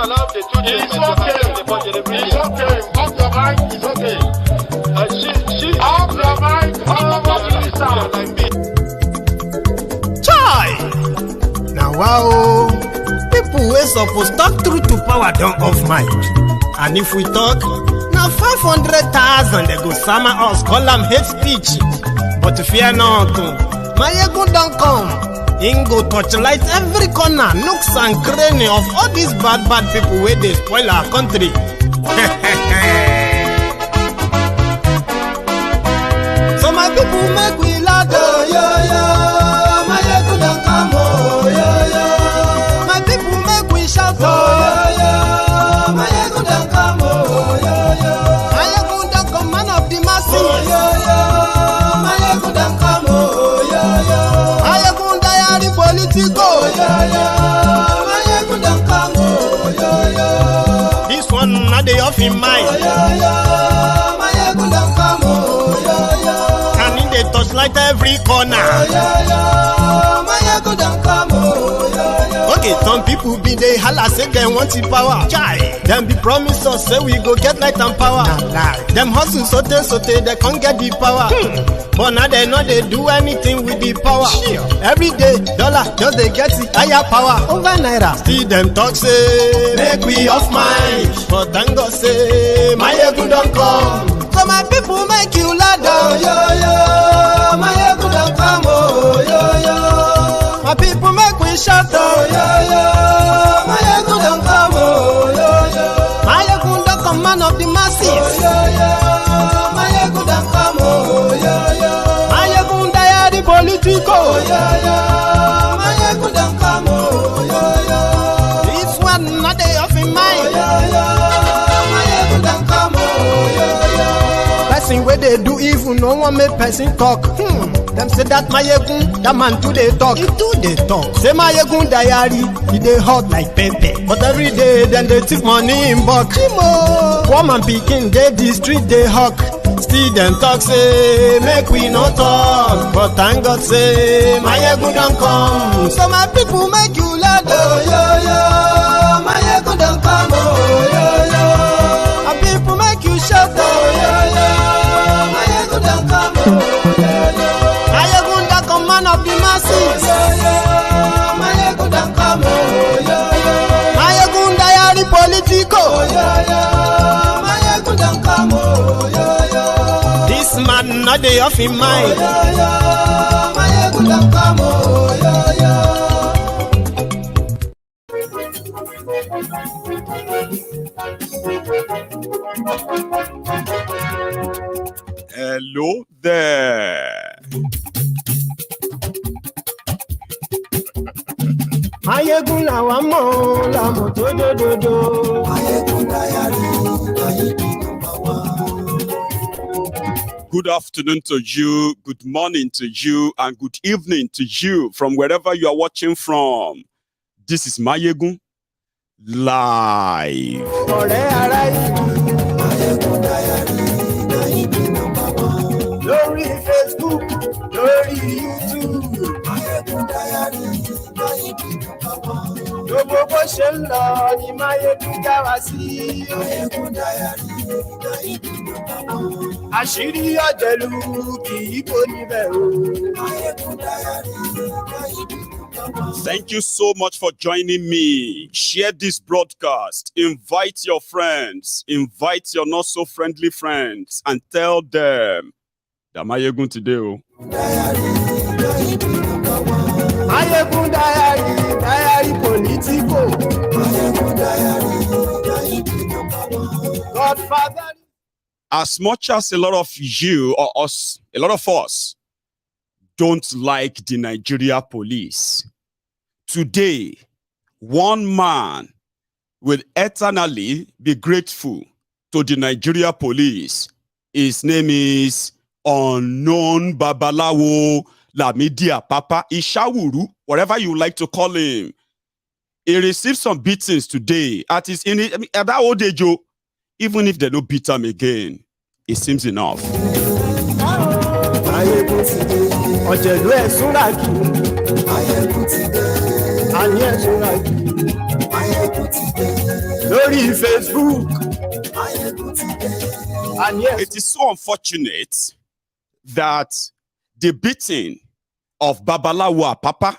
allow the two It's okay. It's okay. Off your mind. It's okay. Off your mind. Chai! Now wow, people wey suppose talk truth to power don't off mic. And if we talk, now 500,000 they go summer us call them hate speech. But fear not, my ego don't come. Ingo torchlight every corner, nooks and cranny of all these bad people where they spoil our country. So my people make we laugh, oh, yo, yo. My ego don't come, oh, yo, yo. My people make we shout, oh, yo, yo. My ego don't come, oh, yo, yo. My ego don't come, man of the masses, oh, yo, yo. My ego don't come, oh, yo, yo. My ego the politico, yo, yo. My ego don't come, oh, yo, yo. This one not the off in mind, oh, yo, yo. My ego don't come, oh, yo, yo. And in the touchlight every corner, oh, yo, yo. My ego don't come, oh, yo, yo. Okay, some people be they holla say they want the power. Chai, them be promise us say we go get light and power. Them hustle sote they can't get the power. But now they know they do anything with the power. Every day, dollar just they get the higher power over naira. Still them talk say make we off mind. But thank God say my ego don't come. So my people make you laugh, oh, yo, yo. My ego don't come, oh, yo, yo. My people make we shout, oh, yo, yo. My ego don't come, oh, yo, yo. My ego don't come, man of the masses, oh, yo, yo. My ego don't come, oh, yo, yo. My ego die the politico, oh, yo, yo. My ego don't come, oh, yo, yo. This one not they off in mind, oh, yo, yo. My ego don't come, oh, yo, yo. Person where they do evil, no one make person talk. Them say that my yegun, that man too they talk. He too they talk. Say my yegun diary, he they hot like pepper. But every day then they take money in bulk. Poor man picking, they the street they hawk. Still them talk say make we no talk. But thank God say my yegun don't come. So my people make you laugh, oh, yo, yo. My yegun don't come, oh, yo, yo. My people make you shout, oh, yo, yo. My yegun don't come, oh, yo, yo. My ego don't come, man of the masses, oh, yo, yo. My ego don't come, oh, yo, yo. My ego die the politico, oh, yo, yo. My ego don't come, oh, yo, yo. This man not the off in mind, oh, yo, yo. My ego don't come, oh, yo, yo. Hello there. Mayegun la wa mo la mo to do. Mayegun diary, number one. Good afternoon to you, good morning to you, and good evening to you from wherever you are watching from. This is Mayegun live. Mayegun diary, number one. Lórí Facebook, lórí YouTube. Mayegun diary, number one. Gbogbo bó ṣe ń lọ ni Mayegun já wa sí. Mayegun diary, number one. Àṣírí ọ̀jẹ̀lú kì í kó níbẹ̀ o. Mayegun diary, Thank you so much for joining me. Share this broadcast. Invite your friends. Invite your not so friendly friends and tell them that Mayegun today. Mayegun diary politico. Mayegun diary number one. Godfather. As much as a lot of you or us, a lot of us don't like the Nigeria police, today, one man will eternally be grateful to the Nigeria police. His name is Unknown Babalawo Lamidi Apapa, Ishawuru, whatever you like to call him. He received some beatings today at his at that old age. Even if they don't beat him again, it seems enough. lórí Facebook. And yes, it is so unfortunate that the beating of Babalawo Apapa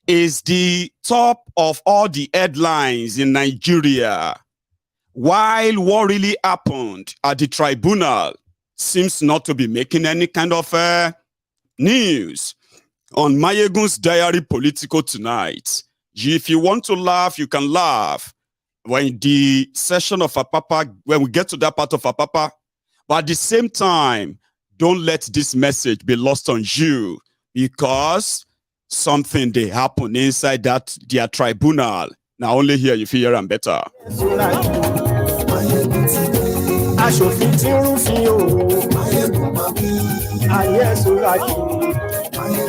is the top of all the headlines in Nigeria, while what really happened at the tribunal seems not to be making any kind of news. On Mayegun's Diary Political tonight, if you want to laugh, you can laugh when the session of Apapa, when we get to that part of Apapa, but at the same time, don't let this message be lost on you, because something they happen inside that their tribunal. Now only here you feel and better.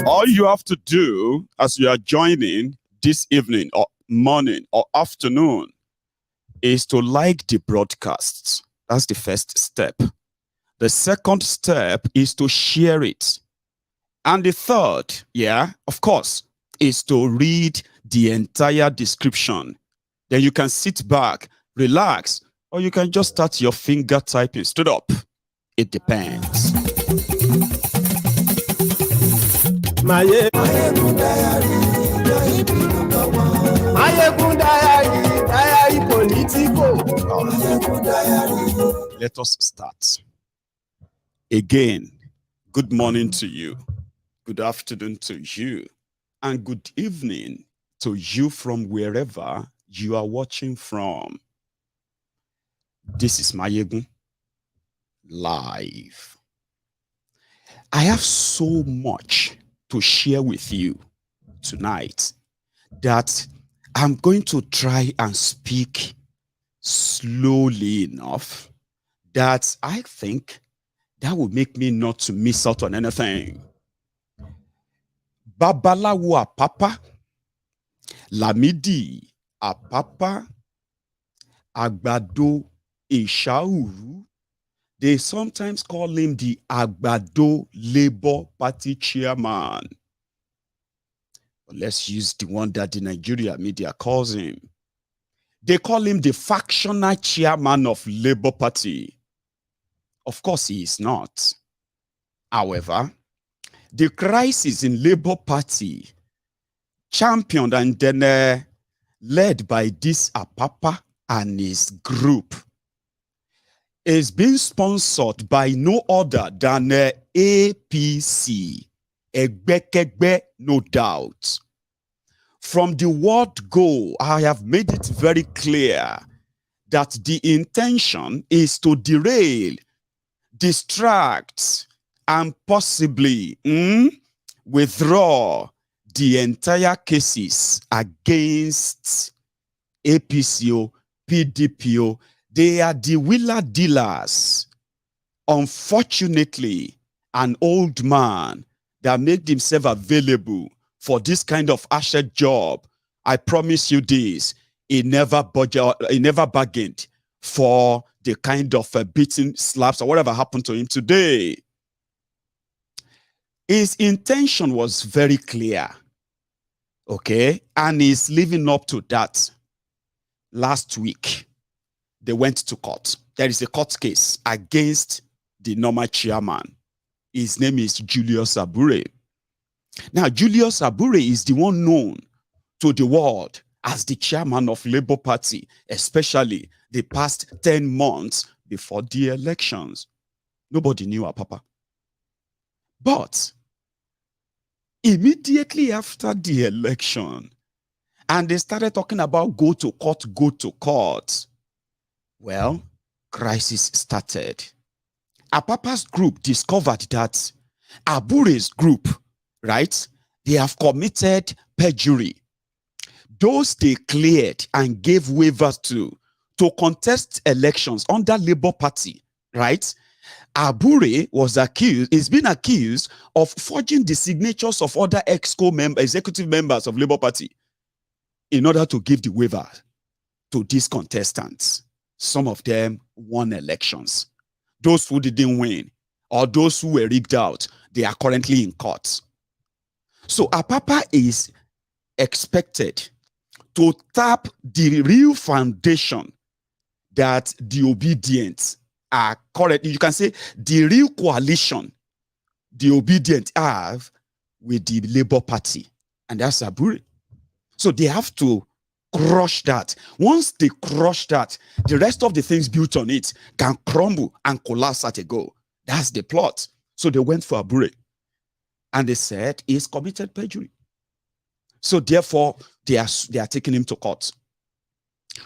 All you have to do as you are joining this evening or morning or afternoon is to like the broadcasts. That's the first step. The second step is to share it. And the third, of course, is to read the entire description. Then you can sit back, relax, or you can just start your finger typing. Stood up. It depends. Let us start. Again, good morning to you. Good afternoon to you. And good evening to you from wherever you are watching from. This is Mayegun live. I have so much to share with you tonight that I'm going to try and speak slowly enough that I think that will make me not to miss out on anything. Babalawo Apapa, Lamidi Apapa, Agbado LP, they sometimes call him the Agbado Labour Party Chairman. But let's use the one that the Nigeria media calls him. They call him the factional chairman of Labour Party. Of course, he is not. However, the crisis in Labour Party, championed and then led by this Apapa and his group, is being sponsored by no other than APC, Egbekegbe, no doubt. From the word go, I have made it very clear that the intention is to derail, distract, and possibly withdraw the entire cases against APCO, PDPO. They are the wheeler dealers. Unfortunately, an old man that made himself available for this kind of asset job, I promise you this, he never bargained for the kind of beating, slaps, or whatever happened to him today. His intention was very clear, okay? And he's living up to that. Last week, they went to court. There is a court case against the normal chairman. His name is Julius Abure. Now, Julius Abure is the one known to the world as the chairman of Labour Party, especially the past 10 months before the elections. Nobody knew Apapa. But immediately after the election, and they started talking about go to court. Well, crisis started. Apapa's group discovered that Abure's group, right, they have committed perjury. Those they cleared and gave waivers to contest elections under Labour Party, right? Abure was accused, he's been accused of forging the signatures of other executive members of Labour Party in order to give the waiver to these contestants. Some of them won elections. Those who didn't win, or those who were rigged out, they are currently in court. So Apapa is expected to tap the real foundation that the Obidients are correct. You can say the real coalition the Obidients have with the Labour Party, and that's Abure. So they have to crush that. Once they crush that, the rest of the things built on it can crumble and collapse at a go. That's the plot. So they went for Abure, and they said he's committed perjury. So therefore, they are taking him to court.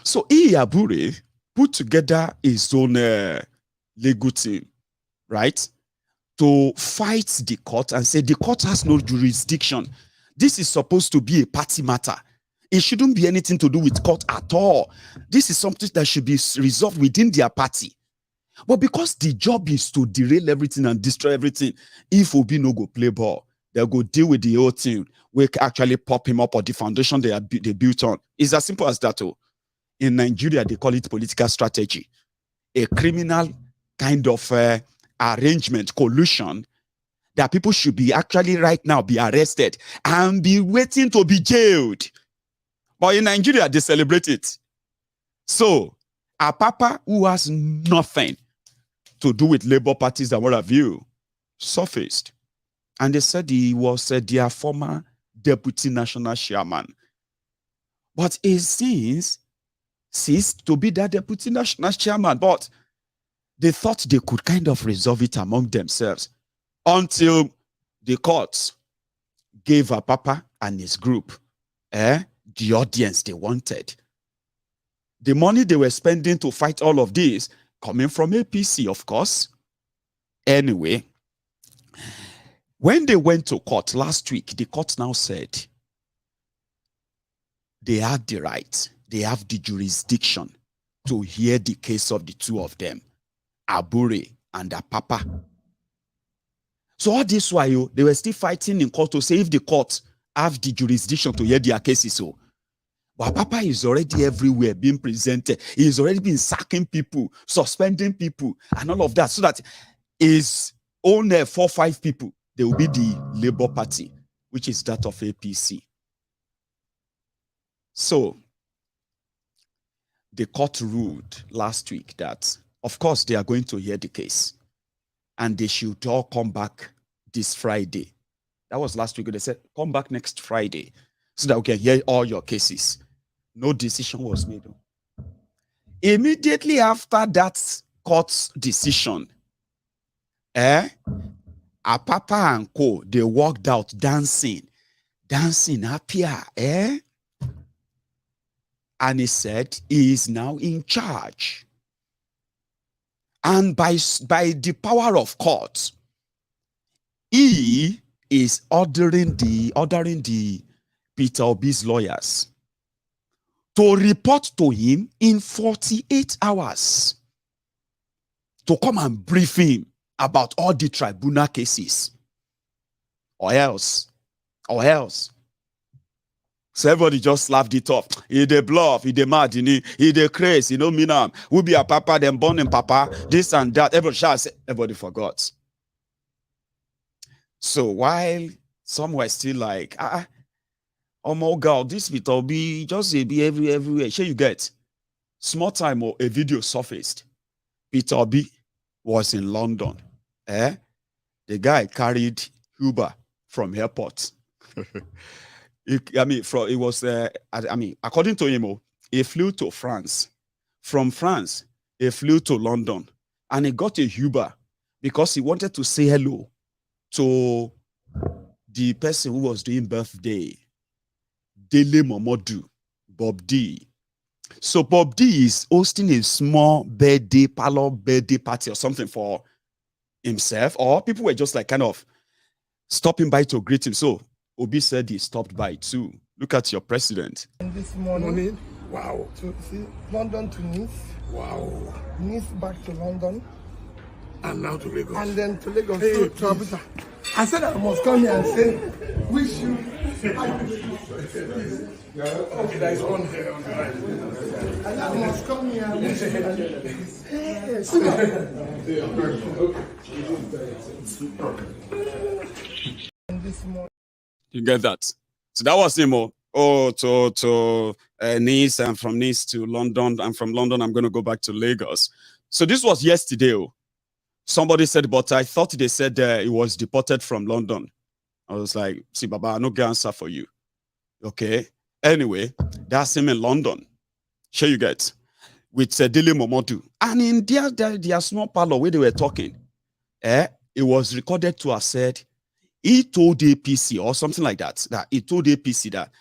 So Abure put together his own legal team, right, to fight the court and say the court has no jurisdiction. This is supposed to be a party matter. It shouldn't be anything to do with court at all. This is something that should be resolved within their party. But because the job is to derail everything and destroy everything, if Obi no go play ball, they'll go deal with the whole thing. We actually pop him up or the foundation they built on. It's as simple as that. Oh. In Nigeria, they call it political strategy. A criminal kind of arrangement, collusion, that people should be actually right now be arrested and be waiting to be jailed. But in Nigeria, they celebrate it. So, Apapa, who has nothing to do with Labour parties and what have you, surfaced. And they said he was their former deputy national chairman. But he since ceased to be that deputy national chairman. But they thought they could kind of resolve it among themselves until the courts gave Apapa and his group the audience they wanted. The money they were spending to fight all of this coming from APC, of course. Anyway, when they went to court last week, the court now said they had the right, they have the jurisdiction to hear the case of the two of them, Abure and Apapa. So all this while, they were still fighting in court to say if the court have the jurisdiction to hear their cases. So, but Apapa is already everywhere being presented. He's already been sacking people, suspending people, and all of that, so that his own 4 or 5 people, they will be the Labour Party, which is that of APC. So, the court ruled last week that, of course, they are going to hear the case, and they should all come back this Friday. That was last week. They said, come back next Friday so that we can hear all your cases. No decision was made. Immediately after that court's decision, Apapa and co, they walked out dancing, happier, And he said he is now in charge. And by the power of court, he is ordering the Peter Obi's lawyers to report to him in 48 hours to come and brief him about all the tribunal cases. Or else. So everybody just laughed it off. He dey bluff, he dey mad, he dey crazy, mean am. We be a papa, then born in papa, this and that. Everybody forgot. So while some were still like, oh my God, this Peter Obi just be everywhere. Sure you get. Small time or a video surfaced. Peter Obi was in London. The guy carried Uber from airport. According to him, he flew to France. From France, he flew to London. And he got a Uber because he wanted to say hello to the person who was doing birthday, Dele Momodu, Bob D. So Bob D is hosting a small birthday party or something for himself, or people were just like kind of stopping by to greet him. So Obi said he stopped by too. Look at your president. And this morning, wow, to see London to Nice. Wow. Nice back to London. And now to Lagos. And then to Lagos to Abuja. I said I must come here and say, wish you. Okay, there is one here on the right. And I must come here and wish you. And this morning. You get that? So that was him. to Nice, and from Nice to London, and from London I'm going to go back to Lagos. So this was yesterday. Somebody said, but I thought they said he was deported from London. I was like, see, Baba, no good answer for you. Okay. Anyway, that's him in London. Sure you get. With Dele Momodu. And in their small parlor where they were talking, it was recorded to have said, he told APC or something like that, that he told APC that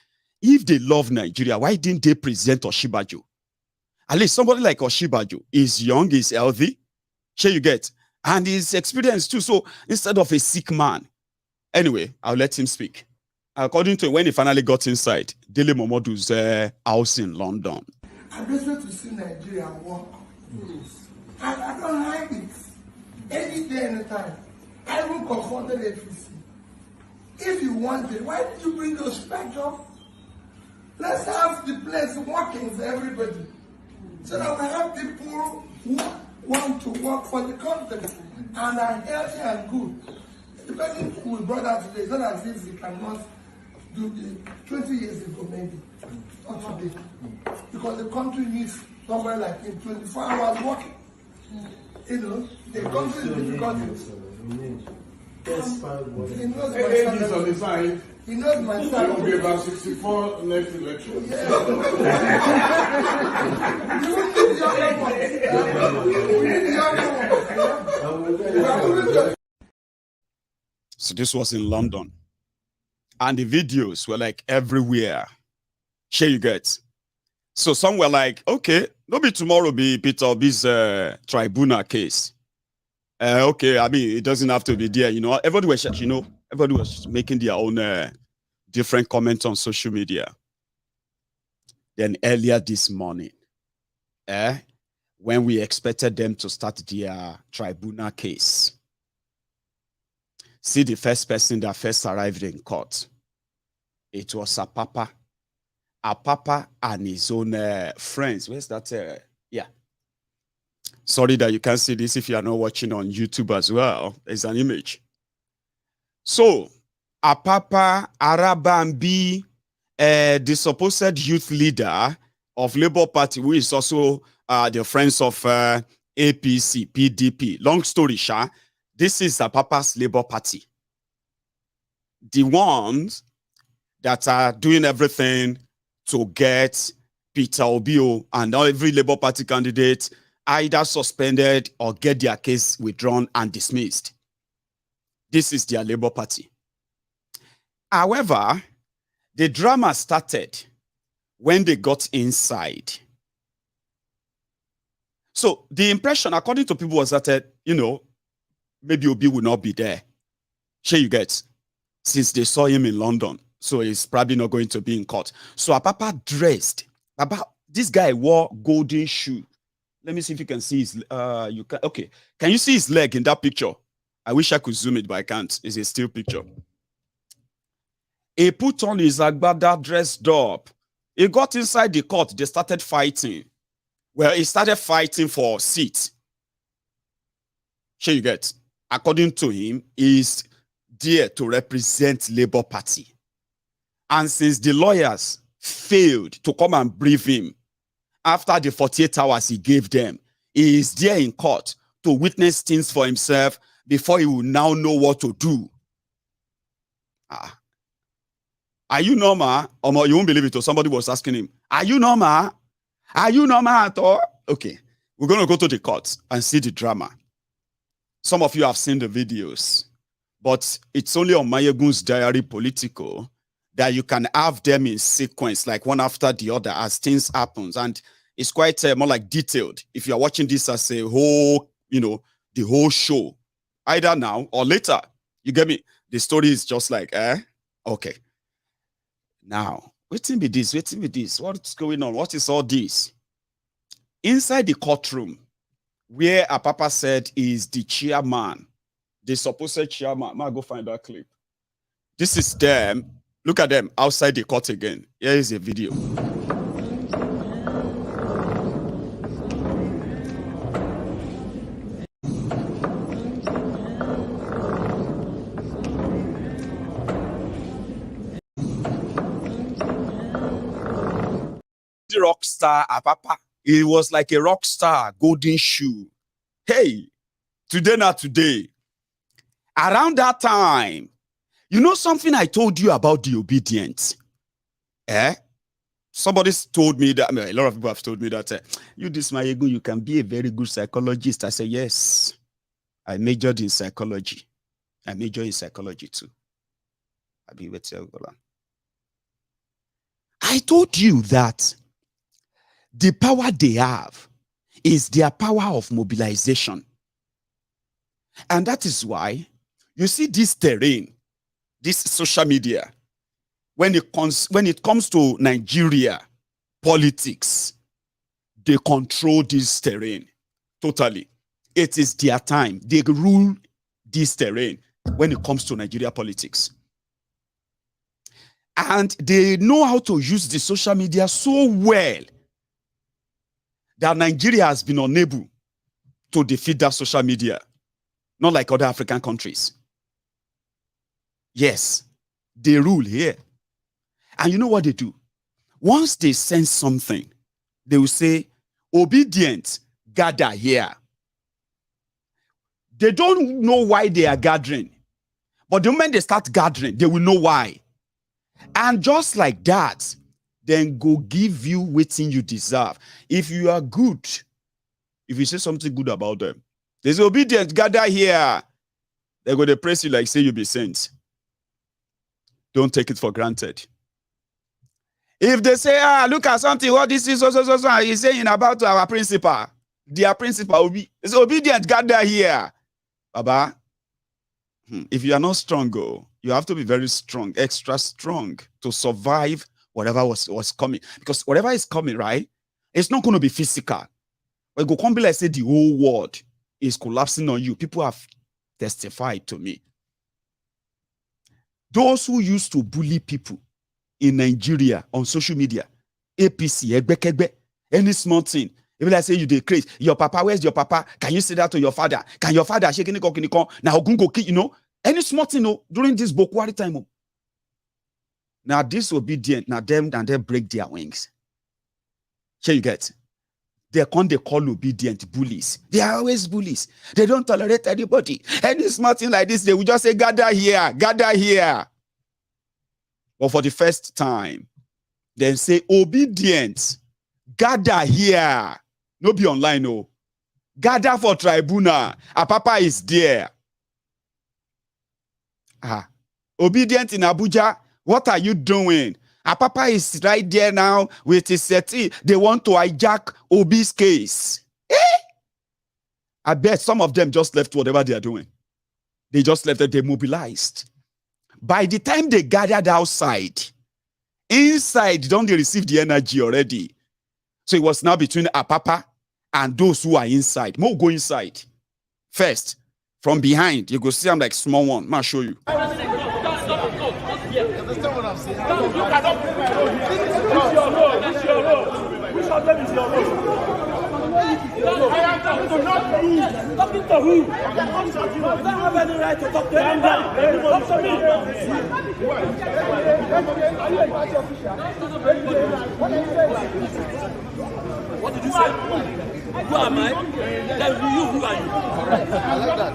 if they love Nigeria, why didn't they present Osinbajo? At least somebody like Osinbajo is young, is healthy. Sure you get. And he's experienced too. So instead of a sick man. Anyway, I'll let him speak. According to when he finally got inside, Dele Momodu's house in London. I just want to see Nigeria work. And I don't like it. Any day, anytime. I even confronted EFCC. If you want it, why did you bring those back up? Let's have the place working for everybody. So that we have people who want to work for the country and are healthy and good. Depending on we brought out today, it's not as if we cannot do it 20 years ago, maybe. Not today. Because the country needs somewhere like in 24 hours working. You know, the country is difficult. He knows my on the side. He knows my side. It will be about 64 next election. Yeah. You need the other one. We need the other one. So this was in London. And the videos were like everywhere. Sure you get. So some were like, okay, maybe tomorrow be Peter Obi's tribunal case. Okay, I mean, it doesn't have to be there, you know. Everybody was making their own different comments on social media. Then earlier this morning, when we expected them to start their tribunal case, see the first person that first arrived in court. It was Apapa. Apapa and his own friends. Where's that? Yeah. Sorry that you can't see this if you are not watching on YouTube as well. There's an image. So, Apapa, Arabambi, the supposed youth leader of Labour Party, who is also the friends of APC, PDP. Long story short, this is Apapa's Labour Party. The ones that are doing everything to get Peter Obi and every Labour Party candidate either suspended or get their case withdrawn and dismissed. This is their Labour Party. However, the drama started when they got inside. So the impression, according to people, was that, you know, maybe Obi will not be there. Sure you get, since they saw him in London. So he's probably not going to be in court. So Apapa dressed. This guy wore golden shoe. Let me see if you can see his, okay. Can you see his leg in that picture? I wish I could zoom it, but I can't. It's a still picture. He put on his Agbada, dressed up. He got inside the court. They started fighting. Well, he started fighting for seats. Sure you get. According to him, he's there to represent Labour Party. And since the lawyers failed to come and brief him after the 48 hours he gave them, he is there in court to witness things for himself before he will now know what to do. Are you normal? Or you won't believe it. Or somebody was asking him, are you normal? Are you normal at all? Okay, we're going to go to the court and see the drama. Some of you have seen the videos, but it's only on Mayegun's Diary Political that you can have them in sequence, like one after the other as things happens. And it's quite more like detailed. If you're watching this as a whole, you know, the whole show, either now or later, you get me? The story is just like, okay. Now, waiting with this, what's going on? What is all this? Inside the courtroom, where Apapa said is the chairman, the supposed chairman. I'm going to go find that clip. This is them. Look at them outside the court again. Here is a video. Mr. Apapa. He was like a rock star, golden shoe. Hey, today not today. Around that time, you know something I told you about the Obidients? Somebody's told me that, I mean, a lot of people have told me that, you, this Mayegu, you can be a very good psychologist. I said, yes, I majored in psychology. I major in psychology too. I told you that the power they have is their power of mobilization. And that is why you see this terrain, this social media, when it comes to Nigeria politics, they control this terrain totally. It is their time. They rule this terrain when it comes to Nigeria politics. And they know how to use the social media so well that Nigeria has been unable to defeat that social media, not like other African countries. Yes, they rule here. And you know what they do? Once they sense something, they will say, Obidients, gather here. They don't know why they are gathering. But the moment they start gathering, they will know why. And just like that, then go give you what you deserve. If you are good, if you say something good about them, they say, Obidients, gather here. They're going to praise you like say you be saints. Don't take it for granted. If they say, look at something, what this is, so, he's saying about our principal, their principal, Obi, it's Obidients, gather here. Baba, if you are not strong, you have to be very strong, extra strong to survive whatever was coming. Because whatever is coming, right, it's not going to be physical. But go come be like say the whole world is collapsing on you. People have testified to me. Those who used to bully people in Nigeria on social media, APC, Egbe, any small thing, if like say you dey crazy, your papa, where's your papa? Can you say that to your father? Can your father shake any now go kill, you know? Any small thing, during this Bokwari time. Now this Obedient, now them and they break their wings. Here you get. They call Obedient bullies. They are always bullies. They don't tolerate anybody. Any small thing like this, they will just say, gather here, gather here. But for the first time, then say, Obidients, gather here. No be online, no. Gather for Tribunal. Apapa is there. Obidients in Abuja, what are you doing? Apapa is right there now with his SETI. They want to hijack Obi's case. I bet some of them just left whatever they are doing. They just left it, they mobilized. By the time they gathered outside, inside, don't they receive the energy already? So it was now between Apapa and those who are inside. More go inside. First, from behind, you go see I'm like small one. I'll show you. You understand what I'm saying? You cannot bring my own. It's your role. Which of them is your role? I am talking to not you. Talking to who? You don't have any right to talk to anybody. Talk to me. Are you a party official? What did you say? Who am I? Then who are you? I like that.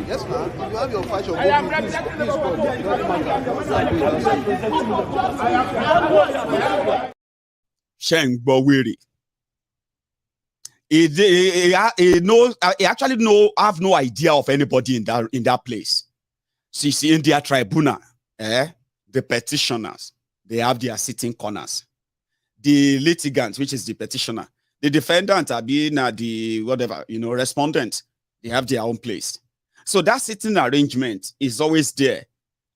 Yes, ma'am. If you have your fashion, I am representing the government. Shengbowiri. He actually have no idea of anybody in that place. See in their tribunal, the petitioners, they have their sitting corners. The litigants, which is the petitioner, the defendant are being the whatever, respondent, they have their own place. So that sitting arrangement is always there.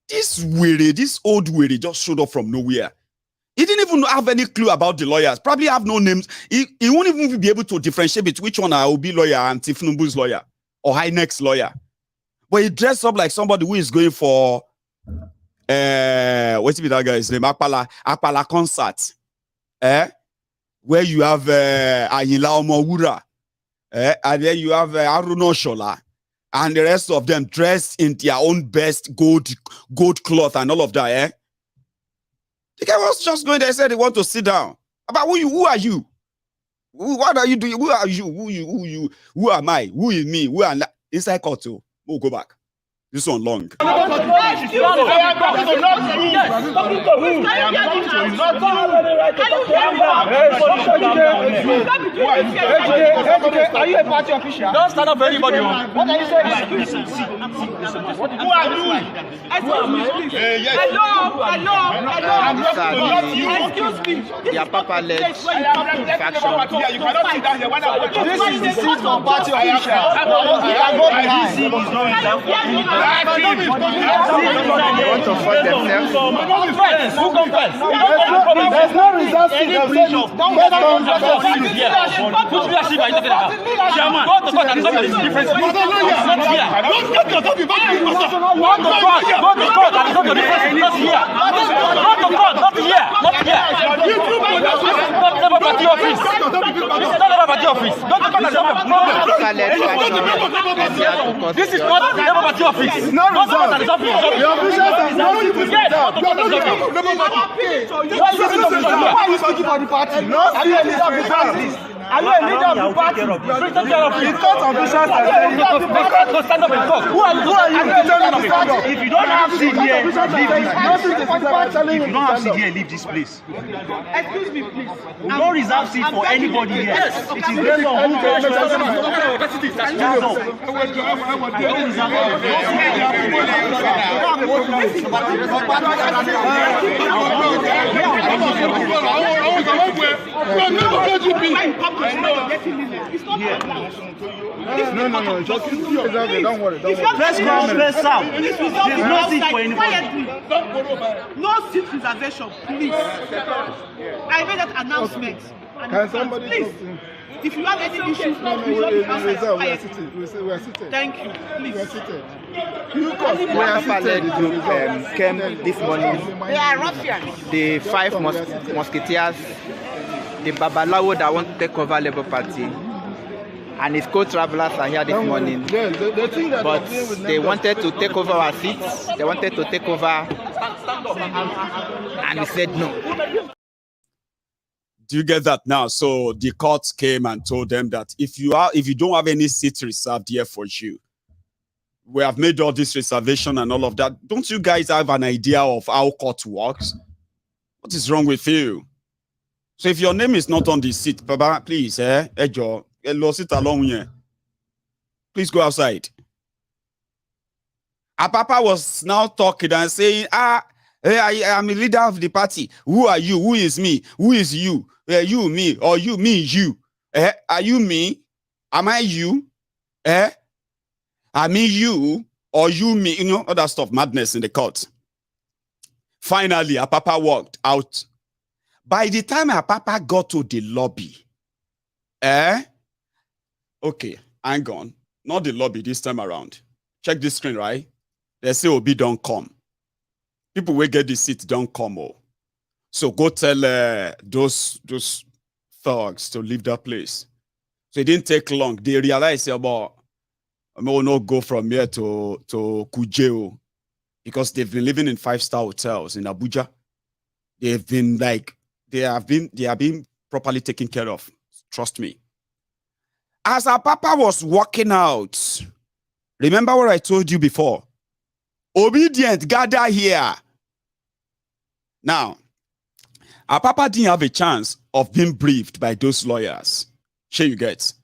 This old weary just showed up from nowhere. He didn't even have any clue about the lawyers. Probably have no names. He won't even be able to differentiate between which one are Obi lawyer and Tifnumbu's lawyer or INEC's lawyer. But he dressed up like somebody who is going for what's that guy's name? Apala concert. Where you have Ayinla Omowura, and then you have Aruno Shola, and the rest of them dressed in their own best gold cloth and all of that. The guy was just going there, said he want to sit down. About who are you? What are you doing? Who are you? Who am I? Who is me? Who am I? Inside court, so we'll go back. This one long. I am talking to not you. Talking to who? I am talking to you, not you. Are you a party official? Don't stand up for anybody. What are you saying? Who are you? Excuse me. The Apapa-led faction. You cannot sit down here when I watch. This is the seat for party official. They want to fight themselves. Who confess? There's no result in the bishop. Put leadership by Chairman, go to court and resolve this difference. Not here. Go to court and resolve the difference. Not here. Go to court, not here. Not here. Labour Party office. Not Labour Party office. Go to court and resolve the difference. This is not Labour Party office. It's not result. The officials have not given result. Why are you speaking for the party? Are you a leader of the party? Are you a leader of the party? The court officials are saying to stand up and talk. Who are you? If you don't have CDA, leave this place. Excuse me, please. We don't reserve seat for anybody here. Yes. It is based on who can No. Just don't worry. Let's go first out. There's no seat for anybody. No seat reservation, please. I made that announcement. Can somebody please? If you have any issues, we are sitting. Thank you. Please. We are seated. The Apapa-led group came this morning. They are Russians. The 5 musketeers, the Babalawo that want to take over Labour Party, and his co-travelers are here this morning. But they wanted to take over our seats. They wanted to take over, and he said no. Do you get that now? So the court came and told them that if you don't have any seats reserved here for you, we have made all this reservation and all of that. Don't you guys have an idea of how court works? What is wrong with you? So if your name is not on the seat, Baba, please, sit along here. Please go outside. Apapa was now talking and saying, hey, I am a leader of the party. Who are you? Who is me? Who is you? You, me, or you, me, you. Are you me? Am I you? I mean you, or you, me, all that stuff, madness in the court. Finally, Apapa walked out. By the time Apapa got to the lobby, okay, hang on. Not the lobby this time around. Check this screen, right? They say Obi don't come. People will get the seat, don't come. So go tell those thugs to leave that place. So it didn't take long. They realized about I will not go from here to Kujeo because they've been living in 5-star hotels in Abuja. They've been they have been properly taken care of. Trust me. As Apapa was walking out, remember what I told you before? Obidients gather here. Now, Apapa didn't have a chance of being briefed by those lawyers. Sure you get.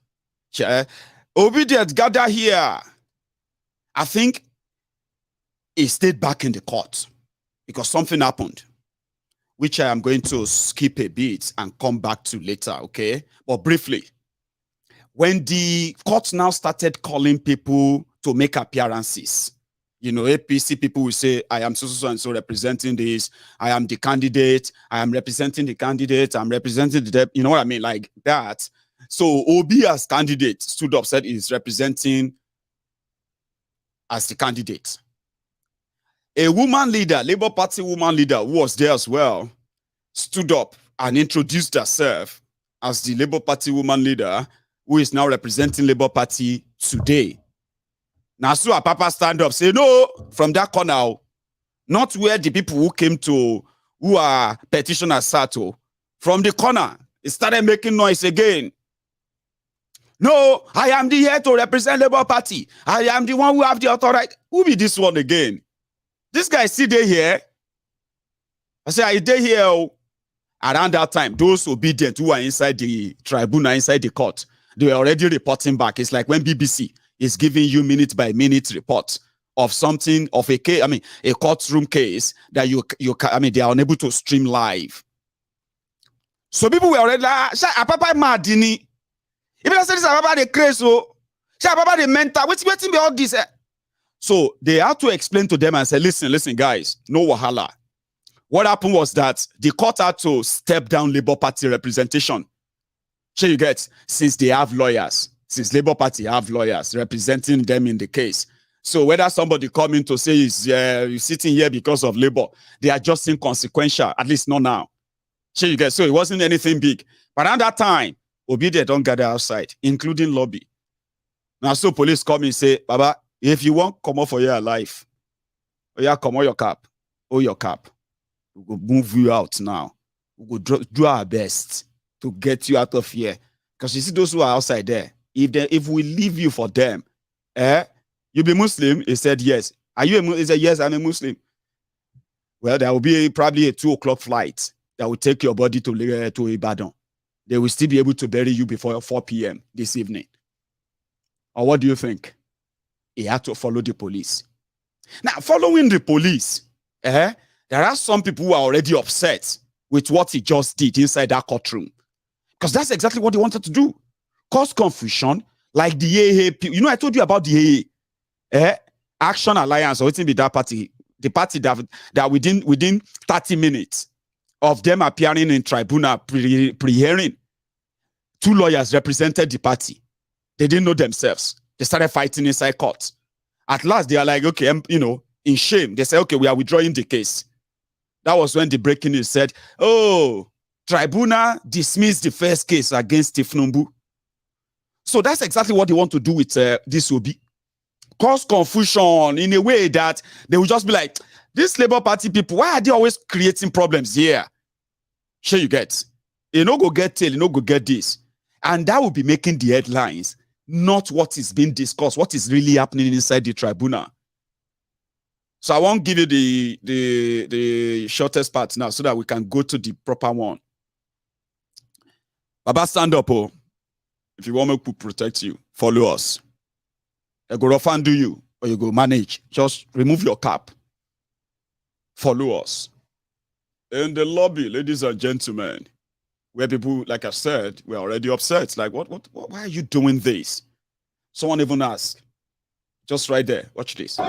Obidients gather here. I think he stayed back in the court because something happened, which I am going to skip a bit and come back to later, okay? But briefly, when the court now started calling people to make appearances, APC people will say, I am so and so representing this. I am the candidate. I am representing the candidate. I'm representing the, you know what I mean? Like that. So Obi as candidate stood up, said he's representing as the candidate. A woman leader, Labour Party woman leader who was there as well, stood up and introduced herself as the Labour Party woman leader who is now representing Labour Party today. Now, so Apapa stand up, say, no, from that corner, not where the people who came to, who are petitioners sat from the corner, he started making noise again. No, I am the here to represent Labour Party. I am the one who have the authority. Who be this one again? This guy see they here. I say, I dey here. Oh. Around that time, those Obidients who are inside the tribunal, inside the court, they were already reporting back. It's like when BBC is giving you minute by minute report of something, of a case, I mean, a courtroom case that they are unable to stream live. So people were already like, Apapa madini. If you say this Apapa the crazy, so Apapa the mental, what's be all this? So they had to explain to them and say, listen, guys, no wahala. What happened was that the court had to step down Labour Party representation. So you get, since they have lawyers, since Labour Party have lawyers representing them in the case. So whether somebody coming to say he's sitting here because of Labour, they are just inconsequential, at least not now. So you get, so it wasn't anything big. But at that time, Obidients don't gather outside, including lobby. Now, so police come and say, Baba, if you want come out for your life, come on your cap, your cap. We will move you out now. We will do our best to get you out of here. Because you see those who are outside there, if we leave you for them, you be Muslim? He said, yes. Are you a Muslim? He said, yes, I'm a Muslim. Well, there will be probably a 2 o'clock flight that will take your body to Ibadan. They will still be able to bury you before 4 p.m. this evening. Or what do you think? He had to follow the police. Now, following the police, there are some people who are already upset with what he just did inside that courtroom. Because that's exactly what they wanted to do. Cause confusion, like the AA. You know, I told you about the AA. Action Alliance, or waiting with that party. The party that within 30 minutes of them appearing in tribunal pre-hearing, 2 lawyers represented the party. They didn't know themselves. They started fighting inside court. At last, they are like, okay, in shame. They say, okay, we are withdrawing the case. That was when the breaking news said, oh, tribunal dismissed the first case against Tifnumbu. So that's exactly what they want to do with this Obi. Cause confusion in a way that they will just be like, these Labour Party people, why are they always creating problems here? Sure you get. You know, go get tail, you know, go get this. And that will be making the headlines, not what is being discussed, what is really happening inside the tribunal. So I won't give you the shortest part now so that we can go to the proper one. Baba, stand up, oh. If you want me to protect you, follow us. I go rough and do you, or you go manage. Just remove your cap. Follow us. In the lobby, ladies and gentlemen, where people, like I said, were already upset. Like, why are you doing this? Someone even asked. Just right there. Watch this.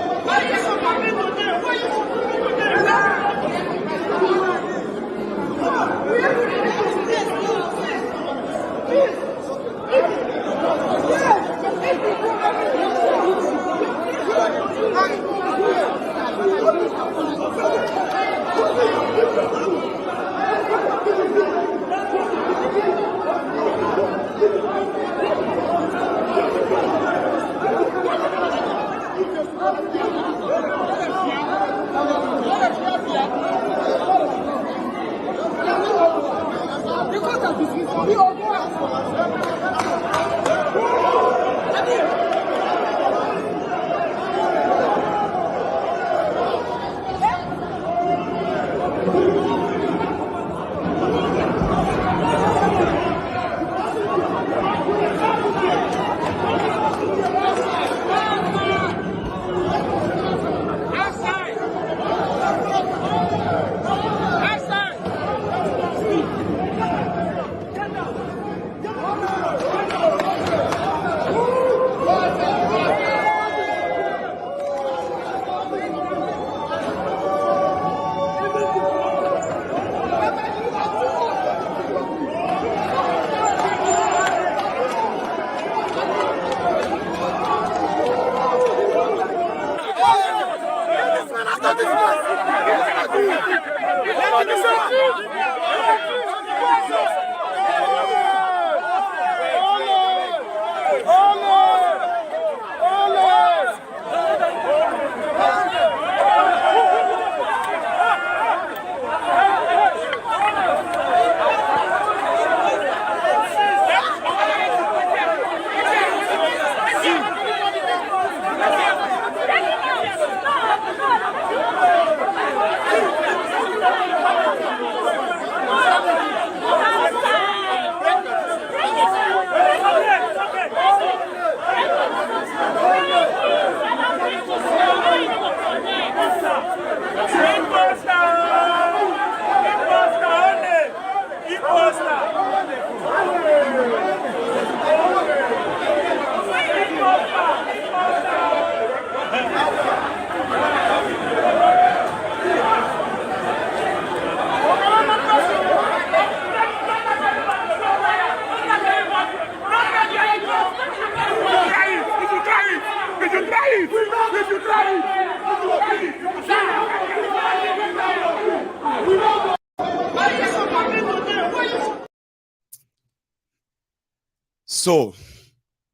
So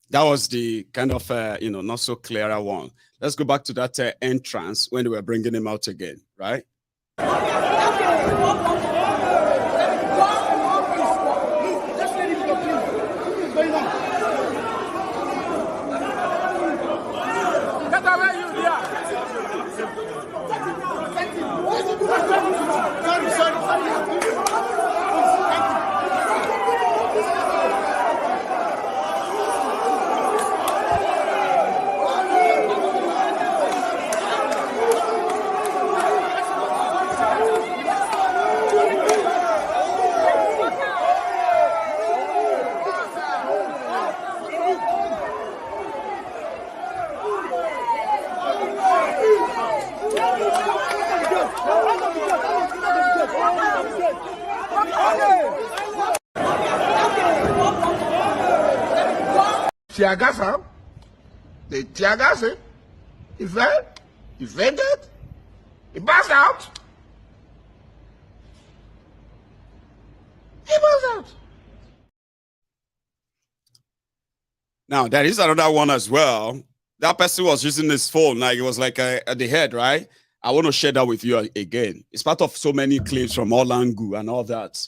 that was the kind of, not so clearer one. Let's go back to that entrance when they were bringing him out again, right? Tear gas him. They tear gas him. He fell. He fainted. He passed out. He passed out. Now, there is another one as well. That person was using his phone, like it was like at the head, right? I want to share that with you again. It's part of so many claims from Olangu and all that.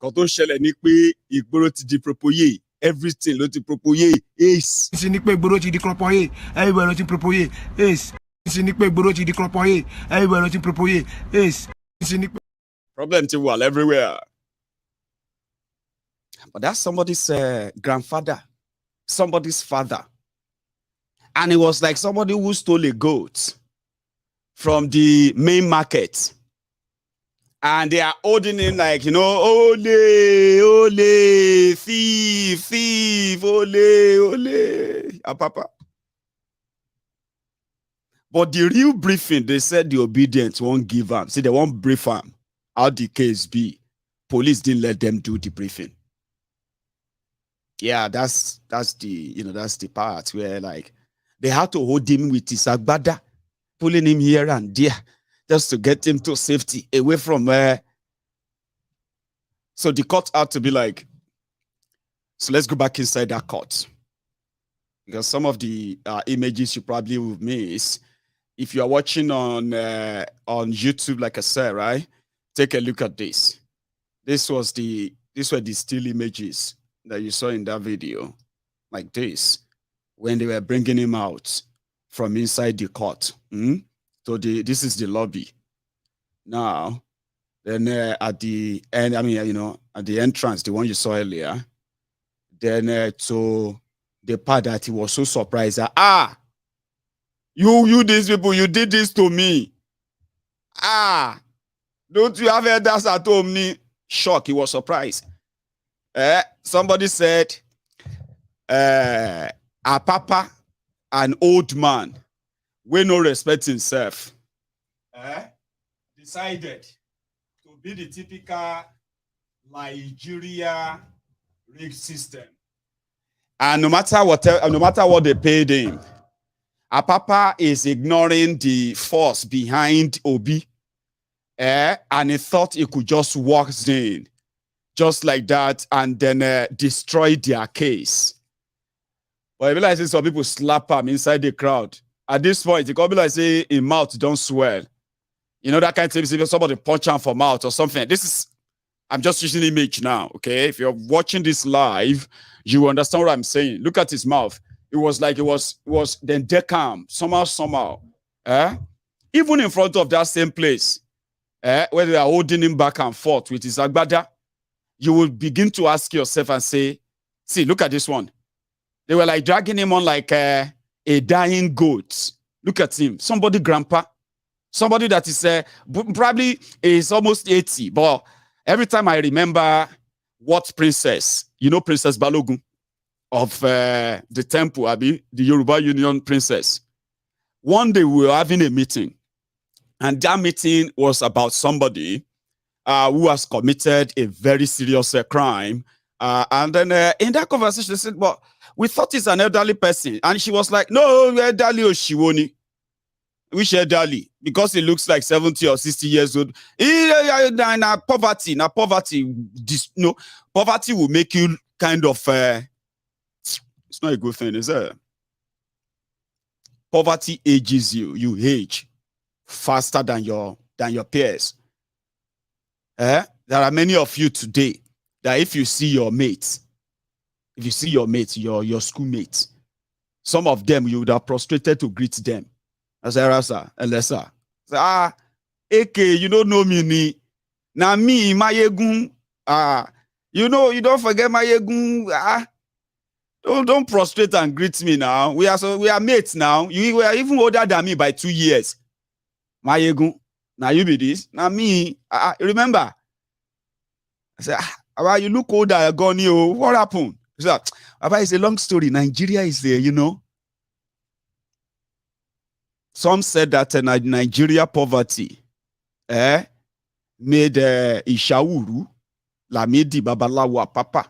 Quand on ṣẹlẹ̀ ní pé ìgboro ti di propoyé, everything ló ti propoyé, ace. Ṣé ní pé ìgboro ti di propoyé, everywhere ló ti propoyé, ace. Ṣé ní pé ìgboro ti di propoyé, everywhere ló ti propoyé, ace. Ṣé ní pé. Problem ti wà everywhere. But that's somebody's grandfather, somebody's father. And it was like somebody who stole a goat from the main market. And they are holding him like, ole, thief, ole, Apapa. But the real briefing, they said the Obidients won't give him. See, they won't brief him. How the case be? Police didn't let them do the briefing. Yeah, that's the, that's the part where like they had to hold him with his agbada, pulling him here and there, just to get him to safety, away from where. So the court had to be like, so let's go back inside that court. Because some of the images you probably will miss. If you are watching on YouTube, like I said, right? Take a look at this. These were the still images that you saw in that video, like this, when they were bringing him out from inside the court. So this is the lobby. Now, then at the end, at the entrance, the one you saw earlier, Then to the part that he was so surprised that, you these people, you did this to me. Don't you have elders at home? Shock, he was surprised. Somebody said, Apapa, an old man, we no respect himself, decided to be the typical Nigeria rig system. And no matter what they paid him, Apapa is ignoring the force behind Obi. And he thought he could just walk in just like that and then destroy their case. But I realize some people slap him inside the crowd. At this point, it could be like say his mouth don't swell. You know that kind of thing. If somebody punch him for mouth or something. I'm just using the image now, okay? If you're watching this live, you understand what I'm saying. Look at his mouth. It was like it was then decam, somehow. Even in front of that same place, where they are holding him back and forth with his agbada, you will begin to ask yourself and say, see, look at this one. They were like dragging him on like a dying goat. Look at him. Somebody grandpa. Somebody that is probably is almost 80. But every time I remember what princess, Princess Balogun of the temple, the Yoruba Union princess. One day we were having a meeting. And that meeting was about somebody who has committed a very serious crime. And then in that conversation, they said, well, we thought he's an elderly person. And she was like, no, elderly Oshiwoni. Which elderly? Because he looks like 70 or 60 years old. Poverty will make you kind of, it's not a good thing, is it? Poverty ages you. You age faster than your peers. There are many of you today that if you see your mates, your schoolmates, some of them you would have prostrated to greet them. I say, Rasa, Elesa. AK, you don't know me. Na me, Mayegun. You don't forget Mayegun. Don't prostrate and greet me now. We are mates now. You were even older than me by 2 years. Mayegun. Now you be this. Now me. Remember. I said, you look older, gone you. What happened? He said, it's a long story. Nigeria is there, Some said that Nigeria poverty made Ishawuru, Lamidi Appapa,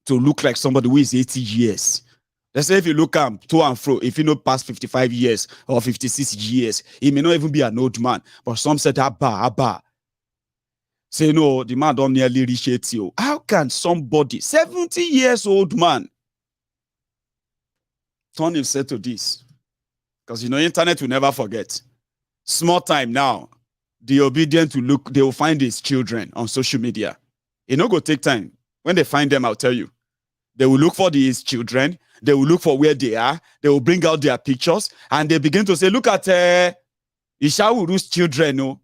to look like somebody who is 80 years. They say if you look to and fro, if you know past 55 years or 56 years, he may not even be an old man. But some said, Abba. Say, no, the man don't nearly reach 80. How can somebody, 70 years old man, turn himself to this? Because, internet will never forget. Small time now, the Obidients will look, they will find his children on social media. It no go take time. When they find them, I'll tell you. They will look for his children. They will look for where they are. They will bring out their pictures. And they begin to say, look at Ishawuru's children. No?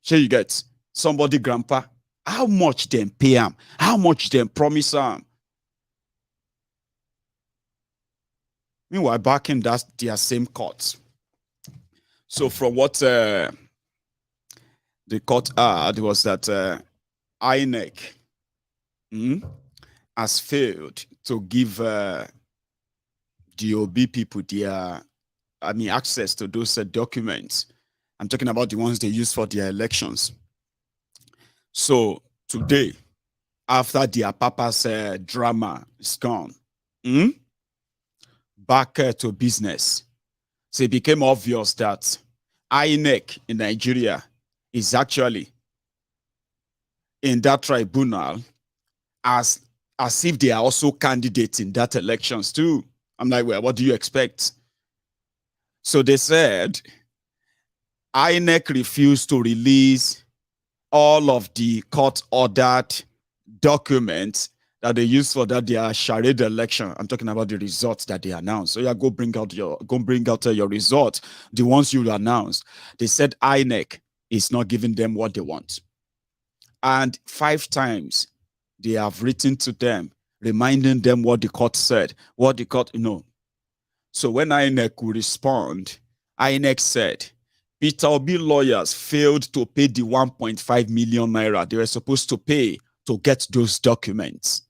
Sure you get somebody, grandpa. How much them pay him? How much them promise him? Meanwhile, back in their same court. So from what the court had was that INEC has failed to give the OB people their, access to those documents. I'm talking about the ones they use for their elections. So today, after the Appapa's drama is gone, back to business. So it became obvious that INEC in Nigeria is actually in that tribunal as if they are also candidates in that elections too. I'm like, well, what do you expect? So they said INEC refused to release all of the court-ordered documents that they use for their charade election. I'm talking about the results that they announced. So yeah, go bring out your results, the ones you announced. They said INEC is not giving them what they want. And 5 times they have written to them reminding them what the court said, what the court, So when INEC will respond, INEC said, Peter Obi lawyers failed to pay the 1.5 million naira they were supposed to pay to get those documents.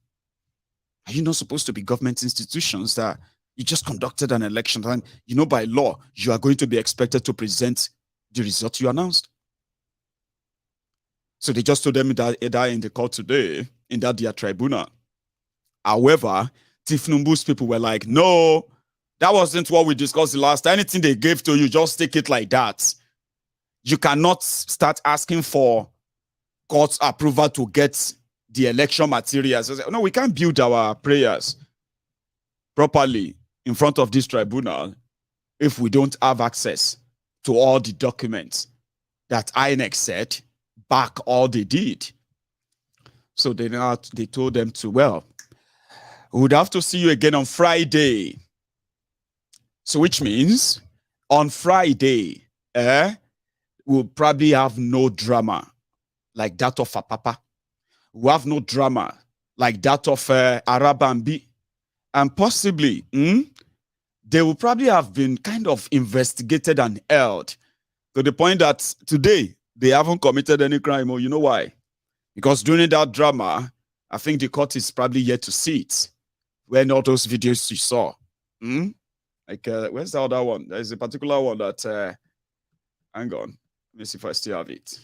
Are you not supposed to be government institutions that you just conducted an election and by law, you are going to be expected to present the result you announced? So they just told them that in the court today, in that their tribunal. However, Tifnumbu's people were like, no, that wasn't what we discussed the last time. Anything they gave to you, just take it like that. You cannot start asking for court's approval to get the election materials. No, we can't build our prayers properly in front of this tribunal if we don't have access to all the documents that INEC said back all they did. So they told them to, well, we would have to see you again on Friday. So which means on Friday, we'll probably have no drama like that of Apapa. We'll have no drama like that of Arabambi. And possibly, they will probably have been kind of investigated and held to the point that today they haven't committed any crime. Or you know why? Because during that drama, I think the court is probably yet to see it. When all those videos you saw. Like, where's the other one? There's a particular one that, hang on. Let me see if I still have it.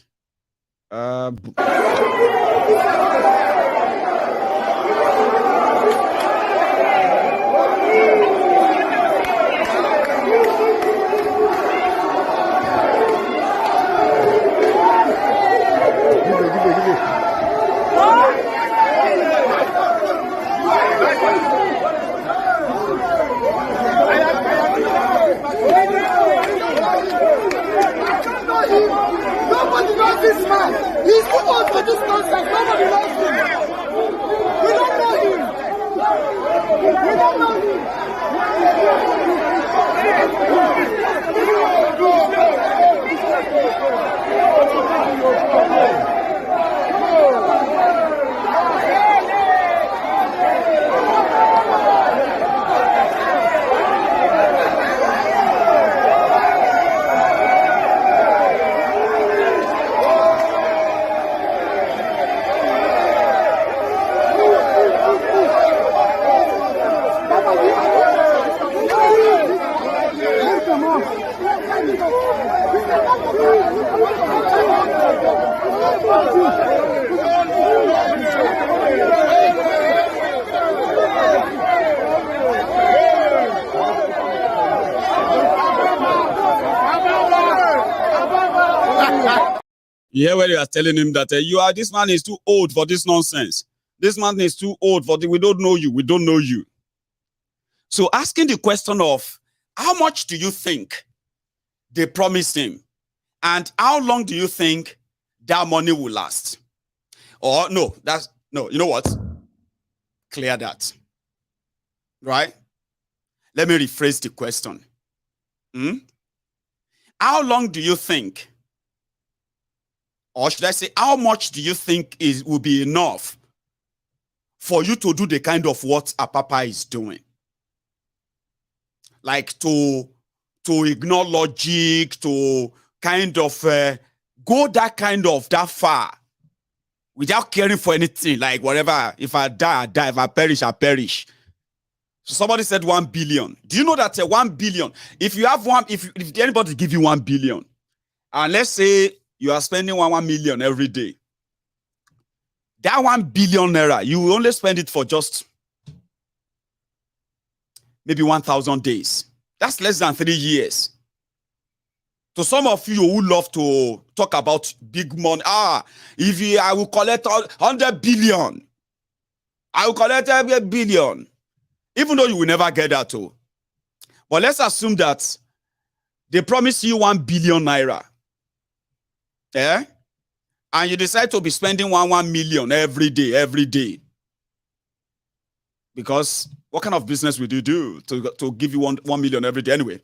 Nobody knows this man. He's too old for this nonsense. Nobody knows him. We don't know him. We don't know Yeah, where you are telling him that this man is too old for this nonsense. This man is too old for we don't know you. We don't know you. So asking the question of how much do you think they promised him, and how long do you think that money will last? Or no, you know what? Clear that. Right? Let me rephrase the question. How long do you think, or should I say, how much do you think will be enough for you to do the kind of what Apapa is doing? Like to ignore logic, to kind of go that far without caring for anything, like whatever. If I die, I die. If I perish, I perish. So somebody said 1 billion. Do you know that 1 billion, if you have if anybody give you 1 billion, and let's say you are spending 1 million every day, that 1 billion naira, you will only spend it for just maybe 1,000 days. That's less than 3 years. To some of you who love to talk about big money, I will collect 100 billion. I will collect 1 billion. Even though you will never get that too. But let's assume that they promise you 1 billion naira. Yeah? And you decide to be spending 1 million every day. Because what kind of business would you do to give you 1 million every day anyway?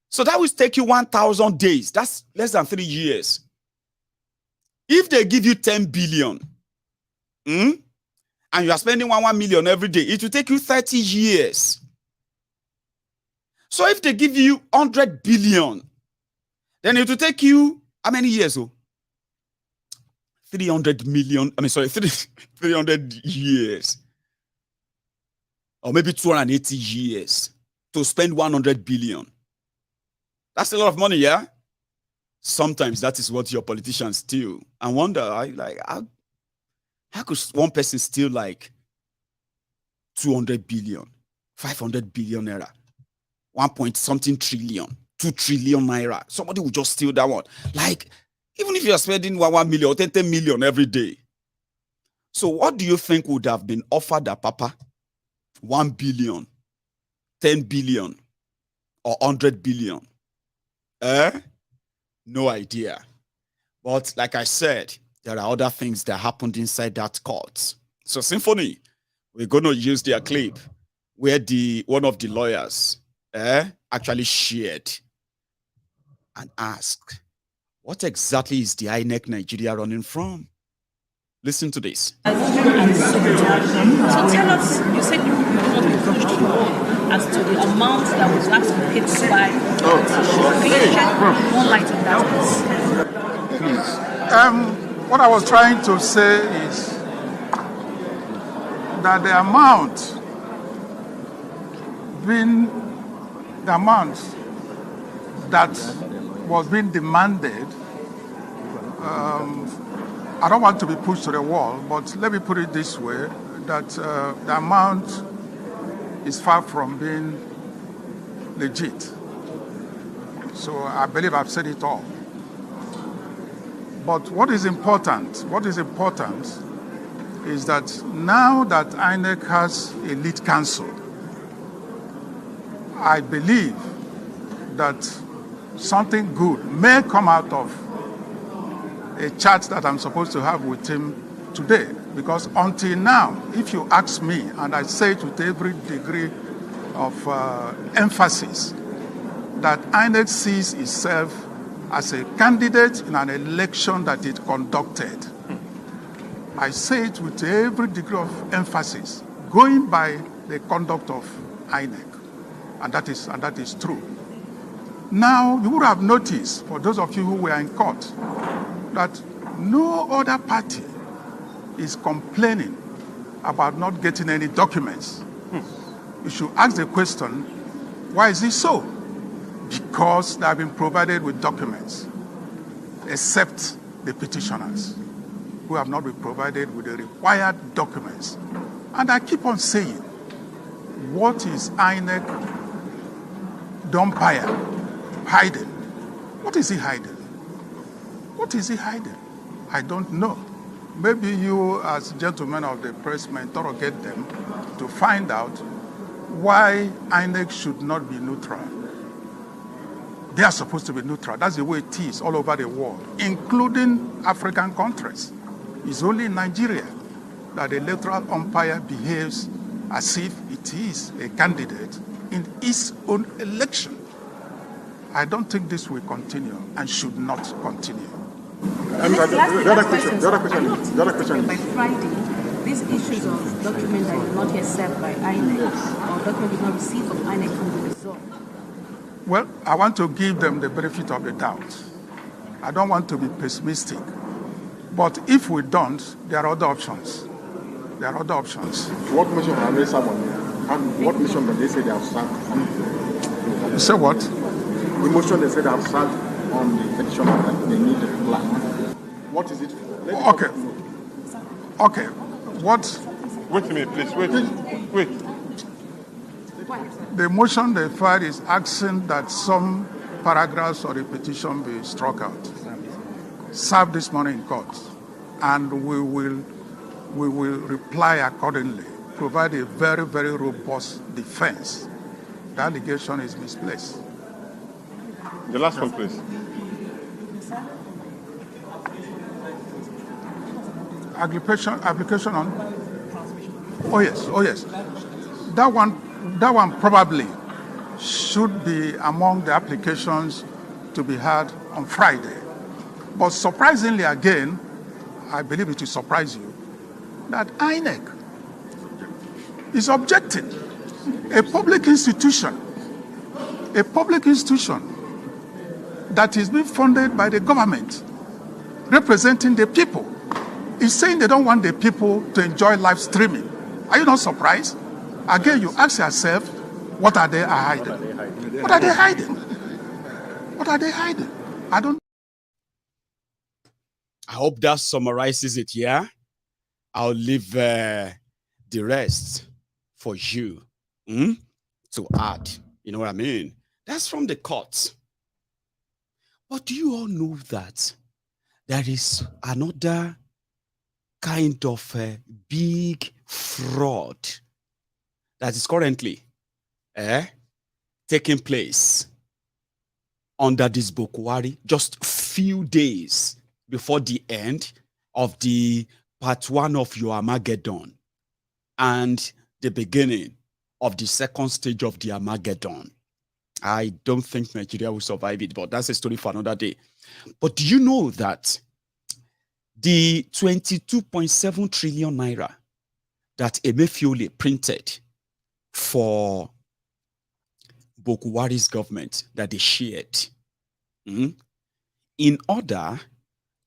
So that will take you 1,000 days. That's less than 3 years. If they give you 10 billion, and you are spending 1 million every day, it will take you 30 years. So if they give you 100 billion, then it will take you how many years? 300 million. 300 years. Or maybe 280 years to spend 100 billion. That's a lot of money, yeah? Sometimes that is what your politicians steal. I wonder, how could one person steal like 200 billion, 500 billion naira, 1.something trillion, 2 trillion naira? Somebody would just steal that one. Like, even if you are spending 1 million or 10 million every day. So what do you think would have been offered Apapa? 1 billion, 10 billion, or 100 billion? No idea. But like I said, there are other things that happened inside that court. So Symphony, we're going to use their clip where one of the lawyers actually shared and asked, what exactly is the INEC Nigeria running from? Listen to this. So tell us, you said you want to be pushed more as to the amount that was last paid to buy petition. Can you shed more light on that, please? Please. What I was trying to say is that the amount that was being demanded, I don't want to be pushed to the wall, but let me put it this way, that the amount is far from being legit. So I believe I've said it all. But what is important is that now that INEC has a lead counsel, I believe that something good may come out of a chat that I'm supposed to have with him today. Because until now, if you ask me, and I say it with every degree of emphasis, that INEC sees itself as a candidate in an election that it conducted. I say it with every degree of emphasis, going by the conduct of INEC, and that is true. Now, you would have noticed, for those of you who were in court, that no other party is complaining about not getting any documents. You should ask the question, why is it so? Because they have been provided with documents, except the petitioners, who have not been provided with the required documents. And I keep on saying, what is INEC hiding? What is he hiding? What is he hiding? I don't know. Maybe you, as gentlemen of the press, may interrogate them to find out why INEC should not be neutral. They are supposed to be neutral. That's the way it is all over the world, including African countries. It's only in Nigeria that the electoral umpire behaves as if it is a candidate in its own election. I don't think this will continue and should not continue. The other question. By Friday, these issues of documents that did not get served by INEC or documents did not receive from INEC can be resolved. Well, I want to give them the benefit of the doubt. I don't want to be pessimistic. But if we don't, there are other options. What mission have they served on? And what mission did they say they have served? You say what? The motion they said they have served on the petitioner that they need the plan. What is it for? Okay. What? Wait a minute, please. Wait. The motion they filed is asking that some paragraphs of the petition be struck out. Served this morning in court, and we will reply accordingly. Provide a very, very robust defense. The allegation is misplaced. The last one, please. Application on? Oh yes. That one probably should be among the applications to be had on Friday. But surprisingly again, I believe it will surprise you, that INEC is objecting. A public institution that is being funded by the government, representing the people, is saying they don't want the people to enjoy live streaming. Are you not surprised? Again, you ask yourself, what are they hiding? What are they hiding? What are they hiding? I don't. I hope that summarizes it, yeah? I'll leave the rest for you to add. You know what I mean? That's from the court. But do you all know that there is another kind of big fraud that is currently taking place under this Bokwari just few days before the end of the part 1 of your Armageddon and the beginning of the second stage of the Armageddon? I don't think Nigeria will survive it, but that's a story for another day. But do you know that the 22.7 trillion naira that Emefiole printed for Bokwari's government that they shared, in order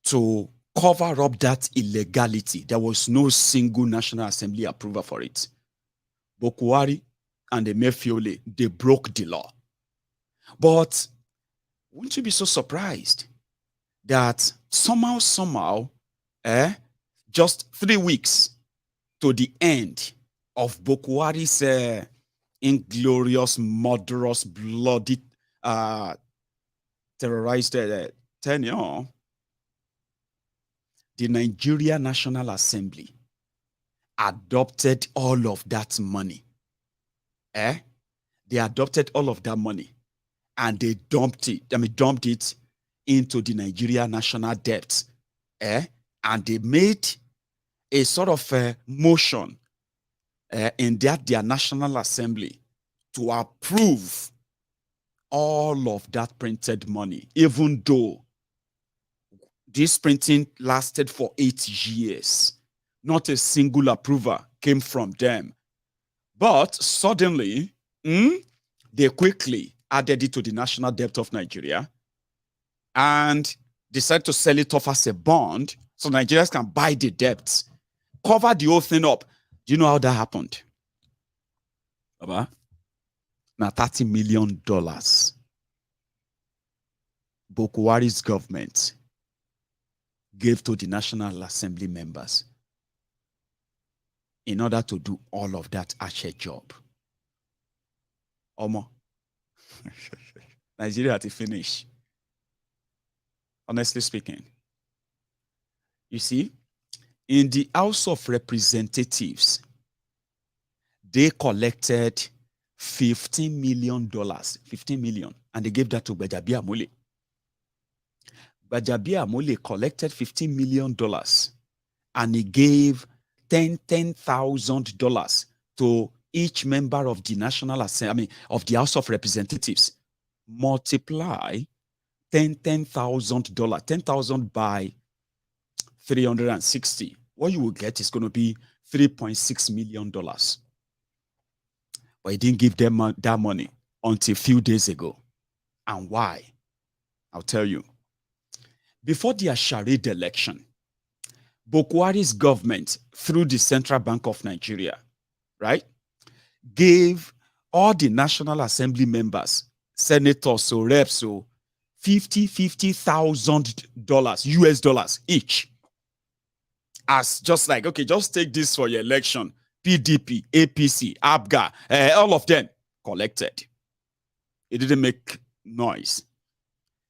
to cover up that illegality, there was no single National Assembly approval for it. Bokwari and Emefiole, they broke the law. But wouldn't you be so surprised that somehow, just 3 weeks to the end of Bokwari's inglorious, murderous, bloody, terrorized tenure, the Nigeria National Assembly adopted all of that money. They adopted all of that money and they dumped it into the Nigeria national debt. And they made a sort of motion in their National Assembly to approve all of that printed money, even though this printing lasted for 8 years. Not a single approval came from them. But suddenly, they quickly added it to the national debt of Nigeria and decided to sell it off as a bond so Nigerians can buy the debt, cover the whole thing up. Do you know how that happened? Now $30 million. Bokwari's government gave to the National Assembly members in order to do all of that archer job. Omo. Nigeria had to finish. Honestly speaking. You see, in the House of Representatives, they collected $15 million, 15 million, and they gave that to Gbajabi Amole. Gbajabi Amole collected $15 million and he gave $10,000 to each member of the National Assembly, of the House of Representatives. Multiply $10,000, 10,000 by 360. What you will get is going to be $3.6 million. But he didn't give them that money until a few days ago. And why? I'll tell you. Before the Asharid election, Bokwari's government, through the Central Bank of Nigeria, right, gave all the National Assembly members, senators, or reps, so $50,000 US dollars each. As just like, okay, just take this for your election. PDP, APC, ABGA, all of them collected. It didn't make noise.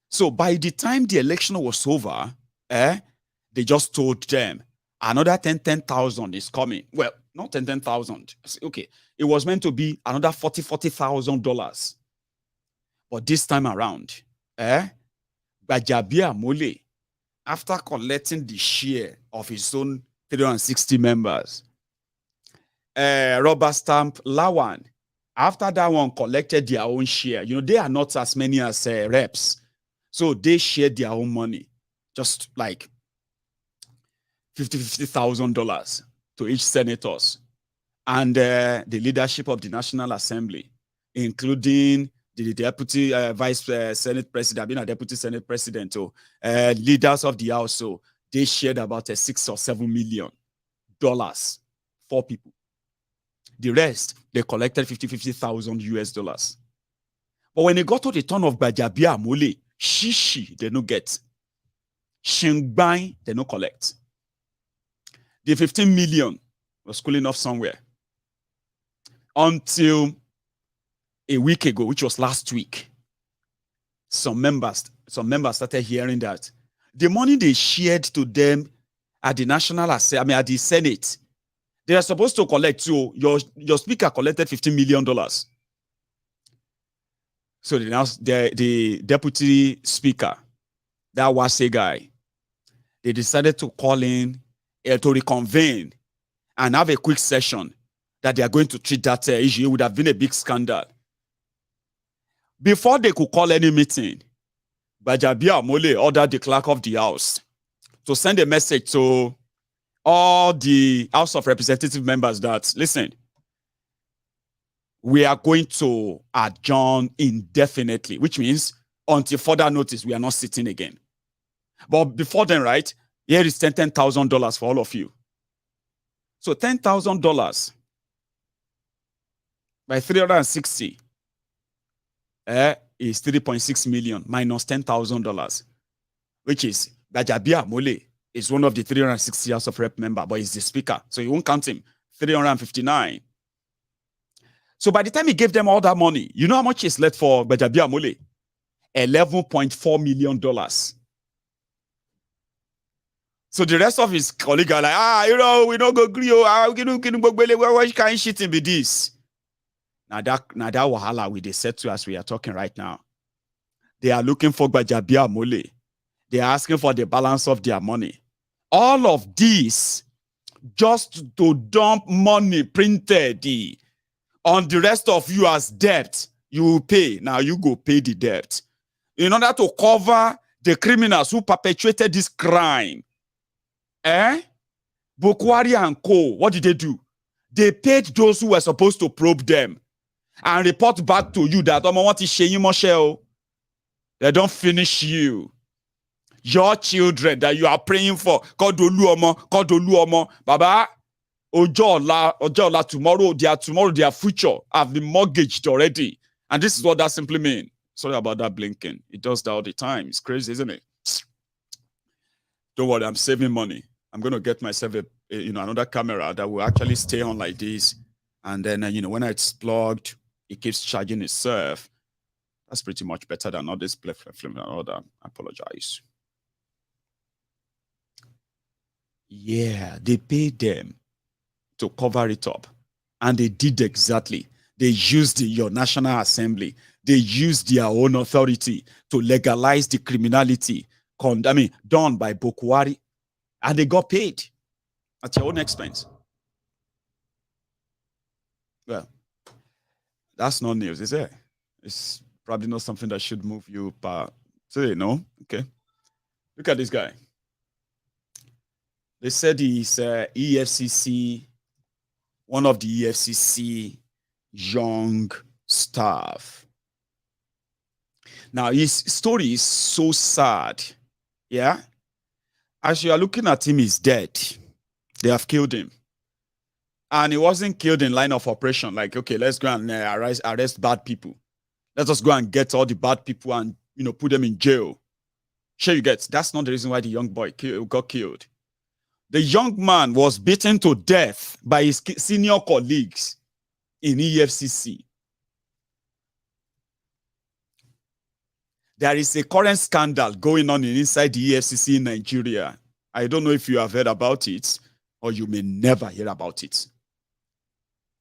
So by the time the election was over, they just told them another 10,000 is coming. Well, not 10,000. Okay, it was meant to be another $40,000. But this time around, Gbajabi Amole, after collecting the share of his own 360 members, Rubber Stamp Lawan, after that one collected their own share. You know, they are not as many as reps. So they shared their own money, just like $50,000 to each senators. and the leadership of the National Assembly, including the deputy vice Senate president, being a deputy Senate president, or leaders of the House, so they shared about $6 or $7 million for people. The rest, they collected 50,000 US dollars. But when they got to the turn of Bajabia Mole, Shishi, they no get. Shingbai, they no collect. The 15 million was cooling off somewhere. Until a week ago, which was last week, some members started hearing that the money they shared to them at the National Assembly, at the Senate, they are supposed to collect. So your speaker collected $15 million. So the deputy speaker, that was a guy, they decided to call in to reconvene and have a quick session that they are going to treat that issue. It would have been a big scandal. Before they could call any meeting, Bajabia Mole ordered the clerk of the House to send a message to all the House of Representative members that, listen, we are going to adjourn indefinitely, which means until further notice, we are not sitting again. But before then, right, here is $10,000 for all of you. So $10,000 by 360 is 3.6 million minus $10,000, which is Bajabia Mole is one of the 360 House of Rep member, but he's the speaker, so you won't count him. 359. So by the time he gave them all that money, you know how much is left for Bajabia Mole? $11.4 million. So the rest of his colleagues are like, we don't go agree. Why can't shit be this? Now that wahala we they said to us, we are talking right now. They are looking for Bajabia Mole. They are asking for the balance of their money. All of this just to dump money printed on the rest of you as debt. You will pay. Now you go pay the debt. In order to cover the criminals who perpetrated this crime. Bokwari and Co., what did they do? They paid those who were supposed to probe them and report back to you that they don't finish you. Your children that you are praying for, Baba, Ojola, tomorrow, their future have been mortgaged already. And this is what that simply means. Sorry about that blinking. It does that all the time. It's crazy, isn't it? Don't worry, I'm saving money. I'm going to get myself another camera that will actually stay on like this. And then, when it's plugged, it keeps charging itself. That's pretty much better than all this film and all that. I apologize. Yeah, they paid them to cover it up. And they did exactly. They used your National Assembly. They used their own authority to legalize the criminality done by Bokwari. And they got paid at your own expense. Well, that's not news, is it? It's probably not something that should move you, but no? Okay. Look at this guy. They said he's EFCC, one of the EFCC young staff. Now, his story is so sad. Yeah? As you are looking at him, he's dead. They have killed him. And he wasn't killed in line of operation. Like, okay, let's go and arrest bad people. Let us go and get all the bad people and, put them in jail. Sure you get. That's not the reason why the young boy got killed. The young man was beaten to death by his senior colleagues in EFCC. There is a current scandal going on inside the EFCC in Nigeria. I don't know if you have heard about it, or you may never hear about it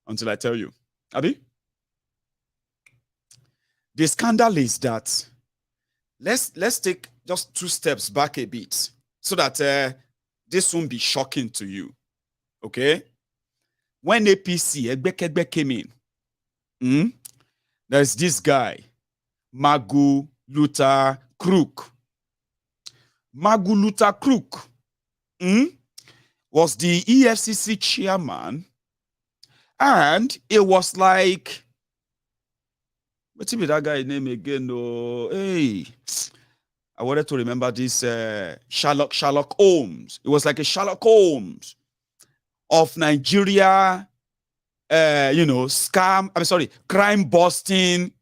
until I tell you. Abi? The scandal is that let's take just 2 steps back a bit so that this won't be shocking to you. Okay? When APC, Egbekegbe came in, there's this guy, Magu Luther Crook. Magu Luther Crook was the EFCC chairman And it was like, what's that guy's name again? Oh, hey, I wanted to remember this Sherlock Holmes. It was like a Sherlock Holmes of Nigeria, crime busting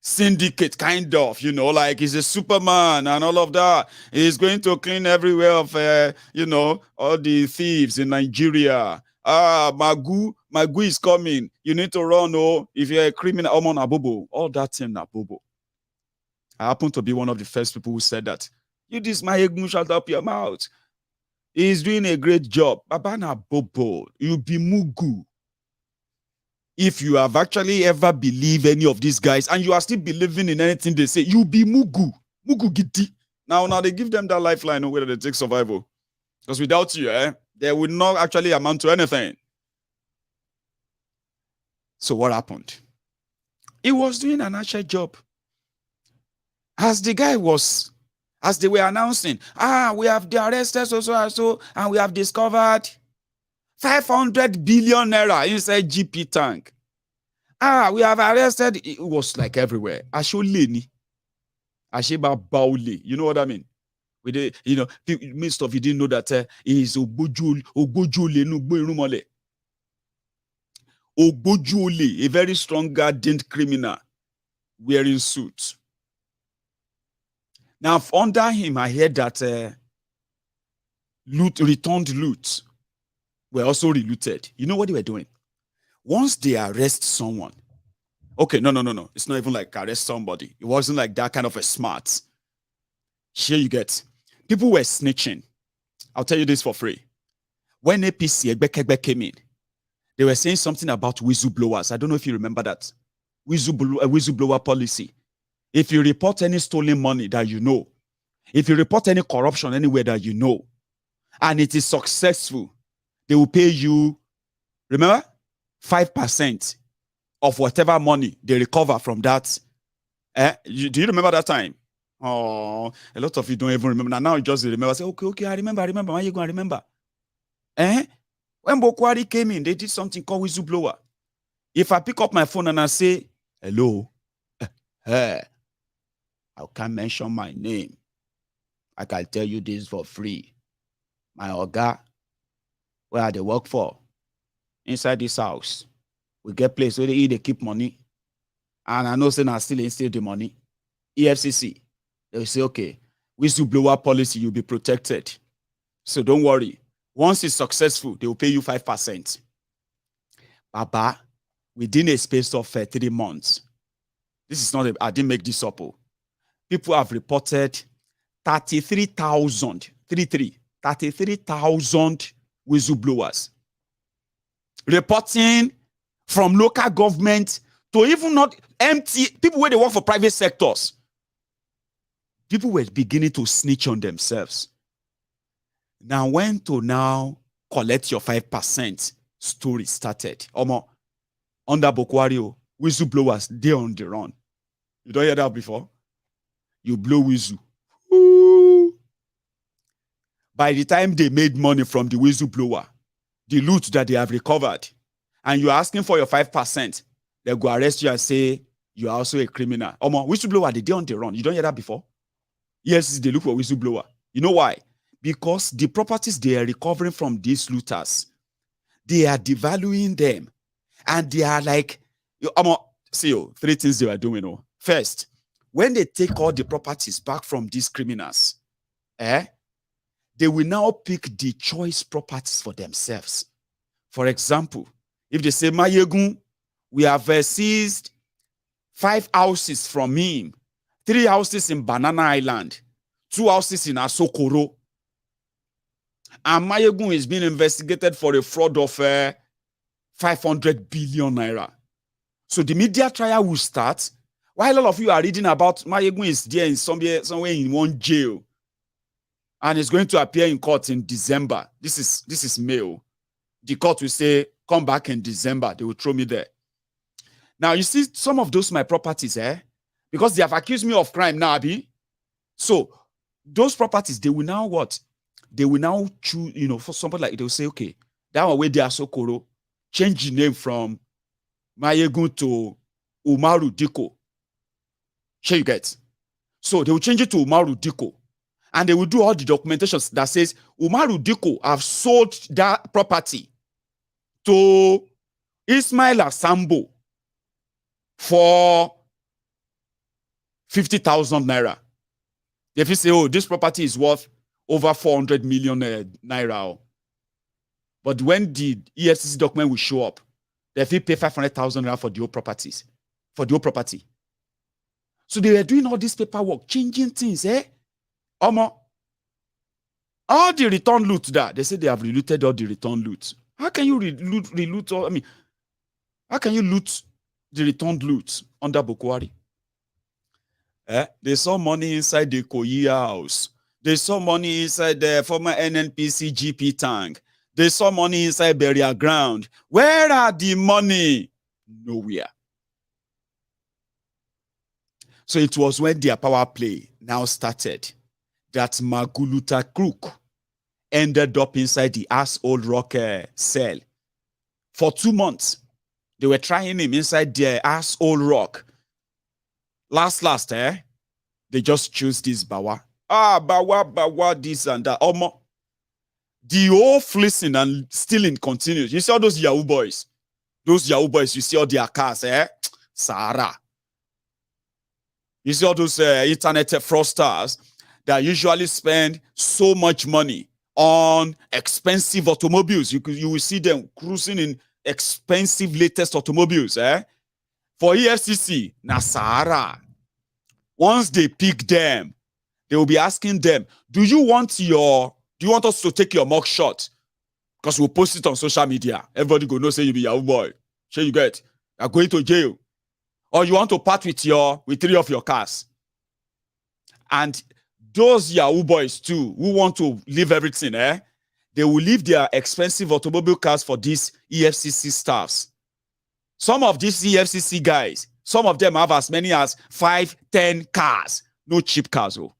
syndicate, kind of, like he's a Superman and all of that. He's going to clean everywhere of, all the thieves in Nigeria. Magu is coming. You need to run, if you're a criminal, Abubo. All that thing, Abubo. I happen to be one of the first people who said that. You this Mayegu, shut up your mouth. He's doing a great job. Babana Bobo, you be Mugu. If you have actually ever believed any of these guys and you are still believing in anything they say, you be Mugu. Mugu Giti. Now they give them that lifeline whether they take survival. Because without you, they would not actually amount to anything. So what happened? He was doing an actual job. As they were announcing, we have the arrested so, and we have discovered 500 billion naira inside GP tank. We have arrested. It was like everywhere. Asholeni, Asheba Bauli. You know what I mean? Most of you didn't know that he is Ogbojule, a very strong hardened criminal wearing suits. Now, under him, I heard that returned loot were also relooted. You know what they were doing? Once they arrest someone, okay, no. It's not even like arrest somebody. It wasn't like that kind of a smart. Here you get. People were snitching. I'll tell you this for free. When APC Egbekegbe came in, they were saying something about whistleblowers. I don't know if you remember that. Whistleblower policy. If you report any stolen money that you know, if you report any corruption anywhere that you know, and it is successful, they will pay you, remember, 5% of whatever money they recover from that. Do you remember that time? Oh, a lot of you don't even remember. Now you just remember. Say, okay, I remember. Why are you going to remember? When Bokwari came in, they did something called whistleblower. If I pick up my phone and I say, hello, I can't mention my name. I can tell you this for free. My Oga, where they work for, inside this house, we get place where they keep money. And I know saying I still ain't steal the money. EFCC, they will say, okay, whistleblower policy, you'll be protected. So don't worry. Once it's successful, they will pay you 5%. Baba, within a space of 3 months, this is not, I didn't make this up. People have reported 33,000 whistleblowers reporting from local government to even not empty people where they work for private sectors. People were beginning to snitch on themselves. Now, when to now collect your 5% story started. Under Bokwario, whistleblowers, they're on the run. You don't hear that before? You blow whistle. Ooh. By the time they made money from the whistleblower, the loot that they have recovered, and you're asking for your 5%, they go arrest you and say you are also a criminal. Whistleblower, they're on the run. You don't hear that before? Yes, they look for whistleblower. You know why? Because the properties they are recovering from these looters, they are devaluing them. And they are like, see, 3 things they are doing. First, when they take all the properties back from these criminals, they will now pick the choice properties for themselves. For example, if they say, Mayegun, we have seized 5 houses from him, 3 houses in Banana Island, 2 houses in Asokoro, and Mayegun is being investigated for a fraud of 500 billion naira. So the media trial will start. While all of you are reading about Mayegun is there in somewhere in one jail, and is going to appear in court in December. This is May. The court will say, come back in December. They will throw me there. Now, you see some of those my properties, because they have accused me of crime now, Abi. So those properties, they will now what? They will now choose, for somebody like, they will say, okay, That one where they are Sokoro, change the name from Mayegun to Umaru Diko. Sure you get? So they will change it to Umaru Diko. And they will do all the documentations that says Umaru Diko have sold that property to Ismail Asambo for 50,000 naira. If you say, oh, this property is worth over 400 million naira. But when the EFCC document will show up, they will pay 500,000 naira for the old properties, for the old property. So they were doing all this paperwork, changing things, eh? All the return loot that they say they have relooted all the return loot. How can you reloot all? I mean, how can you loot the returned loot under Bokwari? They saw money inside the Koyi house. They saw money inside the former NNPC GP tank. They saw money inside burial ground. Where are the money? Nowhere. So it was when their power play now started that Maguluta Crook ended up inside the asshole rock cell. For 2 months, they were trying him inside the asshole rock. Last, they just choose this Bawa. Bawa, this and that. The whole fleecing and stealing continues. You see all those Yahoo boys. Those Yahoo boys, you see all their cars, Sahara. You see all those internet fraudsters that usually spend so much money on expensive automobiles. You will see them cruising in expensive latest automobiles. For EFCC, na Sahara. Once they pick them, they will be asking them, do you want us to take your mug shot? Because we'll post it on social media. Everybody go know say you be Yahoo boy. Sure you get. You're going to jail. Or you want to part with 3 of your cars. And those Yahoo boys too, who want to leave everything, they will leave their expensive automobile cars for these EFCC staffs. Some of these EFCC guys, some of them have as many as 5, 10 cars. No cheap cars. Oh.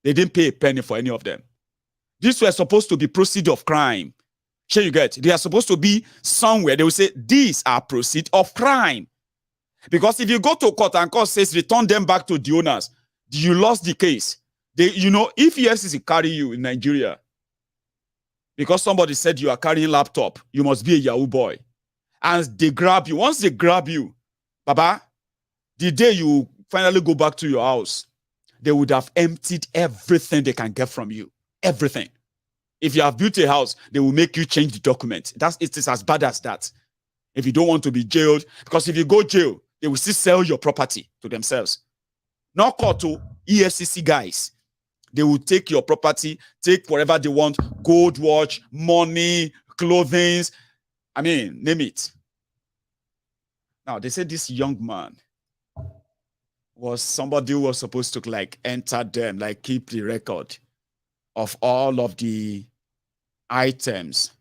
They didn't pay a penny for any of them. These were supposed to be proceeds of crime. Sure you get. They are supposed to be somewhere. They will say, these are proceeds of crime. Because if you go to court and court says return them back to the owners, you lost the case. If EFCC carry you in Nigeria, because somebody said you are carrying laptop, you must be a Yahoo boy. And they grab you. Once they grab you, Baba, the day you finally go back to your house, they would have emptied everything they can get from you. Everything. If you have built a house, they will make you change the document. It is as bad as that. If you don't want to be jailed, because if you go jail, they will still sell your property to themselves. Not called to EFCC guys. They will take your property, take whatever they want, gold watch, money, clothing. I mean, name it. Now, they said this young man was somebody who was supposed to enter them, keep the record of all of the items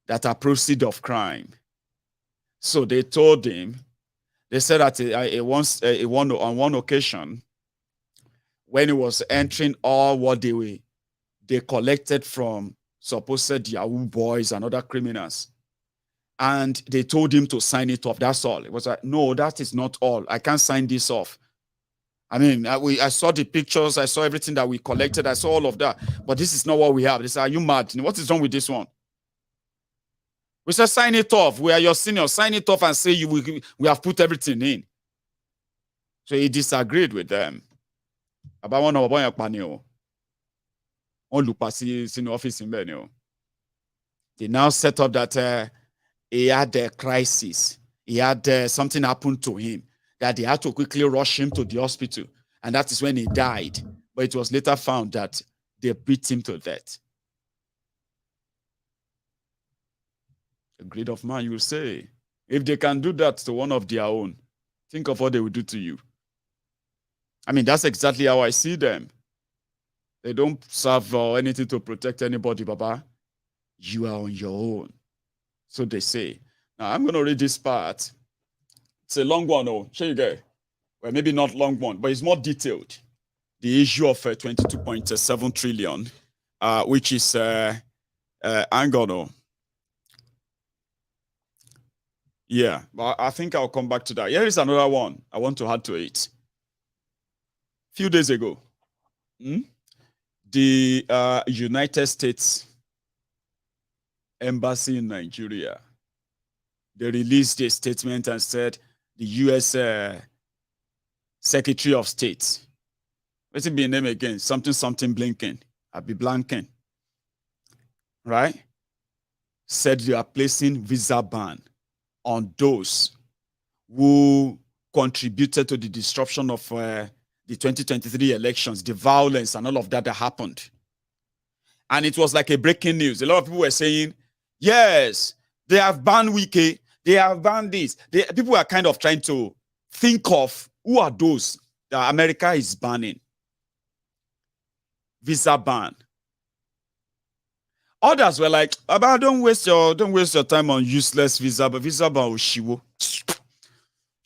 that are proceeds of crime. So they told him, they said that on one occasion, when he was entering all what they collected from supposed Yahoo boys and other criminals, and they told him to sign it off. That's all. It was like, no, that is not all. I can't sign this off. I mean, I saw the pictures, I saw everything that we collected, I saw all of that, but this is not what we have. They said, are you mad? What is wrong with this one? We said, sign it off. We are your seniors. Sign it off and say we have put everything in. So he disagreed with them. About one of office in they now set up that he had a crisis. He had something happened to him that they had to quickly rush him to the hospital. And that is when he died. But it was later found that they beat him to death. A greed of man, you will say. If they can do that to one of their own, think of what they will do to you. I mean, that's exactly how I see them. They don't serve anything to protect anybody, Baba. You are on your own. So they say. Now, I'm going to read this part. It's a long one, oh. Here you go. Well, maybe not long one, but it's more detailed. The issue of 22.7 trillion, which is, Angono. Yeah, but I think I'll come back to that. Here is another one I want to add to it. Few days ago, the United States Embassy in Nigeria, they released a statement and said the U.S. Secretary of State, what's it be name again? Something Blinken, I'll be blanking, right? Said they are placing visa ban on those who contributed to the disruption of the 2023 elections, the violence and all of that happened. And it was like a breaking news. A lot of people were saying, yes, they have banned Wiki, they have banned this. People are kind of trying to think of who are those that America is banning. Visa ban. Others were like, about don't waste your time on useless visa, but visa ban Oshiwo.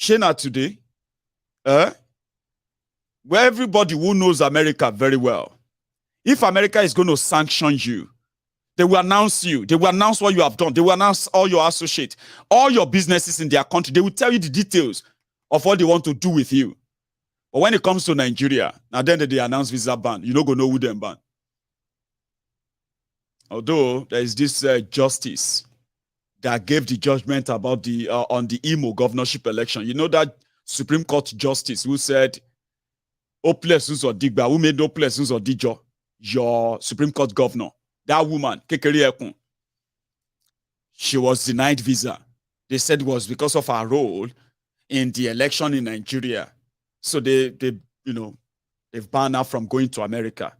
Shena today, where everybody who knows America very well, if America is going to sanction you, they will announce you. They will announce what you have done. They will announce all your associates, all your businesses in their country. They will tell you the details of what they want to do with you. But when it comes to Nigeria, now then they announce visa ban. You don't go know who them ban. Although there is this justice that gave the judgment about the on the Imo governorship election. You know that Supreme Court justice who said, "Oplesons or Digba, who made Oplesons or Dijo, your Supreme Court governor." That woman, Kekeri Ekun, she was denied visa. They said it was because of her role in the election in Nigeria. So they've banned her from going to America.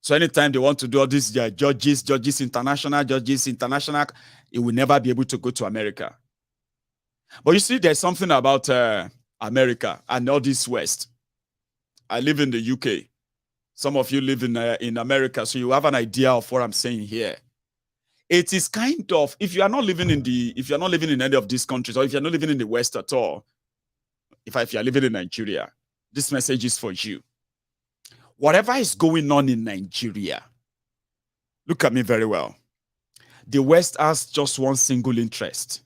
So anytime they want to do all this, their judges international, it will never be able to go to America. But you see, there's something about America and all this West. I live in the UK. Some of you live in America, so you have an idea of what I'm saying here. It is kind of, if you are not living in any of these countries, or if you're not living in the West at all, if you're living in Nigeria, this message is for you. Whatever is going on in Nigeria, look at me very well. The West has just one single interest,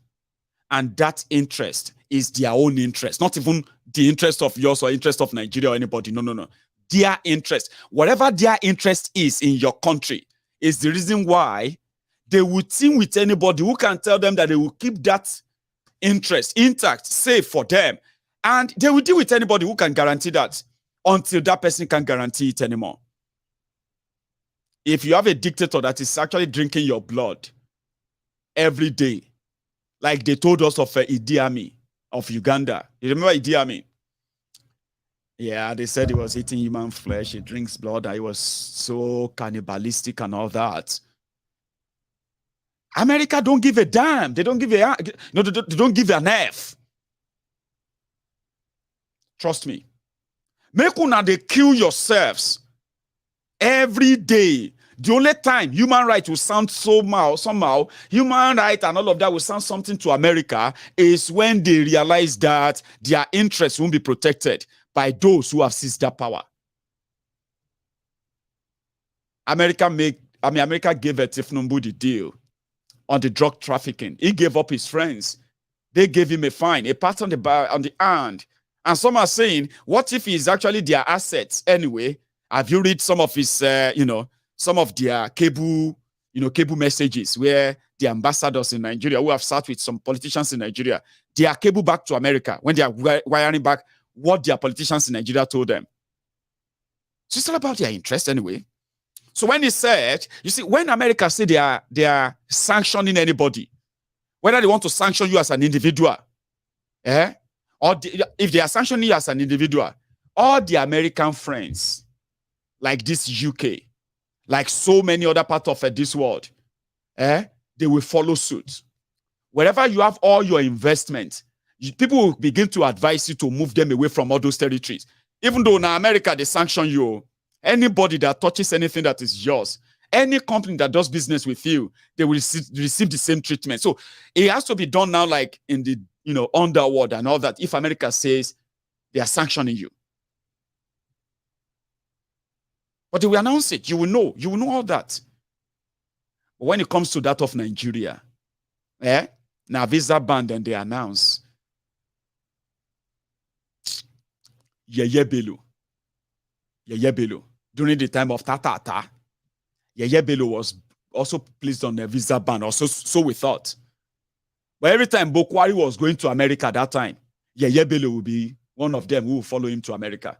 and that interest is their own interest, not even the interest of yours or interest of Nigeria or anybody. No. Their interest, whatever their interest is in your country, is the reason why they will team with anybody who can tell them that they will keep that interest intact, safe for them. And they will deal with anybody who can guarantee that until that person can't guarantee it anymore. If you have a dictator that is actually drinking your blood every day, like they told us of Idi Amin of Uganda. You remember Idi Amin? Yeah, they said he was eating human flesh, he drinks blood, and he was so cannibalistic and all that. America don't give a damn. They don't give they don't give an F. Trust me. Make una they kill yourselves every day. The only time human rights will sound somehow, human rights and all of that will sound something to America is when they realize that their interests won't be protected by those who have seized that power. America gave Tifnumbu the deal on the drug trafficking. He gave up his friends. They gave him a fine, a pat on the hand. And some are saying, what if he's actually their assets anyway? Have you read some of his, some of their cable messages where the ambassadors in Nigeria who have sat with some politicians in Nigeria, they are cable back to America when they are wiring back what their politicians in Nigeria told them. So it's all about their interest anyway. So when he said, you see, when America say they are sanctioning anybody, whether they want to sanction you as an individual, or if they are sanctioning you as an individual, all the American friends, like this UK, like so many other parts of this world, they will follow suit. Wherever you have all your investment, people will begin to advise you to move them away from all those territories. Even though now America, they sanction you, anybody that touches anything that is yours, any company that does business with you, they will receive the same treatment. So it has to be done now like in the underworld and all that. If America says they are sanctioning you, but they will announce it. You will know all that. But when it comes to that of Nigeria, Now visa ban, then they announce. Yeye Bello. During the time of Tata, Yeye Bello was also placed on a visa ban, or so we thought. But every time Bokwari was going to America at that time, Yeye Bello will be one of them who will follow him to America.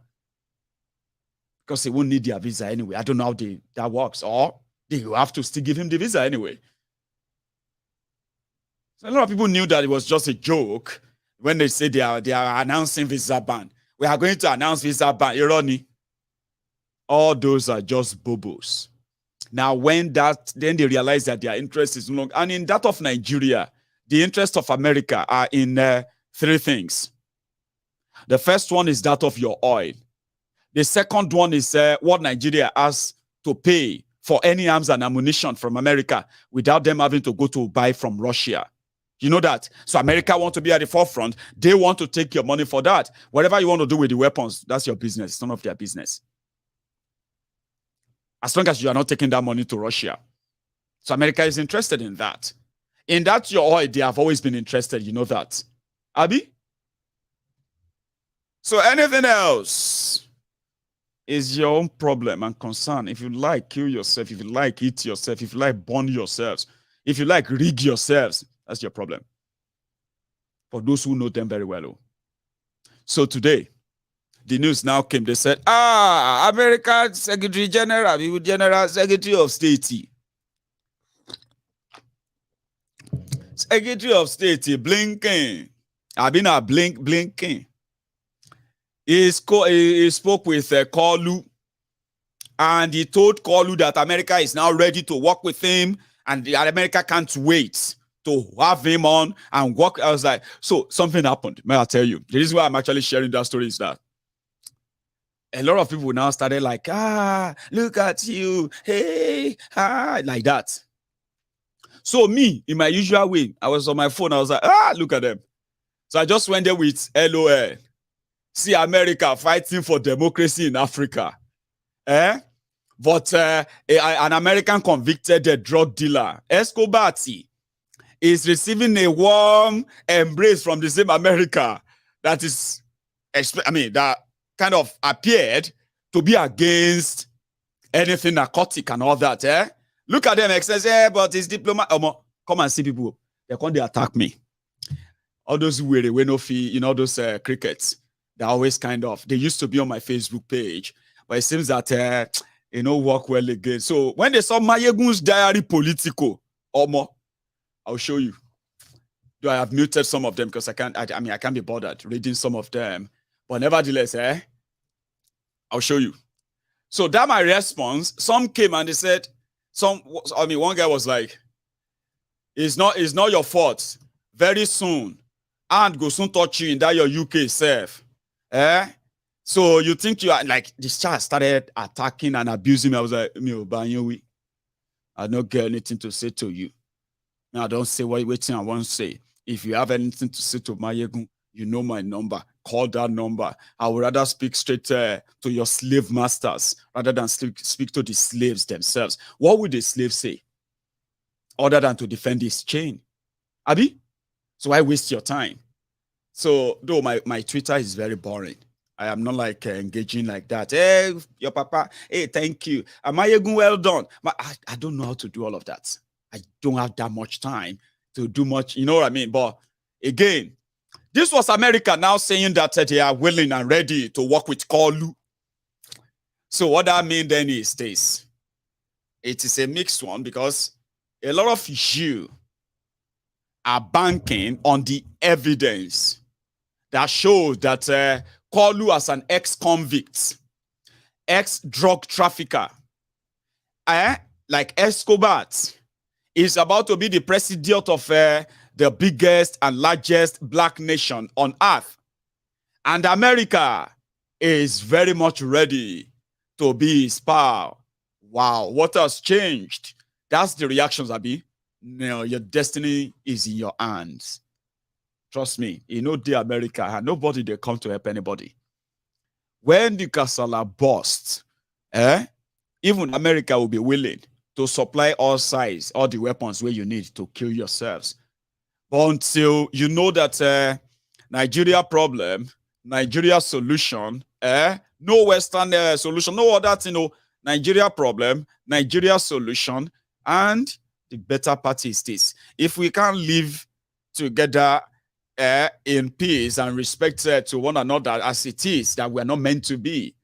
Because he won't need their visa anyway. I don't know how that works. Or they will have to still give him the visa anyway. So a lot of people knew that it was just a joke when they say they are announcing visa ban. We are going to announce visa ban. Irony. All those are just bobos. Now, then they realize that their interest is no longer, and in that of Nigeria, the interest of America are in 3 things. The first one is that of your oil. The second one is what Nigeria has to pay for any arms and ammunition from America without them having to go to buy from Russia. You know that? So America want to be at the forefront. They want to take your money for that. Whatever you want to do with the weapons, that's your business. It's none of their business. As long as you are not taking that money to Russia. So America is interested in that. In that your oil, they have always been interested. You know that. Abi? So anything else is your own problem and concern. If you like, kill yourself. If you like, eat yourself. If you like, burn yourselves. If you like, rig yourselves. That's your problem. For those who know them very well. So today, the news now came. They said, American Secretary General, General Secretary of State. Secretary of State, Blinken. I've been a Blinken. He spoke with Kolu, and he told Kolu that America is now ready to work with him, and America can't wait to have him on and work. I was like, so something happened. May I tell you? The reason why I'm actually sharing that story is that a lot of people now started like, look at you, hey, like that. So me, in my usual way, I was on my phone, I was like, look at them. So I just went there with LOL. See America fighting for democracy in Africa. But an American convicted drug dealer, Escobar, is receiving a warm embrace from the same America that is, that kind of appeared to be against anything narcotic and all that. Look at them, says, but it's diplomat. Come and see people. They come, they attack me. All those weary, no fee, those crickets. They're always kind of, they used to be on my Facebook page, but it seems that, work well again. So when they saw Mayegun's diary politico, I'll show you. Though I have muted some of them because I can't be bothered reading some of them. But nevertheless, I'll show you. So that my response, some came and they said, one guy was like, it's not your fault. Very soon, and go soon touch you in that your UK self. So you think you are like, this child started attacking and abusing me. I was like, I don't get anything to say to you. Now, I don't say waiting I won't say. If you have anything to say to Mayegun, you know my number. Call that number. I would rather speak straight to your slave masters rather than speak to the slaves themselves. What would the slave say? Other than to defend his chain. Abi? So why waste your time? So, though my Twitter is very boring. I am not like engaging like that. Hey, your papa. Hey, thank you. Mayegun, well done. But I don't know how to do all of that. I don't have that much time to do much, you know what I mean? But again, this was America now saying that they are willing and ready to work with Kolu. So what that means then is this. It is a mixed one because a lot of you are banking on the evidence that shows that Kolu as an ex-convict, ex-drug trafficker, like Escobar, is about to be the president of the biggest and largest black nation on earth. And America is very much ready to be his pal. Wow, what has changed? That's the reactions, Abi. No, your destiny is in your hands. Trust me, the America, and nobody they come to help anybody. When the Kasala bursts, even America will be willing to supply all sides, all the weapons where you need to kill yourselves. But until you know that Nigeria problem, Nigeria solution, no Western solution, no other thing, no Nigeria problem, Nigeria solution, and the better part is this. If we can't live together in peace and respect to one another as it is, that we are not meant to be,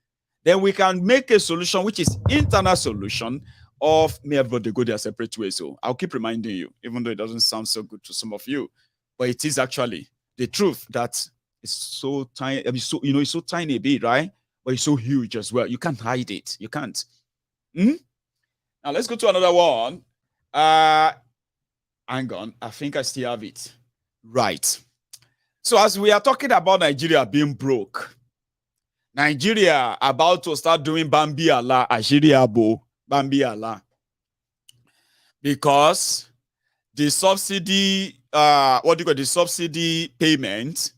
then we can make a solution which is internal solution of may everybody go their separate ways. So I'll keep reminding you, even though it doesn't sound so good to some of you, but it is actually the truth that it's so tiny. I mean, so it's so tiny a bit, right? But it's so huge as well. You can't hide it. You can't. Now let's go to another one. Hang on. I think I still have it. Right. So as we are talking about Nigeria being broke, Nigeria about to start doing Bambi Allah, Nigeria bo, Bambi Allah. Because the subsidy, the subsidy payment,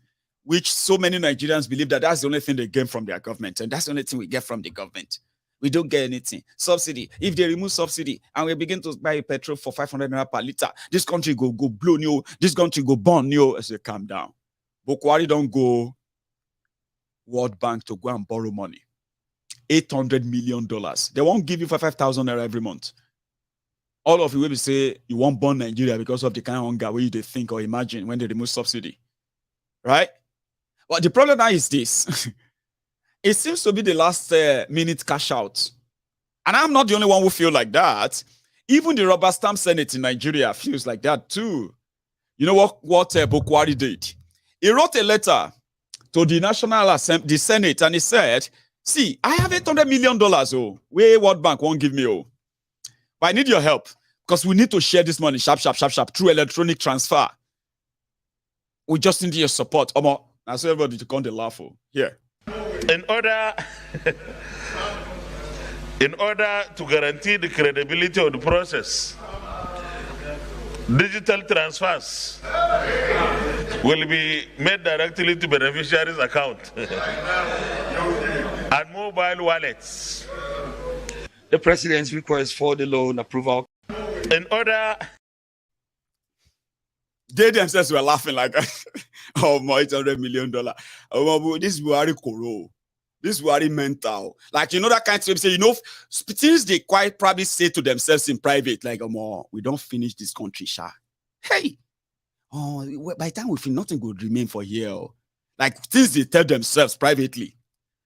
which so many Nigerians believe that that's the only thing they get from their government, and that's the only thing we get from the government. We don't get anything. Subsidy. If they remove subsidy and we begin to buy petrol for 500 naira per liter, this country go blow new. This country go burn new. I say, calm down. Bokwari don't go World Bank to go and borrow money. $800 million. They won't give you 5,000 naira every month. All of you will say you won't burn Nigeria because of the kind of hunger where you think or imagine when they remove subsidy. Right? But the problem now is this. It seems to be the last minute cash out. And I'm not the only one who feels like that. Even the rubber stamp Senate in Nigeria feels like that too. You know what Bokwari did? He wrote a letter to the National Assembly, the Senate, and he said, see, I have $800 million, where World Bank won't give me, but I need your help because we need to share this money sharp through electronic transfer. We just need your support. Now, so everybody to come to laugh. Here. In order to guarantee the credibility of the process, digital transfers will be made directly to beneficiaries' account and mobile wallets. The President's request for the loan approval. In order... They themselves were laughing like, oh, my $800 million. Oh, this is very cool. This is very mental. Like, you know, that kind of say, you know, things they quite probably say to themselves in private, like, we don't finish this country, Sha. Hey, by the time we feel nothing would remain for here. Like, things they tell themselves privately.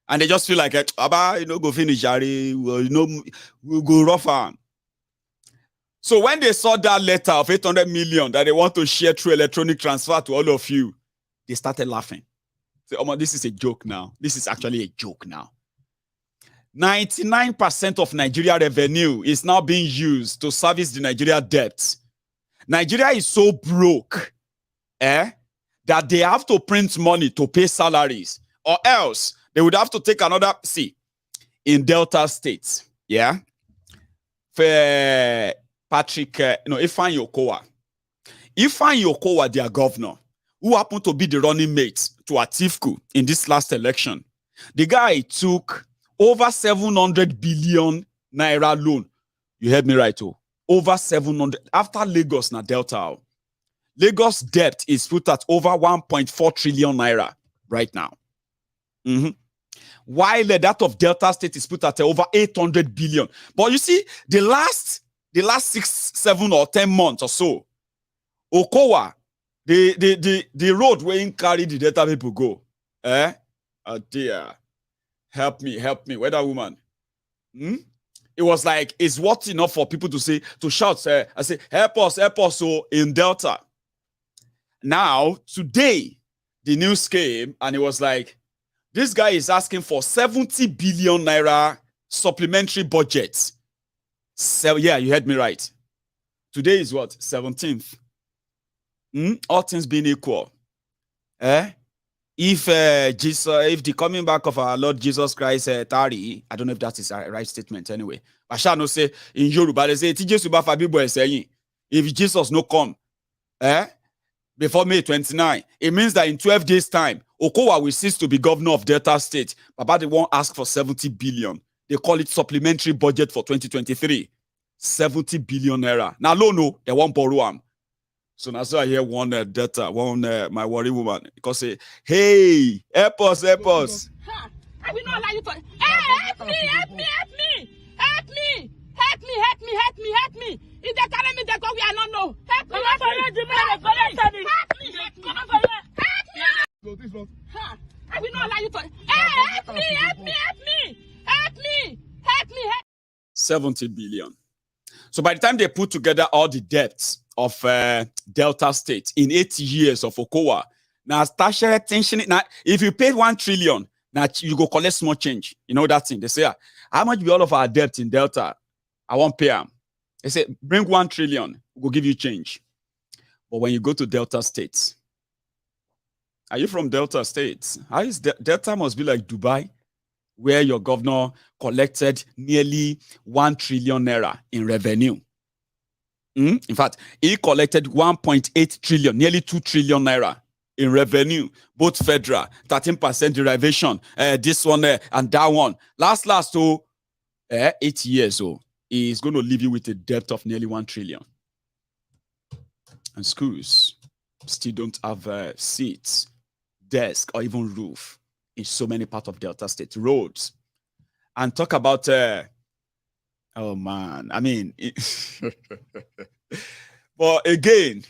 And they just feel like, go finish, we'll go rough on. So when they saw that letter of 800 million that they want to share through electronic transfer to all of you, they started laughing. Say, this is a joke now. This is actually a joke now. 99% of Nigeria revenue is now being used to service the Nigeria debt. Nigeria is so broke, that they have to print money to pay salaries, or else they would have to take another, in Delta State, Patrick, Ifeanyi Okowa, their governor, who happened to be the running mate to Atiku in this last election. The guy took over 700 billion naira loan. You heard me right, over 700. After Lagos na Delta, Lagos debt is put at over 1.4 trillion naira right now. While that of Delta State is put at over 800 billion. But you see, the last 6, 7 or 10 months or so, Okowa, the road where he carry the Delta people go. Oh dear. Help me. Where that woman? It was like, it's what enough for people to shout, I say, help us, so in Delta. Now, today, the news came and it was like, this guy is asking for 70 billion naira supplementary budget. So, yeah, you heard me right. Today is what? 17th. All things being equal. If the coming back of our Lord Jesus Christ tarry, I don't know if that is a right statement anyway. I shall not say in Yoruba, they say, if Jesus no come, before May 29, it means that in 12 days' time, Okowa will cease to be governor of Delta State. But they won't ask for 70 billion. They call it supplementary budget for 2023. 70 billion naira. Now, no, they won't borrow them. So now so I hear one data, my worry woman, because say, hey, help us. I will not allow you to. Hey, help me. If they carry me, they go, we are not know. Help me. I will not allow you to. Hey, help me. 70 billion. So by the time they put together all the debts of Delta State in 80 years of Okowa, now tertiary tension. Now, if you pay 1 trillion, now you go collect small change. You know that thing. They say, how much be all of our debt in Delta? I won't pay them. They say, bring 1 trillion, we'll give you change. But when you go to Delta State, are you from Delta State? How is Delta must be like Dubai, where your governor collected nearly 1 trillion naira in revenue. In fact, he collected 1.8 trillion, nearly 2 trillion naira in revenue, both federal, 13% derivation, this one and that one. Last, 8 years, is going to leave you with a debt of nearly 1 trillion. And schools still don't have seats, desk, or even roof in so many parts of Delta State. Roads. And talk about, oh man, I mean, but again,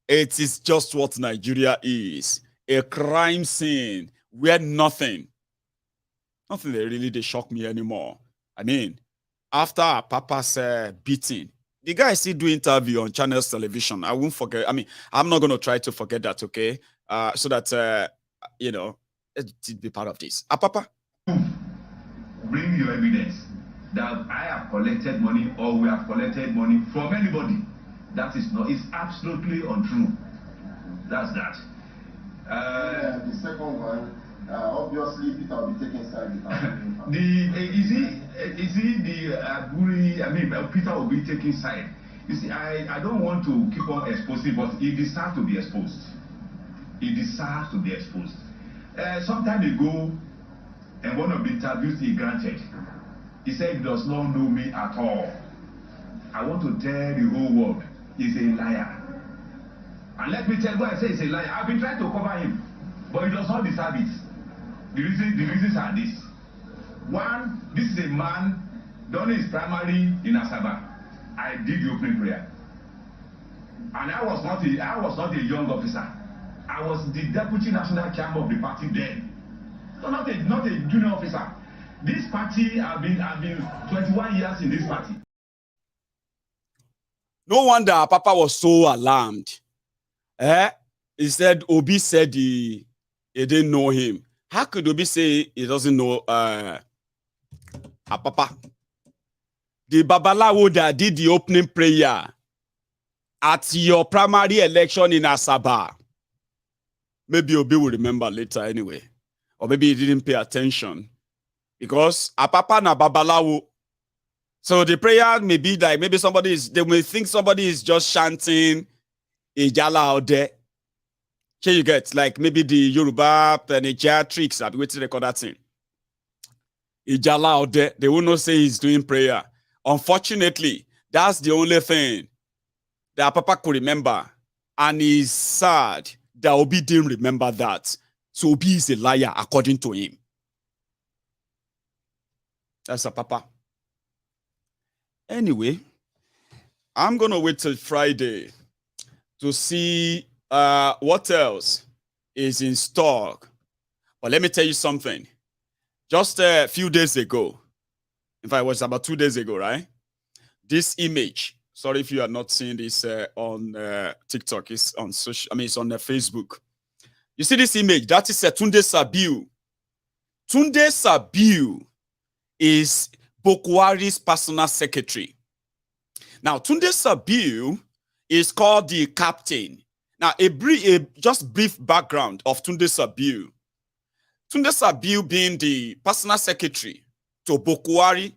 it is just what Nigeria is. A crime scene where nothing they shock me anymore. I mean, after Papa's beating, the guy still do interview on Channels Television. I won't forget. I mean, I'm not going to try to forget that, okay? So that, you know, it's be part of this. Apapa? Bring your evidence that I have collected money or we have collected money from anybody. That is not, it's absolutely untrue. That's that. The second one, obviously Peter will be taking side. Is he the Aburi? I mean, Peter will be taking side. You see, I don't want to keep on exposing, but he deserves to be exposed. He deserves to be exposed. Some time ago, in one of the interviews he granted, he said he does not know me at all. I want to tell the whole world he's a liar. And let me tell you why I say he's a liar. I've been trying to cover him, but he does not deserve it. The reasons are this. One, this is a man done his primary in Asaba. I did the opening prayer. And I was not a young officer. I was the deputy national chairman of the party then. So not a junior officer. This party, I've been 21 years in this party. No wonder Papa was so alarmed. He said Obi said he didn't know him. How could Obi say he doesn't know Apapa? The Babalawo that did the opening prayer at your primary election in Asaba. Maybe Obi will remember later anyway. Or maybe he didn't pay attention. Because Apapa na Babalawo. So the prayer may be like, maybe they may think somebody is just chanting Ijala out there. Here you get, like maybe the Yoruba Nigeria tricks. I'll be waiting to record that thing. Ijala out there. They will not say he's doing prayer. Unfortunately, that's the only thing that Papa could remember. And he's sad that Obi didn't remember that. So Obi is a liar according to him. That's a Papa. Anyway, I'm going to wait till Friday to see what else is in stock. But let me tell you something. Just a few days ago, in fact, it was about 2 days ago, right? This image, sorry if you are not seeing this on TikTok, it's on social, it's on Facebook. You see this image? That is Tunde Sabiu. Tunde Sabiu is Bokwari's personal secretary. Now, Tunde Sabiu is called the captain. Now, just brief background of Tunde Sabiu. Tunde Sabiu being the personal secretary to Bokwari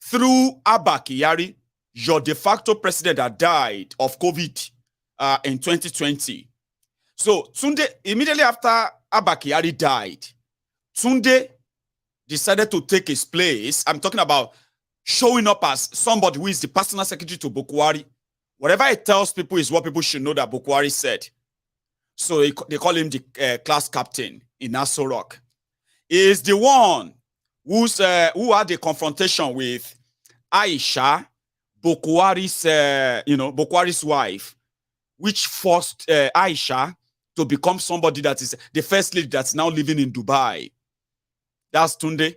through Abba Kyari, your de facto president that died of COVID in 2020. So, Tunde, immediately after Abba Kyari died, Tunde decided to take his place. I'm talking about showing up as somebody who is the personal secretary to Bokwari Whatever it tells people is what people should know that Bukwari said. So they call him the class captain in Aso Rock. He is the one who had a confrontation with Aisha, Bukwari's wife, which forced Aisha to become somebody that is the first lady that's now living in Dubai. That's Tunde.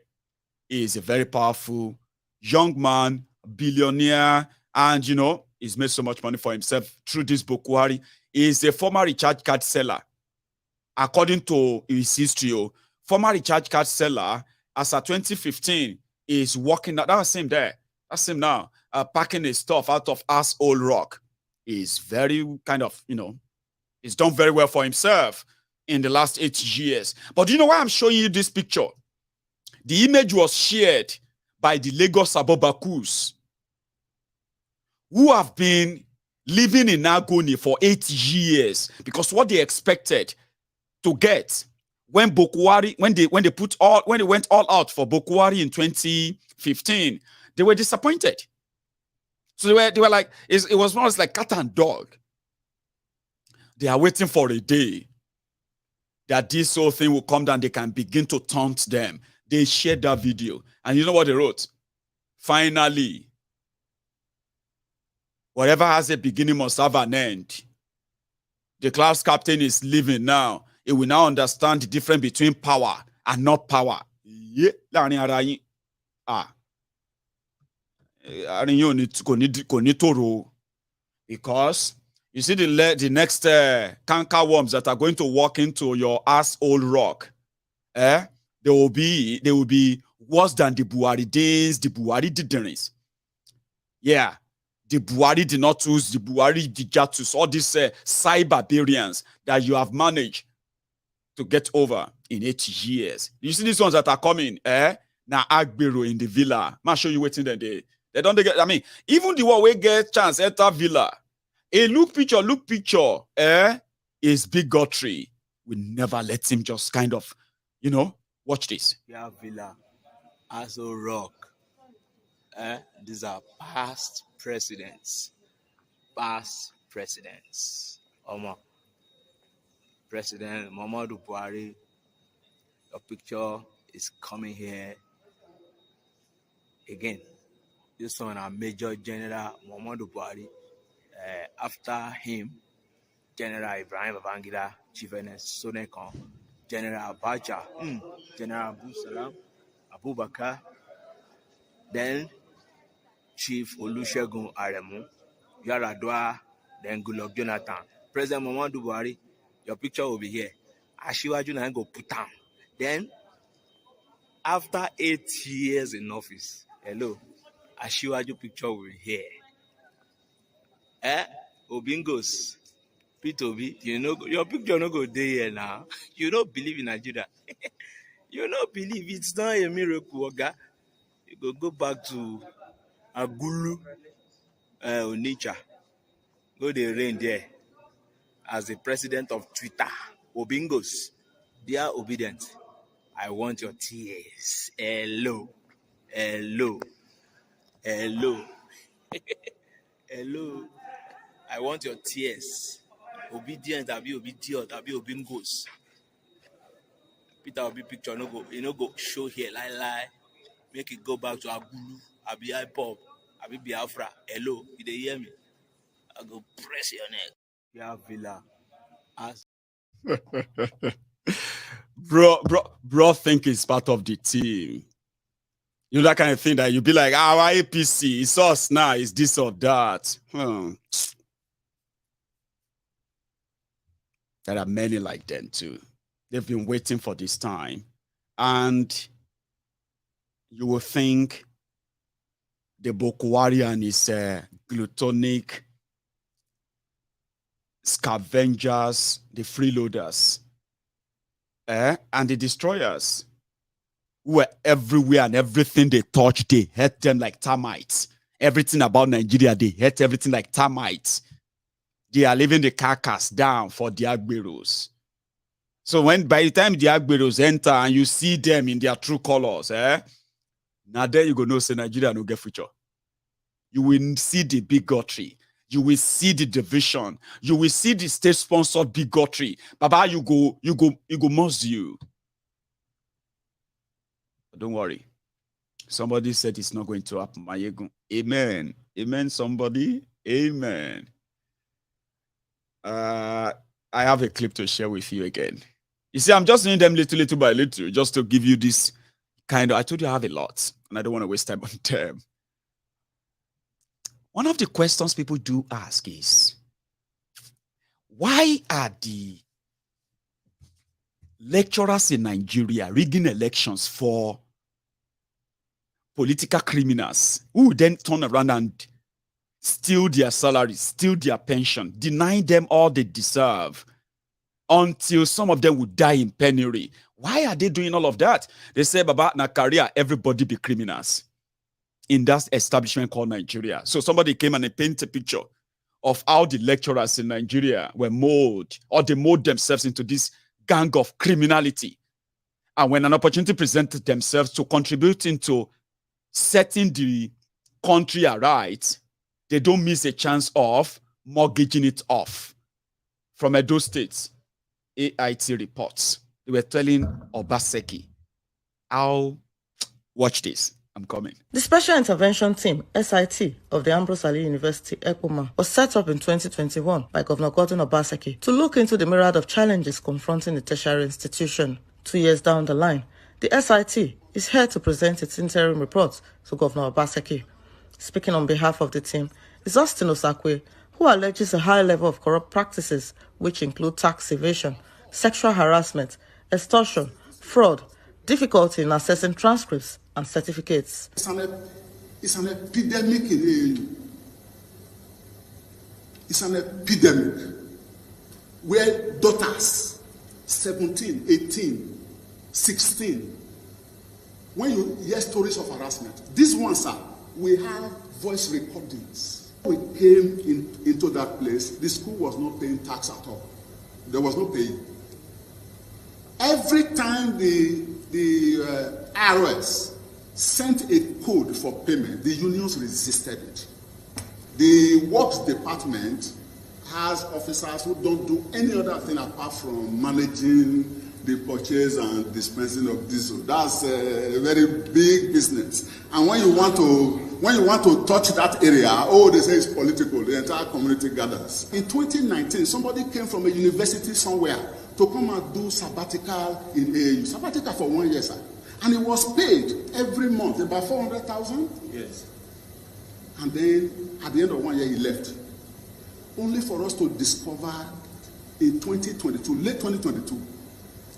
He is a very powerful young man, billionaire, and he's made so much money for himself through this Bukwari. He is a former recharge card seller. According to his history, former recharge card seller, as of 2015, is working. That was him there. That's him now, packing his stuff out of Old Rock. He's very kind of, he's done very well for himself in the last 8 years. But do you know why I'm showing you this picture? The image was shared by the Lagos Abobakus, who have been living in agony for 8 years, because what they expected to get when Bukwari, when they went all out for Bukwari in 2015, they were disappointed. So they were like, it was more like cat and dog. They are waiting for a day that this whole thing will come down, they can begin to taunt them. They shared that video. And you know what they wrote? Finally, whatever has a beginning must have an end. The class captain is leaving now. He will now understand the difference between power and not power. Because you see the next canker worms that are going to walk into your Old Rock, they will be worse than the Buhari days, the Buhari diddens. Yeah, the Buhari did not choose, the Buhari dijatus, all these cyberbarians that you have managed to get over in 8 years. You see these ones that are coming, now Agbero in the villa. I'm show you waiting there. They don't get, even the one we get chance enter villa. A look picture, is bigotry. We never let him just kind of, watch this. Yeah, villa, Aso Rock. These are past presidents. President Momodu Buhari, your picture is coming here again. This one, our Major General Momodu Buhari. After him, General Ibrahim Babangida, Chief Ernest Sonekon, General Abacha, General Abu Salam, Abubakar, then Chief Olusegun Aremu, Yaradua, then Goodluck Jonathan. President Momodu Buhari, your picture will be here. Ashiwaju na go put down. Then, after 8 years in office, hello, Ashiwaju picture will be here. Obingos, Peter Obi, your picture no go there here now. You don't believe in Nigeria. You don't believe it's not a miracle, okay? You go back to Agulu, Onitsha. Go the reign there as the president of Twitter. Obingos, dear Obidients, I want your tears. Hello. Hello. I want your tears. Obidients, Obidients, Obingos. Peter Obi picture no go show here lie. Make it go back to Agulu, Abi Ipop, Abi Biafra. Hello, you dey hear me? I go press your neck. Yeah, villa. Bro, think it's part of the team. You know that kind of thing that you be like, our APC, it's us now, it's this or that. There are many like them too. They've been waiting for this time. And you will think the Bokwarian is glutonic scavengers, the freeloaders, and the destroyers, who were everywhere, and everything they touch, they hate them like termites. Everything about Nigeria, they hate everything like termites. They are leaving the carcass down for the Agberos. So by the time the Agberos enter and you see them in their true colors, now there you go know say Nigeria no get future. You will see the bigotry. you will see the division. You will see the state-sponsored bigotry. Baba, you go must you. But don't worry. Somebody said it's not going to happen. Amen. Amen, somebody. Amen. I have a clip to share with you again. You see, I'm just doing them little by little, just to give you this kind of, I told you I have a lot, and I don't want to waste time on them. One of the questions people do ask is, why are the lecturers in Nigeria rigging elections for political criminals who then turn around and steal their salaries, steal their pension, deny them all they deserve until some of them will die in penury? Why are they doing all of that? They say, Baba, na career, everybody be criminals in that establishment called Nigeria. So somebody came and painted a picture of how the lecturers in Nigeria were molded, or they mold themselves into this gang of criminality. And when an opportunity presented themselves to contribute into setting the country aright, they don't miss a chance of mortgaging it off. From Edo State, AIT reports, they were telling Obaseki, watch this. I'm coming. The Special Intervention Team, SIT, of the Ambrose Ali University, EPOMA, was set up in 2021 by Governor Gordon Obaseki to look into the myriad of challenges confronting the tertiary institution. 2 years down the line, the SIT is here to present its interim report to Governor Obaseki. Speaking on behalf of the team is Austin Osakwe, who alleges a high level of corrupt practices, which include tax evasion, sexual harassment, extortion, fraud, difficulty in accessing transcripts and certificates. It's an epidemic in AU. It's an epidemic where daughters, 17, 18, 16, when you hear stories of harassment, these ones are, we have voice recordings. We came into that place, the school was not paying tax at all. There was no paying. Every time the IRS sent a code for payment, the unions resisted it. The works department has officers who don't do any other thing apart from managing the purchase and dispensing of diesel. That's a very big business. And when you want to touch that area, oh, they say it's political. The entire community gathers. In 2019, somebody came from a university somewhere to come and do sabbatical in AU. Sabbatical for 1 year, sir. And it was paid every month, about 400,000. Yes. And then at the end of 1 year, he left. Only for us to discover in 2022, late 2022,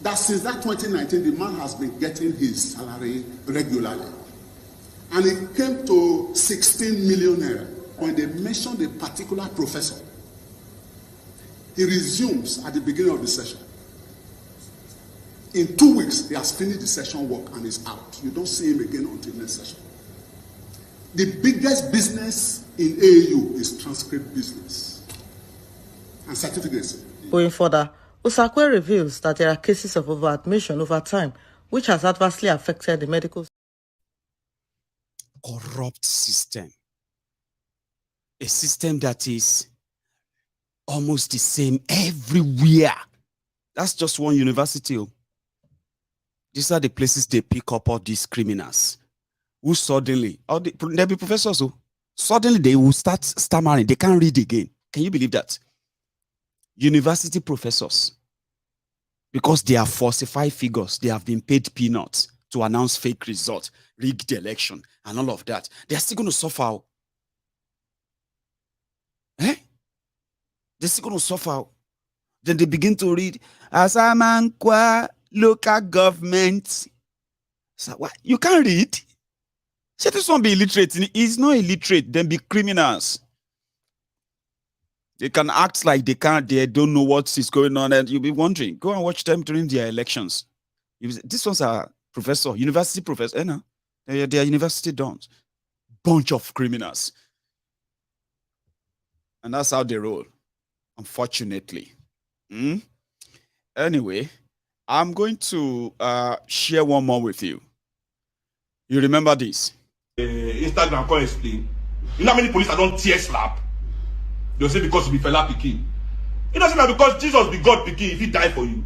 that since that 2019, the man has been getting his salary regularly. And it came to 16 million naira. When they mentioned a particular professor, he resumes at the beginning of the session. In 2 weeks, he has finished the session work and is out. You don't see him again until next session. The biggest business in AAU is transcript business and certificates. Going further, Osakwe reveals that there are cases of overadmission over time, which has adversely affected the medical corrupt system. A system that is almost the same everywhere. That's just one university. These are the places they pick up all these criminals who suddenly, they'll be professors who suddenly they will start stammering. They can't read again. Can you believe that? University professors, because they are falsified figures, they have been paid peanuts to announce fake results, rig the election, and all of that. They're still going to suffer. They're still going to suffer. Then they begin to read, Asamankwa, local government. So what? You can't read? Say this one be illiterate. He's not illiterate, then be criminals. They can act like they don't know what is going on, and you'll be wondering. Go and watch them during their elections. These ones are university professors. They are university dons. Bunch of criminals. And that's how they roll, unfortunately. Anyway, I'm going to share one more with you. You remember this? Instagram can't explain. You know how many police I don't tear slap? They'll say because you be fella pikin. It doesn't matter because Jesus be God pikin if he die for you.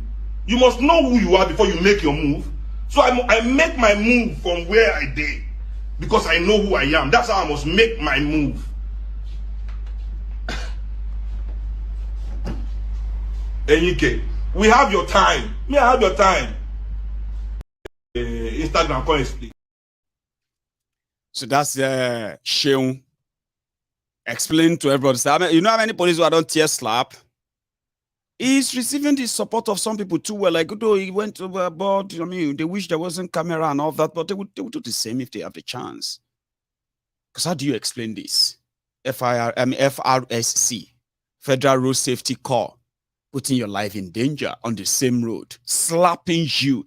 You must know who you are before you make your move. So I make my move from where I did because I know who I am. That's how I must make my move. Enyike, we have your time. Me, I have your time. Instagram, come explain. So that's Sheung. Explain to everybody. You know how many police who don't tear slap? He's receiving the support of some people too. Well, like, oh, he went overboard. I mean, they wish there wasn't camera and all that, but they would do the same if they have the chance. Because how do you explain this? FRSC, Federal Road Safety Corps, putting your life in danger on the same road, slapping you.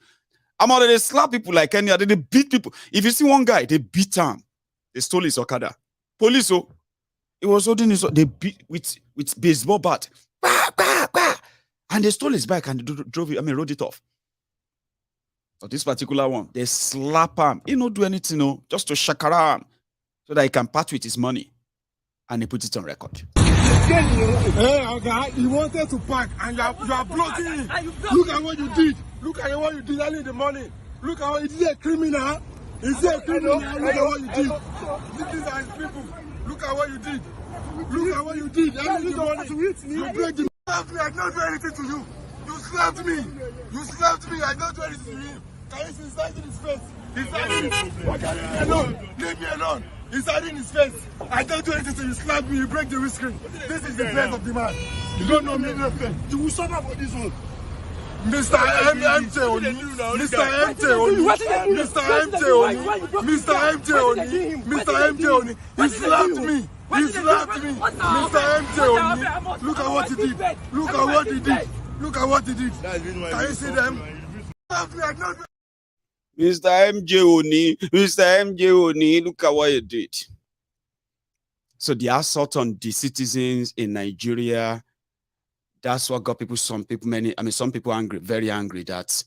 I'm out of they slap people like any other. They beat people. If you see one guy, they beat him. They stole his Okada. Police, oh, it was holding his. They beat with baseball bat. Bah, bah, bah. And they stole his bike and they drove it. I mean, rode it off. For this particular one, they slap him. He don't do anything, no, just to shakara him so that he can part with his money. And he put it on record. Hey, okay, you wanted to park and you are blocking it. Look at what you did. Look at what you did early in the morning. Look at what you did. A criminal. Is he a criminal? Look at what you did. These are his people. Look at what you did. Look at what you did early in the morning. You break the. I did not do anything to you. You slapped me. You slapped me. I did not do anything to him. Can you see he's hiding his face? He's hiding his face. Okay, leave me alone. Leave me alone. He's hiding his face. I don't do anything to you. You slapped me. You break the windscreen. This is the face of the man. You don't know me. You will suffer for this one. Mr. MJ Oni, Mr. MJ Oni, Mr. MJ Oni, Mr. MJ Oni, Mr. MJ Oni, he slapped me. He slapped me. Mr. MJ Oni, look at what he did. Look at what he did. Look at what he did. Can you see them? Mr. MJ Oni, Mr. MJ Oni, look at what you did. So the assault on the citizens in Nigeria, that's what got people, some people angry, very angry. That,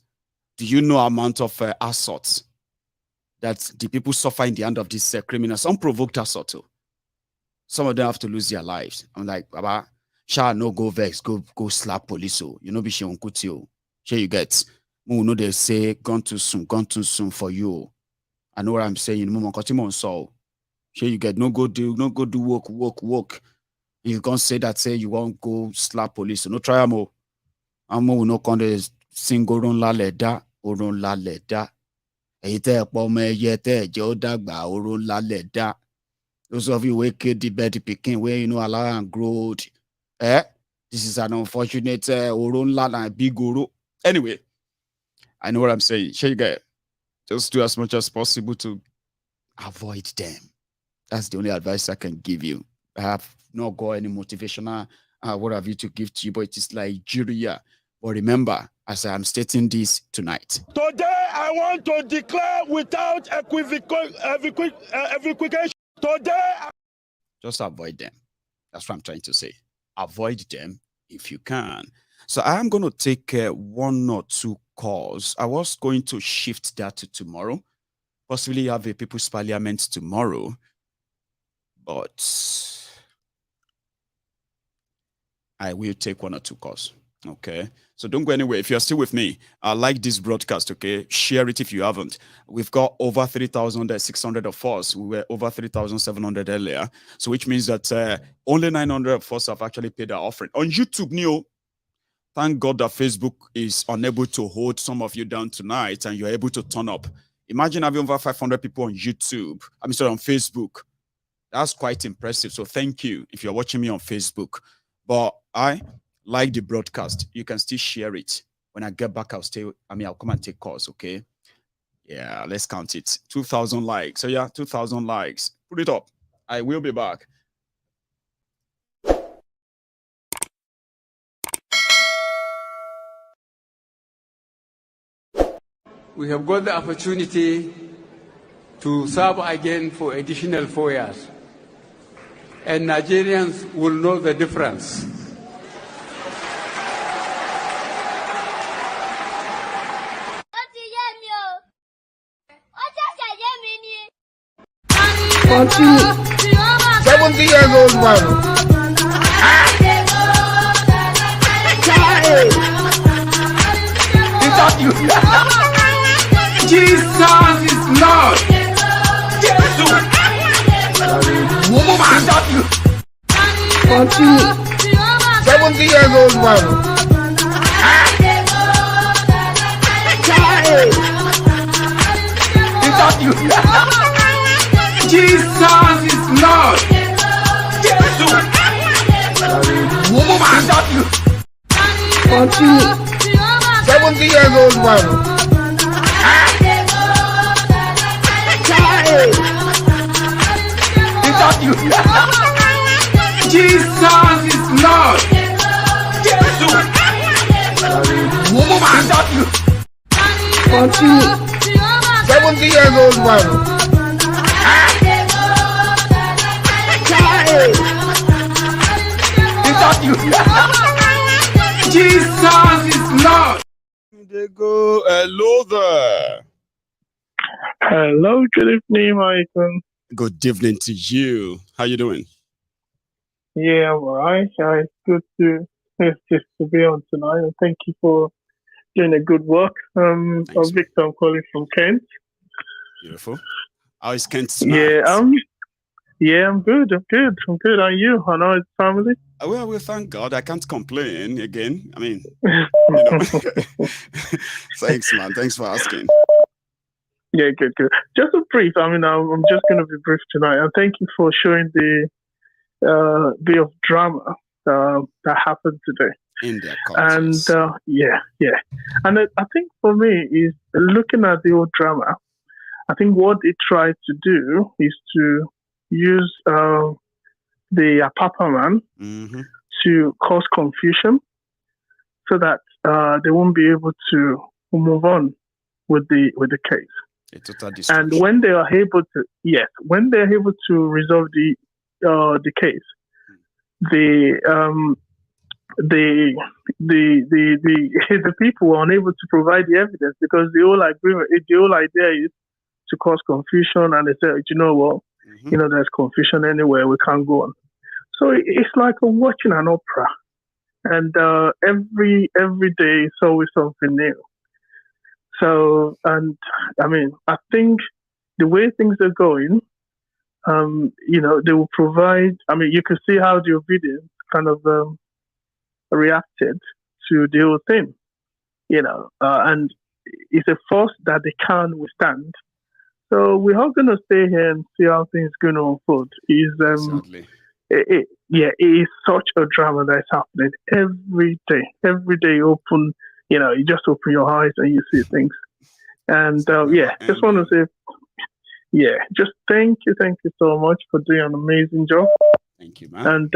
do you know amount of assaults that the people suffer in the hand of these criminals? Unprovoked assault. Some of them have to lose their lives. I'm like, Baba, shall no go vex, go slap police. You know, be she on kutio. Shall you get? You know they say gone too soon for you. I know what I'm saying. Mama, continue so. Shall you get? No go do work. You can't say that, say you won't go slap police. No try more. Amo no con de single run la leda or run la leda. Ete pome yete jodagba or run la leda. Those of you who killed the bed picking where you know allow and growth. This is an unfortunate or run la and big guru. Anyway, I know what I'm saying. Sure you get. Just do as much as possible to avoid them. That's the only advice I can give you. I have not got any motivational what have you to give to you, but it is Nigeria. But remember, as I am stating this tonight, today I want to declare without equivocation. Today, just avoid them. That's what I'm trying to say. Avoid them if you can. So I am going to take one or two calls. I was going to shift that to tomorrow. Possibly have a People's Parliament tomorrow. But I will take one or two calls. Okay. So don't go anywhere. If you're still with me, like this broadcast, okay? Share it if you haven't. We've got over 3,600 of us. We were over 3,700 earlier. So which means that only 900 of us have actually paid our offering. On YouTube, Neo, thank God that Facebook is unable to hold some of you down tonight and you're able to turn up. Imagine having over 500 people on YouTube. I'm sorry, on Facebook. That's quite impressive. So thank you if you're watching me on Facebook. But I like the broadcast. You can still share it. When I get back, I'll come and take calls, okay? Yeah, let's count it. 2,000 likes. So yeah, 2,000 likes. Put it up. I will be back. We have got the opportunity to serve again for additional 4 years. And Nigerians will know the difference. Country, 70 years old man. Jesus is Lord. Jesus. Continue. 70 years old man. Jesus is Lord. Jesus. Continue. 70 years old man. Jesus is Lord. Jesus. Continue. 70 years old man. Jesus is Lord. They go, hello there. Hello, good evening, Michael. Good evening to you. How you doing? Yeah, I'm alright. It's good to be on tonight, and thank you for doing a good work. I'm Victor. I'm calling from Kent. Beautiful. How is Kent tonight? Yeah, I'm good. I'm good. Are you? I know it's family. Well, thank God. I can't complain again. I mean, you know. Thanks, man. Thanks for asking. Yeah, good. Just a brief. I mean, I'm just going to be brief tonight. And thank you for showing the bit of drama that happened today. In their and yeah. And I think for me is looking at the old drama. I think what they tried to do is to use the Apapa man to cause confusion, so that they won't be able to move on with the case. A total and when they are able to, when they're able to resolve the case, the people were unable to provide the evidence, because the whole idea is to cause confusion, and they say, you know what, there's confusion anywhere, we can't go on. So it's like watching an opera, and every day it's always something new. So, and I mean, I think the way things are going, they will provide. I mean, you can see how the Obidients kind of reacted to the whole thing, and it's a force that they can't withstand. So we're all going to stay here and see how things going to unfold. It is such a drama that's happening every day. Every day you open, you just open your eyes and you see things. And just want to say, just thank you so much for doing an amazing job. Thank you, man. And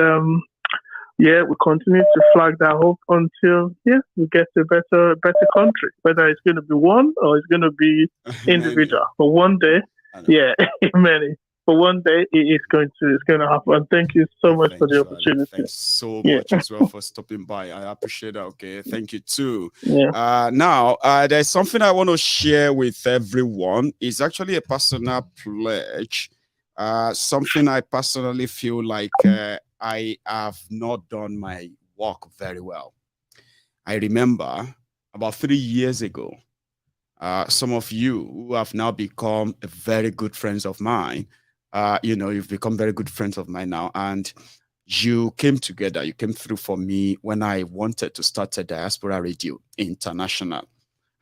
we continue to flag that hope until we get a better country. Whether it's going to be one or it's going to be individual, but one day, many. But one day it's going to happen. Thank you so much for the opportunity. Thanks so much as well for stopping by. I appreciate that. Okay, thank you too. Yeah. Now there's something I want to share with everyone. It's actually a personal pledge. Something I personally feel like I have not done my work very well. I remember about 3 years ago, some of you who have now become very good friends of mine, you've become very good friends of mine now, and you came together, you came through for me when I wanted to start a diaspora radio international.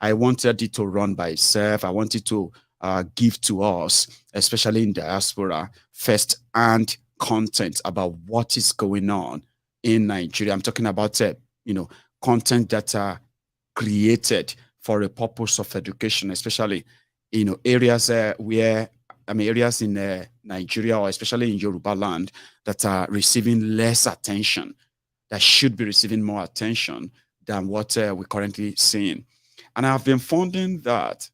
I wanted it to run by itself. I wanted to give to us, especially in diaspora, first-hand content about what is going on in Nigeria. I'm talking about, content that are created for a purpose of education, especially, areas areas in Nigeria, or especially in Yoruba land, that are receiving less attention, that should be receiving more attention than what we're currently seeing. And I've been finding that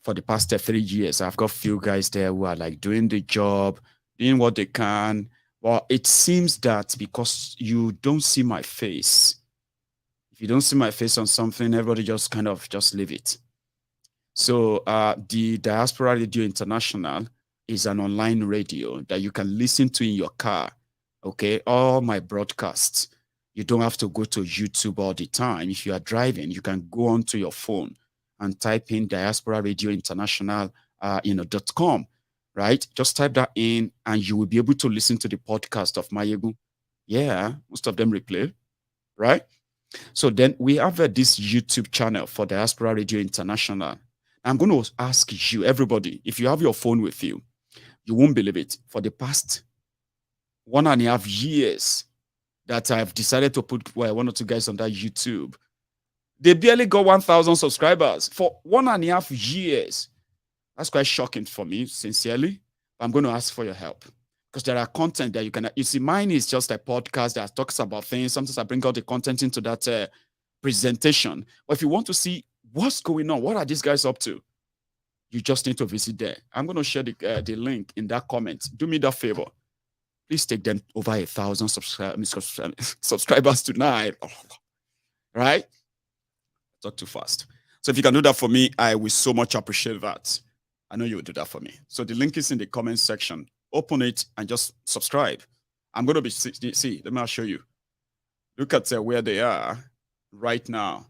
for the past 3 years. I've got a few guys there who are like doing the job, doing what they can. Well, it seems that because you don't see my face, if you don't see my face on something, everybody just kind of just leave it. So the Diaspora Radio International is an online radio that you can listen to in your car. Okay, all my broadcasts, You don't have to go to YouTube all the time. If you are driving, you can go onto your phone and type in Diaspora Radio International, .com, right? Just type that in and you will be able to listen to the podcast of Mayegun. Yeah, most of them replay, right? So then we have this YouTube channel for Diaspora Radio International. I'm going to ask you, everybody, if you have your phone with you, you won't believe it. For the past 1.5 years that I've decided to put one or two guys on that YouTube, they barely got 1,000 subscribers for 1.5 years. That's quite shocking for me, sincerely. But I'm going to ask for your help because there are content that you see, mine is just a podcast that talks about things. Sometimes I bring out the content into that presentation. But if you want to see what's going on, what are these guys up to, you just need to visit there. I'm going to share the link in that comment. Do me that favor. Please take them over 1,000 subscribers tonight. Oh, right? Talk too fast. So if you can do that for me, I will so much appreciate that. I know you will do that for me. So the link is in the comment section. Open it and just subscribe. I'm going to be, see, let me show you. Look at where they are right now.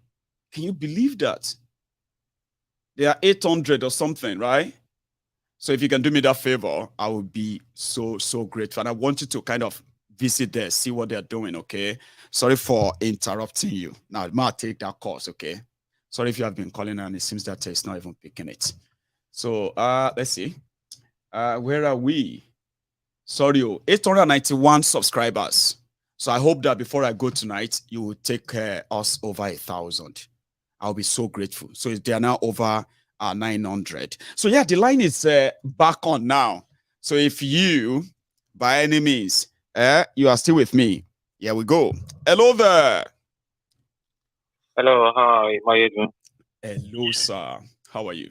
Can you believe that? They are 800 or something, right? So if you can do me that favor, I will be so grateful. And I want you to kind of visit there, see what they're doing, okay? Sorry for interrupting you. Now, I might take that course, okay? Sorry if you have been calling and it seems that it's not even picking it. So, let's see. Where are we? Sorry, 891 subscribers. So I hope that before I go tonight, you will take us over 1,000. I'll be so grateful. So they are now over 900. So yeah, the line is back on now. So if you, by any means, you are still with me, here we go. Hello there. Hello, hi, how are you doing? Hello, sir. How are you?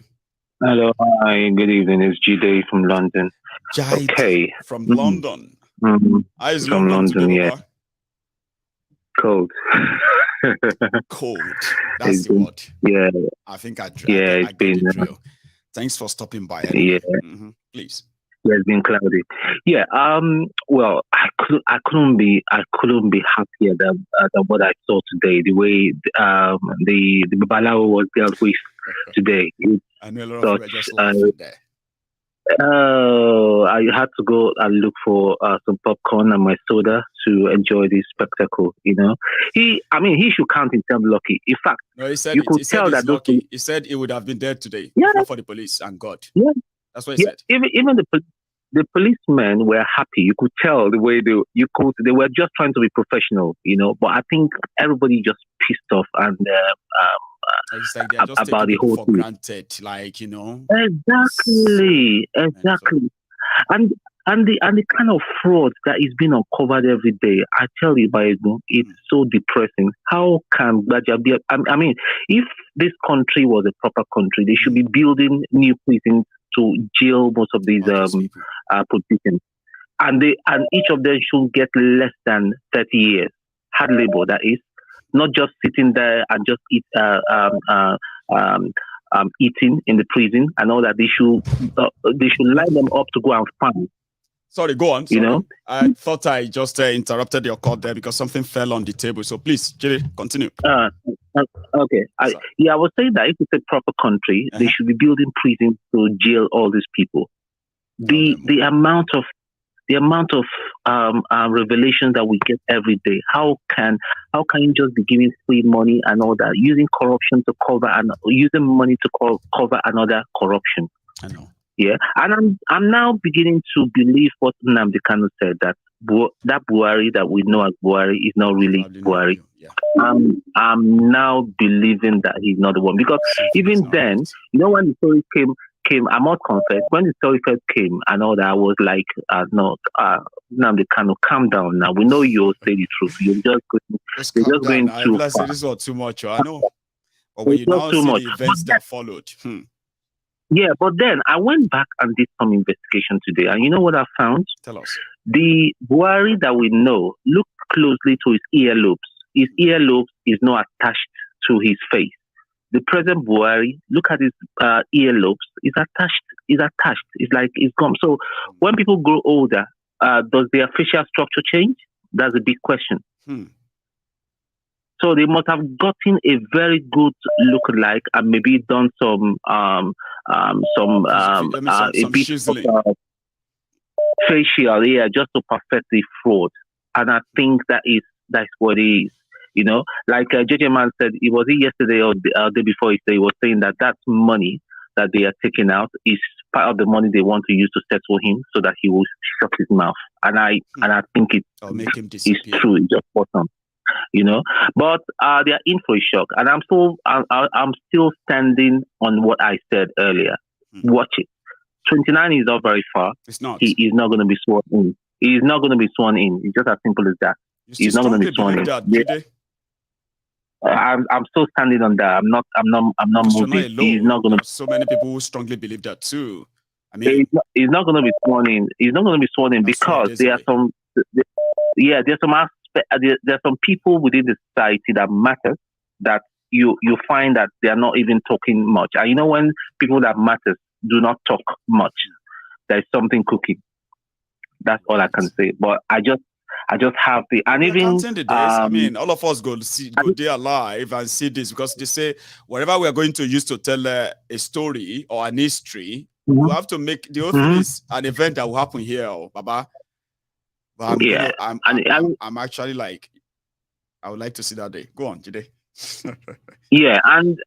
Hello, hi, good evening. It's G-Day from London. Jide okay. From London. How is from London today, yeah. Baba? Cold. Cold. That's the word. Yeah. I think I get it's been, the drill. Thanks for stopping by. Yeah. Please. Yeah, it's been cloudy. Yeah. Well, I couldn't be happier than what I saw today. The way the Babalawo was dealt with today. I know a lot of people are just laughing there. I had to go and look for some popcorn and my soda to enjoy this spectacle. You know, he should count himself lucky. In fact, no, he said you could tell that lucky. He said he would have been dead today. Yeah. Not for the police and God. Yeah, that's what he said. Even the policemen were happy. You could tell the way they were just trying to be professional. You know, but I think everybody just pissed off and. It's like they're just about the whole for thing. Granted, like, you know. Exactly. And the kind of fraud that is being uncovered every day, I tell you, it's so depressing. How can Gbaja I mean, if this country was a proper country, they should be building new prisons to jail most of these politicians. And each of them should get less than 30 years. Hard labor, that is. Not just sitting there and just eating in the prison and all that. They should line them up to go and farm. Sorry, go on. Sorry. You know, I thought I just interrupted your call there because something fell on the table. So please, Jerry, continue. Okay. I was saying that if it's a proper country, they should be building prisons to jail all these people. The amount of revelations that we get every day. How can you just be giving free money and all that, using corruption to cover and using money to cover another corruption? I know. Yeah, and I'm now beginning to believe what Nnamdi Kano said, that Buhari that we know as Buhari is not really Buhari. Yeah. I'm now believing that he's not the one, because even then, you know, when the story came, I must confess, when the story first came and all that, I was like, no, Nnamdi Kano, calm down now. We know you'll say the truth. You're just going too far. This was too much. I know. But when you now see the events that followed. Yeah, but then I went back and did some investigation today, and you know what I found? Tell us. The Buhari that we know, look closely to his earlobes. His earlobes is not attached to his face. The present Buhari, look at his earlobes, is attached. It's like it's gone. So when people grow older, does their facial structure change? That's a big question. So they must have gotten a very good look-alike and maybe done some a bit chiseling. of facial, yeah, just to perfect the fraud. And I think that's what it is. You know, like JJ Man said, it was yesterday or the day before. He was saying that money that they are taking out is part of the money they want to use to settle him, so that he will shut his mouth. And I think it's true. It's just bottom. You know, but they are in for a shock, and I'm still standing on what I said earlier. Watch it. 29 is not very far. It's not. He is not going to be sworn in. He is not going to be sworn in. It's just as simple as that. He's not going to be sworn in. I'm still standing on that. I'm not moving. He's not going to. So many people who strongly believe that too. I mean, he's not going to be sworn in. He's not going to be sworn in because there are some. There's some people within the society that matter that you find that they are not even talking much. And you know, when people that matter do not talk much, there's something cooking. That's all I can say. But I just have the and even the days, I mean, all of us go there live and see this, because they say whatever we are going to use to tell a story or an history, we have to make the whole thing is an event that will happen here, Baba. But I'm actually like, I would like to see that day. Go on, today. Yeah, and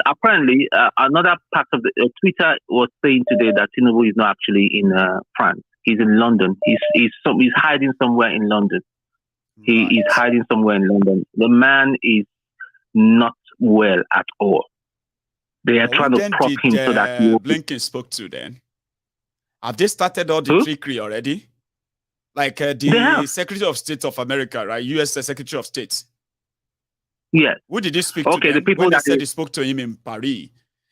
apparently another part of the Twitter was saying today that Tinubu is not actually in France. He's in London. He's hiding somewhere in London. He is hiding somewhere in London. The man is not well at all. They are trying to prop him so that Blinken spoke to then. Have they started all the trickery already? Like the Secretary of State of America, right? U.S. Secretary of State. Yes. Who did he speak to? The people that said he spoke to him in Paris.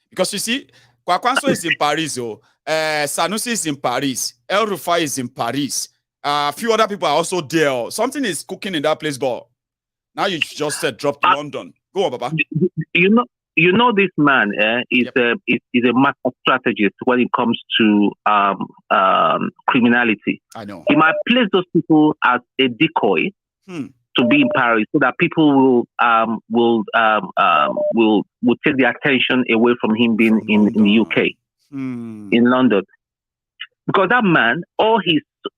Because you see, Kwakwanso is in Paris, Sanusi is in Paris, El Rufai is in Paris. A few other people are also there. Something is cooking in that place, but now you just said drop to London. Go on, Baba. You know this man is a master strategist when it comes to criminality. I know. He might place those people as a decoy to be in Paris, so that people will take the attention away from him being in the UK, in London, because that man, all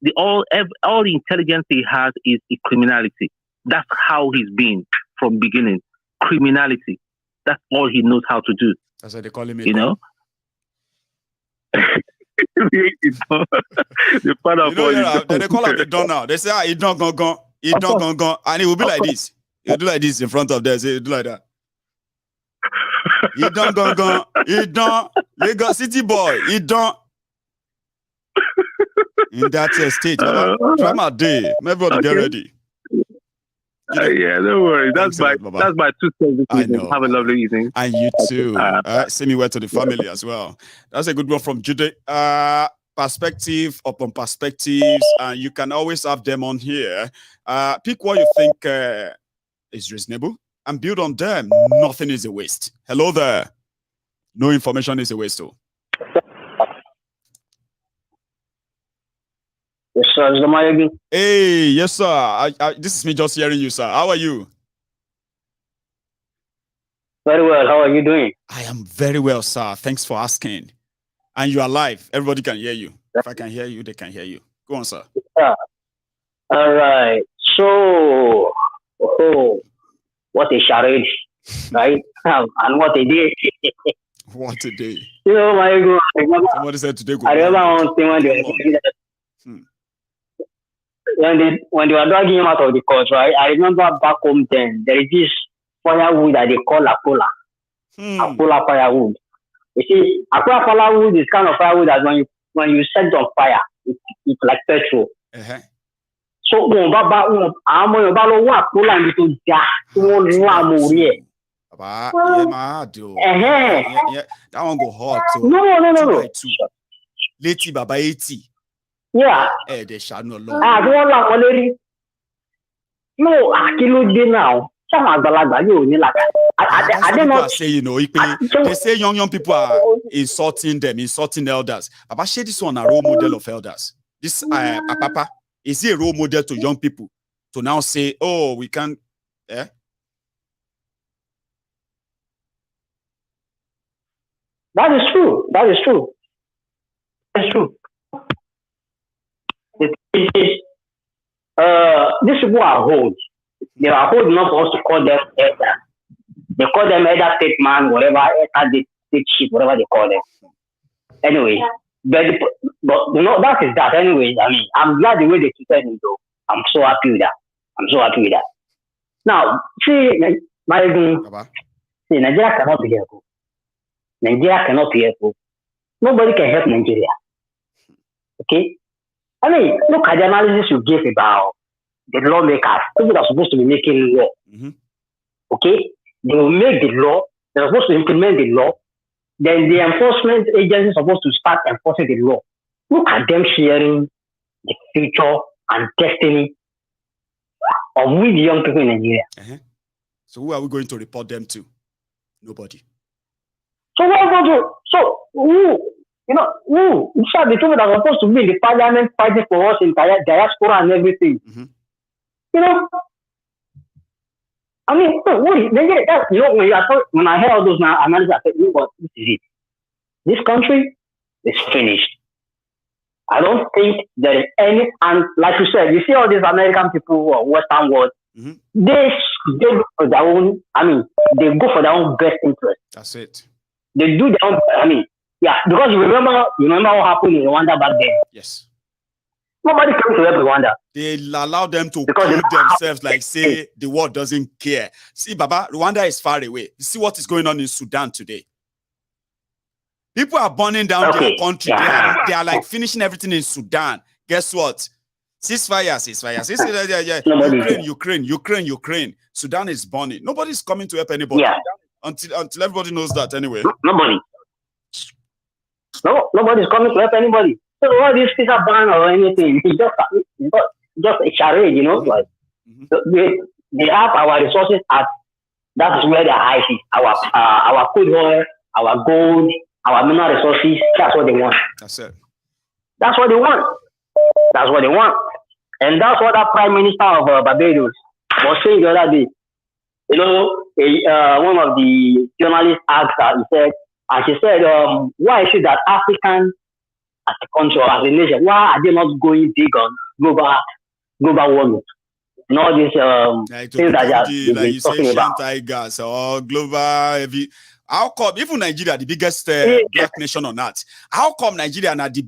the intelligence he has is criminality. That's how he's been from beginning. Criminality. That's all he knows how to do. That's why they call him. You know. The part of they call him the Don now. They say, he don't go. He don't go, and he will be like this. He'll do like this in front of them. He'll do like that. He don't go. He don't. Lagos City boy. He don't. In that state, try my day. Everybody get ready. Yeah, don't worry. That's my 2 cents. I know. Have a lovely evening. And you too. Send me word to the family as well. That's a good one from Jude. Perspective upon perspectives, and you can always have them on here. Pick what you think is reasonable and build on them. Nothing is a waste. Hello there. No information is a waste. Yes, sir. Hey, yes, sir. This is me just hearing you, sir. How are you? Very well. How are you doing? I am very well, sir. Thanks for asking. And you are live. Everybody can hear you. If I can hear you, they can hear you. Go on, sir. Yeah. All right. So, what a charade, right? And what a day. What a day. You know, I remember. Somebody said today. I remember one thing when they were dragging him out of the court, right? I remember back home then, there is this firewood that they call Apola. Apola firewood. You see, Apola firewood is kind of firewood that when you set on fire, it's like petrol. So that one go hot. No. Leti Baba 80. Yeah. They shall no long. No, Akilo did now. I don't know. Say, you know, they say young people are insulting elders. Baba share this one a role model of elders. This Apapa, is he a role model to young people to now say, oh, we can That is true. That is true. That's true. These people are old. They are old enough for us to call them elder. They call them elder statesman, whatever, elder state chief, whatever they call them. Anyway, but you know, that is that. Anyway, I mean, I'm glad the way they treated me, though. I'm so happy with that. I'm so happy with that. Now, see, Nigeria cannot be helpful. Nigeria cannot be helpful. Nobody can help Nigeria. Okay? I mean, look at the analysis you gave about the lawmakers, people that are supposed to be making law. Okay? They will make the law, they're supposed to implement the law, then the enforcement agency is supposed to start enforcing the law. Look at them sharing the future and destiny of we the young people in Nigeria. So who are we going to report them to? Nobody. So what are we going to? So who? You know, who? These are the people that are supposed to be in the parliament fighting for us in diaspora and everything. You know, I mean, Nigeria, you know, when I hear all those analyses, I said, you know what, this is it. This country is finished. I don't think there is any, and like you said, you see all these American people or Western world, they go for their own, I mean, they go for their own best interest. That's it. They do their own, I mean, yeah, because you remember what happened in Rwanda back then? Yes. Nobody came to help Rwanda. They allow them to kill themselves, like say the world doesn't care. See, Baba, Rwanda is far away. You see what is going on in Sudan today. People are burning down their country. They are like finishing everything in Sudan. Guess what? Ceasefire. Ukraine. Sudan is burning. Nobody's coming to help anybody until everybody knows that anyway. Nobody. No, nobody's coming to help anybody. So all these things are banned or anything. It's just a charade, you know. Like they have our resources at that is where their eyes is. Our crude oil, our gold, our mineral resources. That's what they want. That's it. That's what they want. That's what they want. And that's what that Prime Minister of Barbados was saying the other day. You know, one of the journalists asked her, she said, why is it that Africans as a country or as a nation, why are they not going big on global warming? And all these things that they're talking about. Tigers or global heavy. How come even Nigeria, the biggest black nation on earth, how come Nigeria are the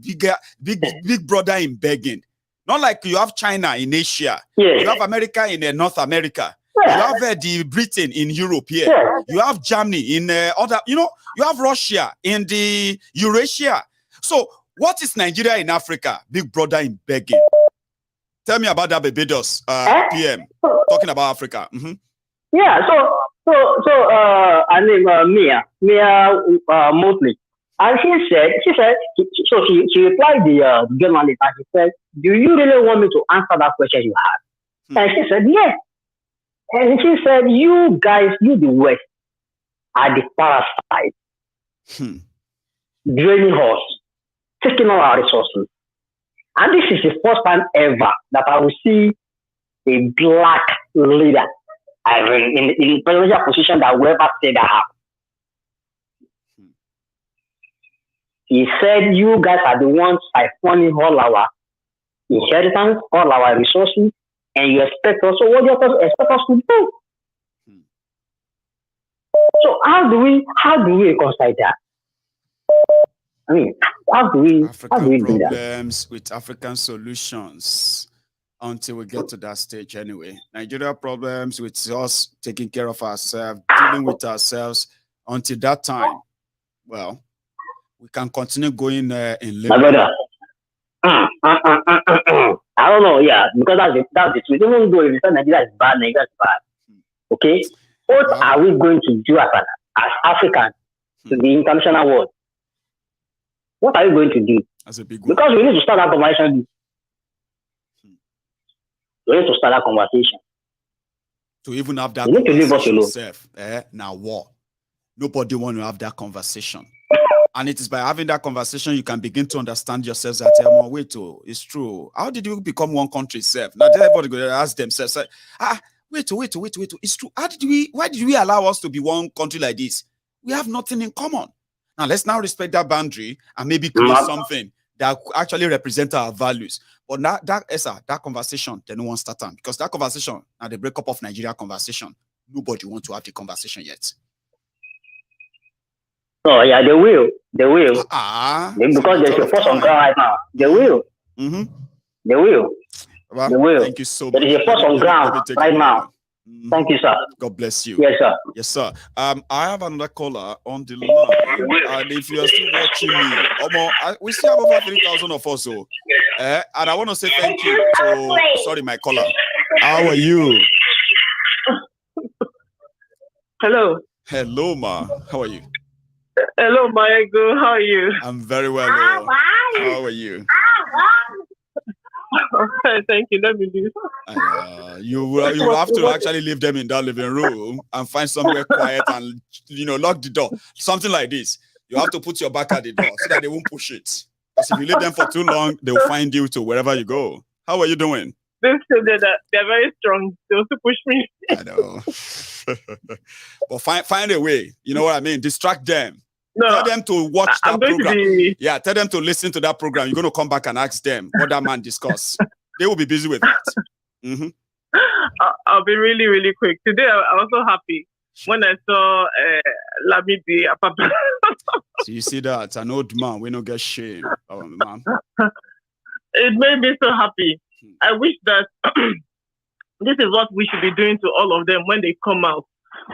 big brother in begging? Not like you have China in Asia, you have America in North America, you have the Britain in Europe here, you have Germany in other, you know, you have Russia in the Eurasia. So what is Nigeria in Africa? Big brother in begging. Tell me about that Barbados PM talking about Africa. Yeah, so I name Mia Motley, and she said, she replied the journalist and she said, "Do you really want me to answer that question you had?" And she said, "Yes." And she said, "You guys, you the West, are the parasites, draining us, taking all our resources. And this is the first time ever that I will see a black leader in presidential position that will ever say that happened." He said, "You guys are the ones siphoning all our inheritance, all our resources, and you expect us. So what do you expect us to do?" So how do we reconcile that? I mean, how do we do that? Problems with African solutions until we get to that stage anyway. Nigeria problems with us taking care of ourselves, dealing with ourselves until that time. Well, we can continue going in labor. My brother, I don't know, because that's the truth. Even though if you say Nigeria is bad, Nigeria is bad. Okay? What are we going to do as Africans to the international world? What are you going to do? That's a big one. Because we need to start that conversation. We need to start that conversation. To even have that conversation. Now war. Nobody want to have that conversation. And it is by having that conversation you can begin to understand yourselves that wait, it's true. How did you become one country self? Now everybody go ask themselves, wait, it's true. Why did we allow us to be one country like this? We have nothing in common. Now, let's now respect that boundary and maybe create something that actually represent our values. But that conversation, they don't want to start on. Because that conversation, now the breakup of Nigeria conversation, nobody want to have the conversation yet. Oh, yeah, they will. They will. Because there's a force on ground right now. They will. They will. Well, they will. Thank you so much. There is a force on ground right now. Thank you, sir. God bless you. Yes, sir. Yes, sir. I have another caller on the line. And if you are still watching me, we still have over 3,000 of us. So, and I want to say thank you to, sorry, my caller. How are you? Hello. Hello, ma. How are you? Hello, Maego. How are you? I'm very well. How are you? Okay, thank you. Let me do. You will have to actually leave them in that living room and find somewhere quiet and lock the door. Something like this. You have to put your back at the door so that they won't push it. Because if you leave them for too long, they'll find you to wherever you go. How are you doing? They're very strong. They also push me. I know. But find a way. You know what I mean? Distract them. No, tell them to watch that program. Yeah, tell them to listen to that program. You're going to come back and ask them what that man discussed. They will be busy with that. I'll be really, really quick. Today, I was so happy when I saw Lamidi Apapa. So you see that? An old man, we don't get shame. Oh, man. It made me so happy. I wish that this is what we should be doing to all of them when they come out.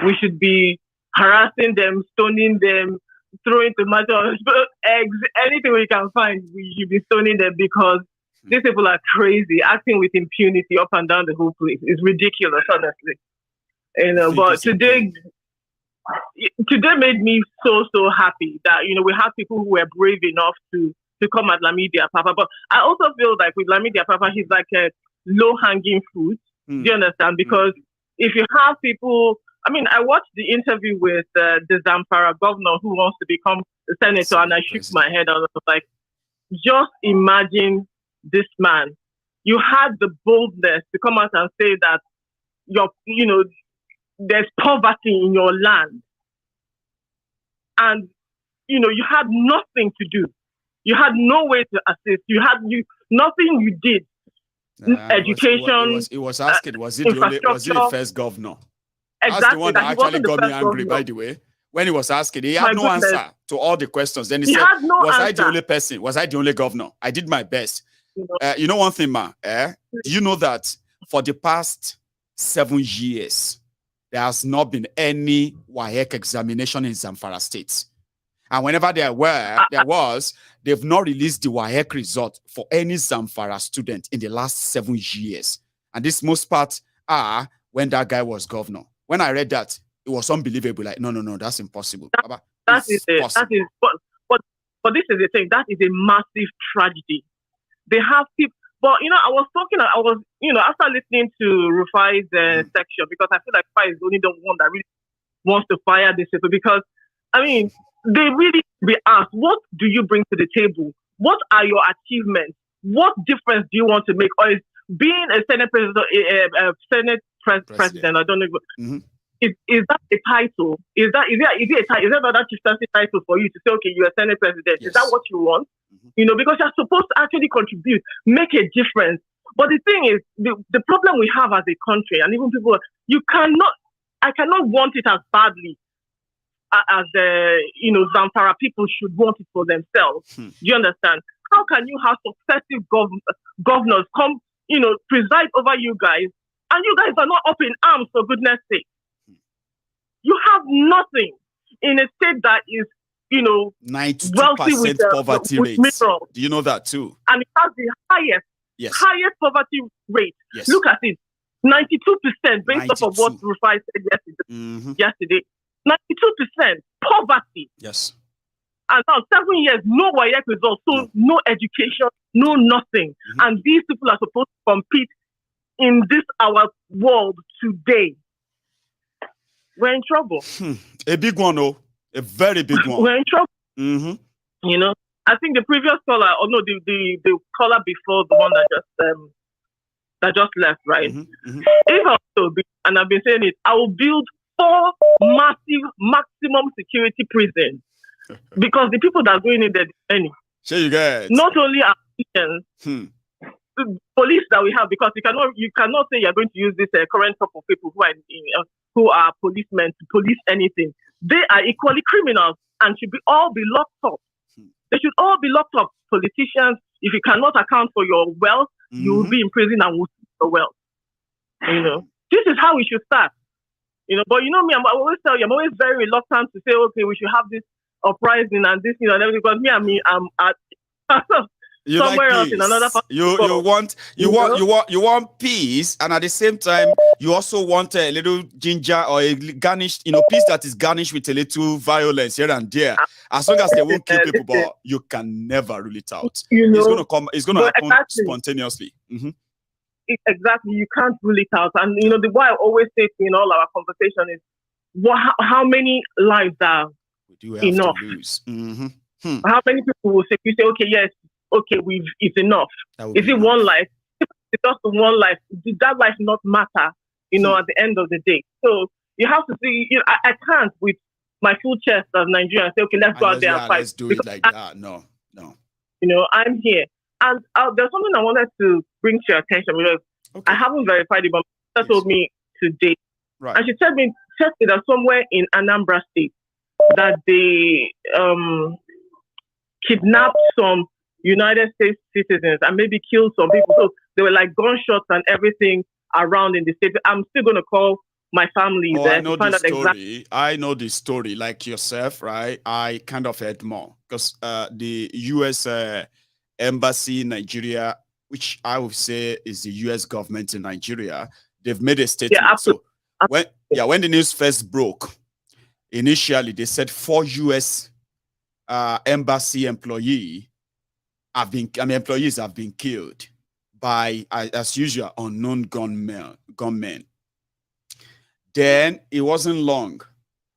We should be harassing them, stoning them, throwing tomatoes, eggs, anything we can find, we should be stoning them because these people are crazy, acting with impunity up and down the whole place. It's ridiculous, honestly. But today made me so happy that we have people who were brave enough to come at Lamidi Apapa. But I also feel like with Lamidi Apapa, he's like a low-hanging fruit. Do you understand? Because if you have people. I mean, I watched the interview with the Zamfara governor who wants to become the senator, and I shook my head. I was like, just imagine this man. You had the boldness to come out and say that there's poverty in your land, and you had nothing to do. You had no way to assist. Nothing you did. Education. It was asking, was it the first governor? Exactly. That's the one that actually got me angry, by the way. When he was asking, he had no answer to all the questions. Then he said, was I the only person? Was I the only governor? I did my best. You know one thing, ma? Do you know that for the past 7 years, there has not been any WAEC examination in Zamfara State? And whenever there was, they've not released the WAEC result for any Zamfara student in the last 7 years. And this most part are when that guy was governor. When I read that, it was unbelievable. Like, no, that's impossible. That is it. But this is the thing. That is a massive tragedy. They have people. But after listening to Rufai's section, because I feel like Rufai is only the one that really wants to fire these people. Because I mean, they really be asked, what do you bring to the table? What are your achievements? What difference do you want to make? Or is being a Senate president, I don't know. Is that a title? Is it a title? Is that another chieftaincy title for you to say, okay, you're a Senate president? Yes. Is that what you want? Because you're supposed to actually contribute, make a difference. But the thing is, the problem we have as a country, and even people, I cannot want it as badly as Zamfara people should want it for themselves. Do you understand? How can you have successive governors come, preside over you guys, and you guys are not up in arms, for goodness sake? You have nothing in a state that is, 92% poverty rate. Minerals. Do you know that too? And it has the highest poverty rate. Yes. Look at it, 92% based off of what Rufai said yesterday. 92% poverty. Yes. And now 7 years, no WAEC results, so no education, no nothing. And these people are supposed to compete in this our world today. We're in trouble. A big one, though. A very big one. We're in trouble. I think the previous caller, or no, the caller before the one that just left, right? If I also be, and I've been saying it, I will build 4 massive maximum security prisons. because the people that are going in there, many. Sure, you get. Not only our politicians, the police that we have, because you cannot say you're going to use this current crop of people who are policemen to police anything. They are equally criminals and should all be locked up. They should all be locked up. Politicians, if you cannot account for your wealth, you will be in prison and will see your wealth. This is how we should start. But me, I always tell you, I'm always very reluctant to say, okay, we should have this uprising and this, and everything, because I'm at somewhere else in another part. You want peace, and at the same time you also want a little ginger or a garnished, peace that is garnished with a little violence here and there. As long as they won't kill people, but you can never rule it out. It's gonna happen spontaneously. Exactly, you can't rule it out. And the why I always say in all our conversation is, how many lives are enough? To lose. How many people will say, okay, yes, okay, it's enough. Is it one life? If it's just one life, did that life not matter, at the end of the day? So you have to see, I can't with my full chest of Nigeria say, okay, let's go out there and fight. Let's do it like that. No. I'm here. And there's something I wanted to bring to your attention, because I haven't verified it, but my sister told me today. Right. And she said that somewhere in Anambra State that they kidnapped some United States citizens and maybe killed some people. So there were like gunshots and everything around in the state. I'm still going to call my family there. I know the story. I know the story, like yourself, right? I kind of heard more because the U.S. Embassy in Nigeria, which I would say is the U.S. government in Nigeria, they've made a statement. Yeah, absolutely. So when the news first broke, initially they said 4 U.S. Embassy employees have been killed by, as usual, unknown gunmen. Then it wasn't long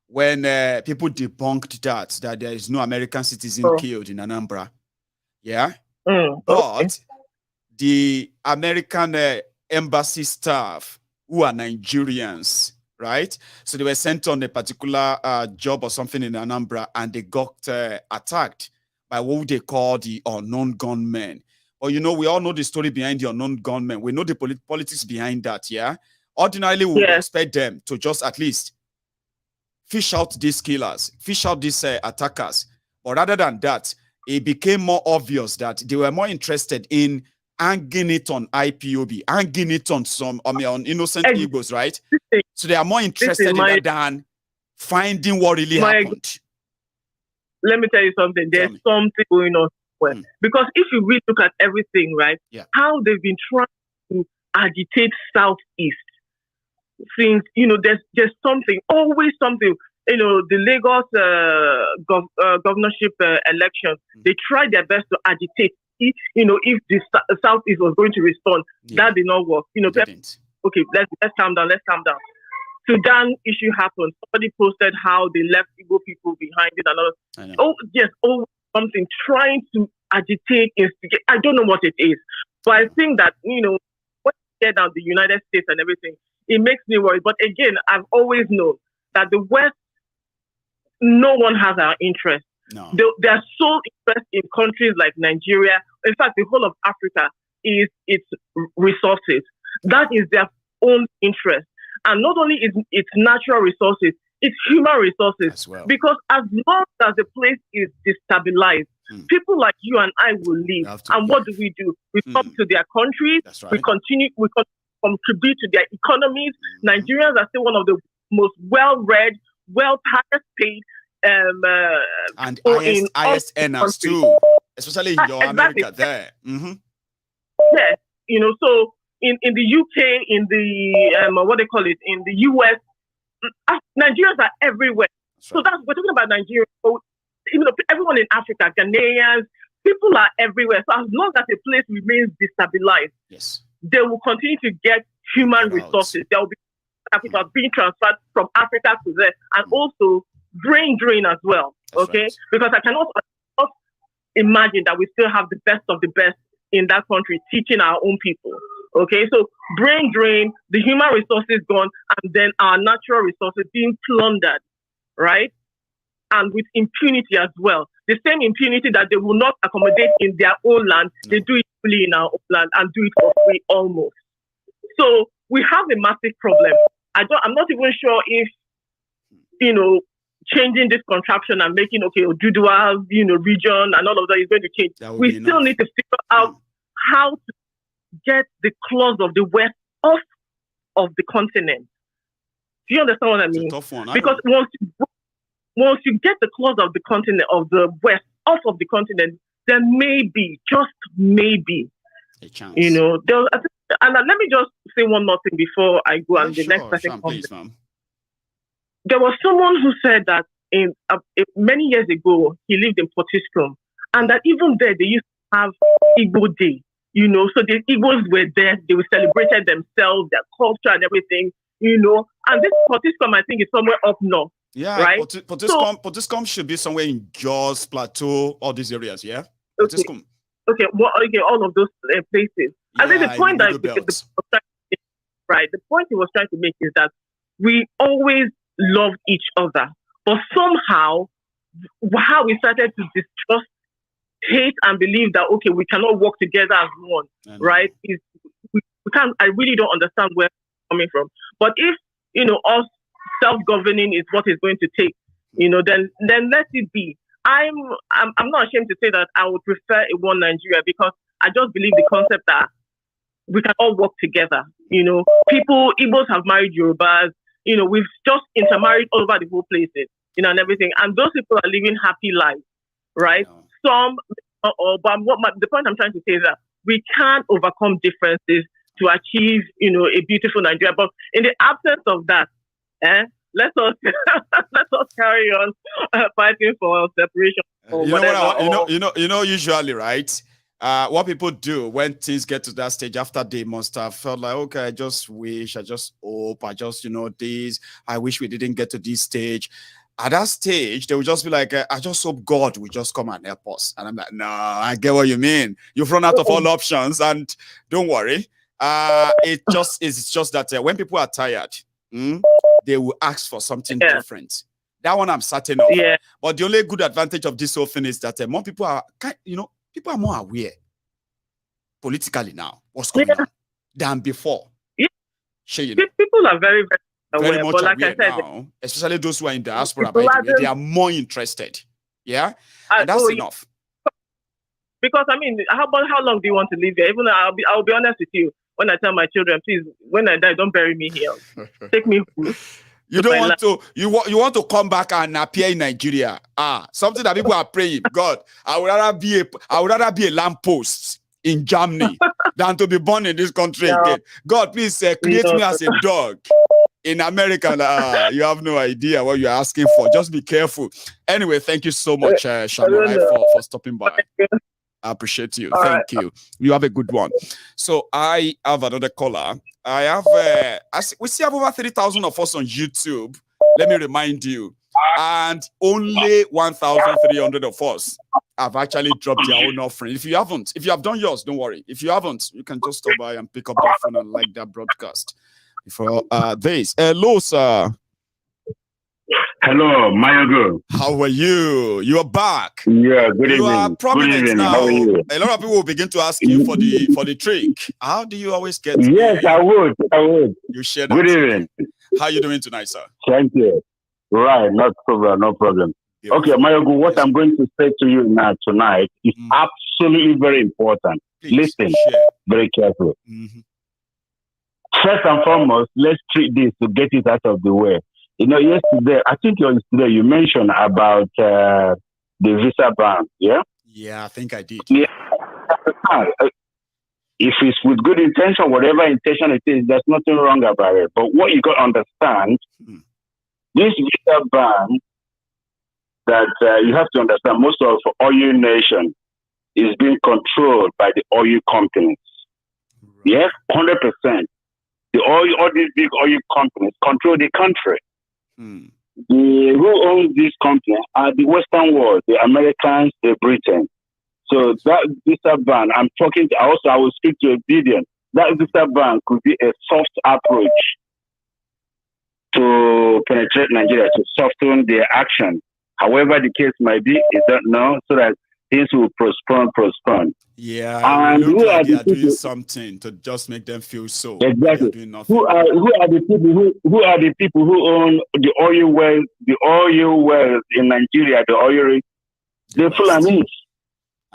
when people debunked that there is no American citizen killed in Anambra. Yeah. But the American embassy staff, who are Nigerians, right? So they were sent on a particular job or something in Anambra, and they got attacked by what they call the unknown gunmen. But we all know the story behind the unknown gunmen. We know the politics behind that, yeah? Ordinarily, we would expect them to just at least fish out these killers, fish out these attackers. But rather than that, it became more obvious that they were more interested in hanging it on IPOB, hanging it on on innocent Igbos, right? So they are more interested in that than finding what really happened. Let me tell you something. There's something going on somewhere. Because if you really look at everything, right, how they've been trying to agitate Southeast since, there's something, always something. The Lagos governorship election, they tried their best to agitate. If the Southeast was going to respond, that did not work. Okay, let's calm down. Sudan issue happened. Somebody posted how they left Igbo people behind it and all. Something trying to agitate, instigate. I don't know what it is, but I think that when you get down the United States and everything, it makes me worry. But again, I've always known that the West, no one has our interest. No. Their sole interest in countries like Nigeria, in fact, the whole of Africa, is its resources. That is their own interest. And not only is its natural resources, it's human resources. As well. Because as long as the place is destabilized, people like you and I will leave. And what do? We come to their countries. Right. We continue contribute to their economies. Nigerians are still one of the most well-read, highest paid and highest earners too, especially in your America there. Yes, so in the UK, in the in the US, Nigerians are everywhere. So we're talking about Nigeria. So, everyone in Africa, Ghanaians, people are everywhere. So as long as a place remains destabilized, they will continue to get human resources. There will be capital being transferred from Africa to there, and also brain drain as well. Because I cannot imagine that we still have the best of the best in that country teaching our own people. So brain drain, the human resources gone, and then our natural resources being plundered, right? and with impunity as well. The same impunity that they will not accommodate in their own land, they do it fully in our own land and do it for free almost. So we have a massive problem. I'm not even sure if, changing this contraption and making, Oduduwa, region and all of that is going to change. We still need to figure out how to get the claws of the West off of the continent. Do you understand what I mean? It's a tough one. Because once you get the claws of the continent, of the West off of the continent, there may be, just maybe, a chance. And let me just say one more thing before I go and the next person comes. There was someone who said that many years ago, he lived in Portiscombe, and that even there, they used to have Igbo Day, so the Igbos were there, they celebrated themselves, their culture and everything, and this Portiscombe, I think, is somewhere up north. Yeah, right? Portiscombe should be somewhere in Jos, Plateau, all these areas, yeah? Portiscombe. Okay, all of those places. I think the point the point he was trying to make is that we always loved each other, but somehow, how we started to distrust, hate, and believe that we cannot work together as one, right? We can't. I really don't understand where it's coming from. But if us self-governing is what is going to take, then let it be. I'm not ashamed to say that I would prefer a one Nigeria, because I just believe the concept that we can all work together. Igbos have married Yorubas. We've just intermarried all over the whole places, and everything. And those people are living happy lives, right? Some, but the point I'm trying to say is that we can't overcome differences to achieve, a beautiful Nigeria. But in the absence of that, let us carry on fighting for separation. Usually, right? What people do when things get to that stage, after they must have felt like, okay, I just wish, I just hope, I just, this, I wish we didn't get to this stage. At that stage, they will just be like, I just hope God will just come and help us. And I'm like, no, I get what you mean. You've run out of all options, and don't worry. It's just that when people are tired, they will ask for something different. That one I'm certain of. Yeah. But the only good advantage of this whole thing is that more people are, people are more aware politically now what's going on than before. Yeah. People are very, very much aware like now, especially those who are in diaspora. By the way, they are more interested. Yeah, and that's enough. Because how long do you want to live here? Even I'll be honest with you. When I tell my children, please, when I die, don't bury me here. Take me home. You don't want to. You want to come back and appear in Nigeria. Something that people are praying. God, I would rather be a lamppost in Germany than to be born in this country again. God, please create me as a dog in America. You have no idea what you're asking for. Just be careful. Anyway, thank you so much, Shamurai, for stopping by. I appreciate you. Thank you. You have a good one. So I have another caller. We still have over 3,000 of us on YouTube. Let me remind you. And only 1,300 of us have actually dropped their own offering. If you have done yours, don't worry. If you haven't, you can just stop by and pick up that phone and like that broadcast. For this. Hello, sir. Hello, Mayogo. How are you? You are back. Yeah, good evening. You are prominent now. How are you? A lot of people will begin to ask you for the trick. How do you always get? Yes, I would. You share that. Good evening. How are you doing tonight, sir? Thank you. Right, no problem. Yeah. Okay, Mayogo, what I'm going to say to you now tonight is absolutely very important. Please, listen very carefully. First and foremost, let's treat this to get it out of the way. Yesterday, I think yesterday you mentioned about the visa ban, yeah? Yeah, I think I did. Yeah. If it's with good intention, whatever intention it is, there's nothing wrong about it. But what you got to understand, this visa ban, that you have to understand, most of oil nation is being controlled by the oil companies. Right. Yeah, 100%. All these big oil companies control the country. Who owns these companies are the Western world, the Americans, the Britain. So that visa ban, I will speak to Obidien'ts. That visa ban could be a soft approach to penetrate Nigeria, to soften their action. however the case might be, you don't know, so that things will postpone. Yeah, and look who like are they the are doing people? something to just make them feel so. Exactly. They are doing nothing. Who are the people who own the oil wells in Nigeria, the oil rigs? The Fulanis.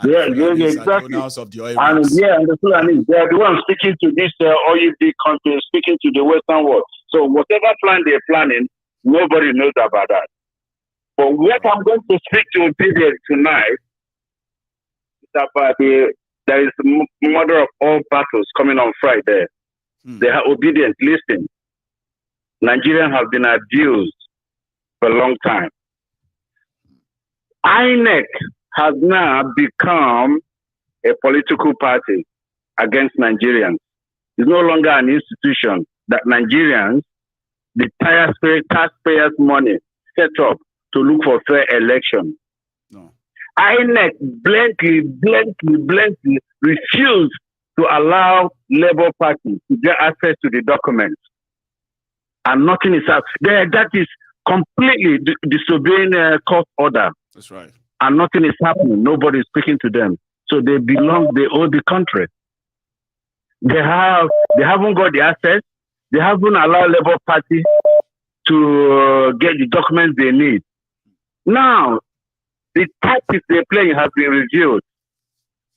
They're exactly. The owners of the oil And rigs. and the Fulanis, they are the ones speaking to this oil big country, speaking to the Western world. So whatever plan they're planning, nobody knows about that. But what I'm going to speak to Peter tonight is about there is mother of all battles coming on Friday. They are obedient. Listen, Nigerians have been abused for a long time. INEC has now become a political party against Nigerians. It's no longer an institution that Nigerians, the taxpayers' money, set up to look for fair election. No. INEC blankly refused to allow Labour Party to get access to the documents. And nothing is up. That is completely disobeying court order. That's right. And nothing is happening. Nobody is speaking to them. So they owe the country. They haven't got the access. They haven't allowed Labour Party to get the documents they need. Now, the tactics they're playing have been revealed.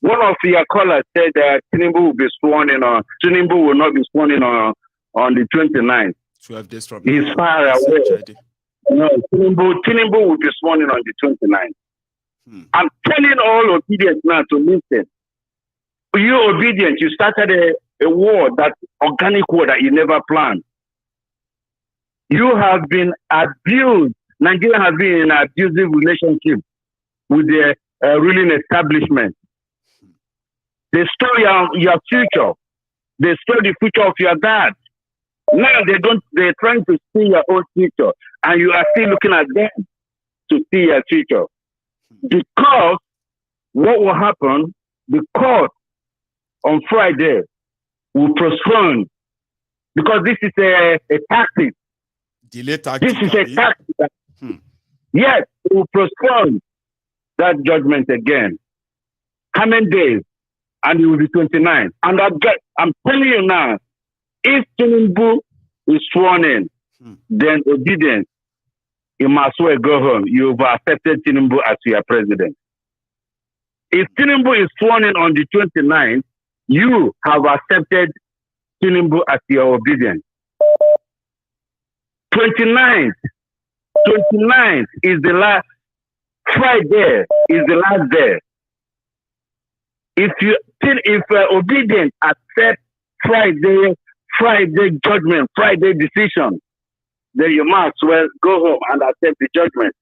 One of your callers said that Tinubu will will not be sworn in on the 29th. 12 days from He's far away. No, Tinubu will be sworn in on the 29th. I'm telling all Obidients now to listen. You Obidients, you started a war, that organic war that you never planned. You have been abused. Nigeria has been in an abusive relationship with the ruling establishment. They stole your future. They stole the future of your dad. Now they're trying to see your own future, and you are still looking at them to see your future. Because what will happen, the court on Friday will postpone, because this is a tactic. Delay tactic. This is a tactic. Yes, it will postpone that judgment again. How many days? And it will be 29. And I'm telling you now, if Tinubu is sworn in, then Obidients, you must well go home. You've accepted Tinubu as your president. If Tinubu is sworn in on the 29th, you have accepted Tinubu as your Obidients. 29th is the last Friday, is the last day. If Obidients accept Friday judgment, Friday decision, then you must well go home and accept the judgment.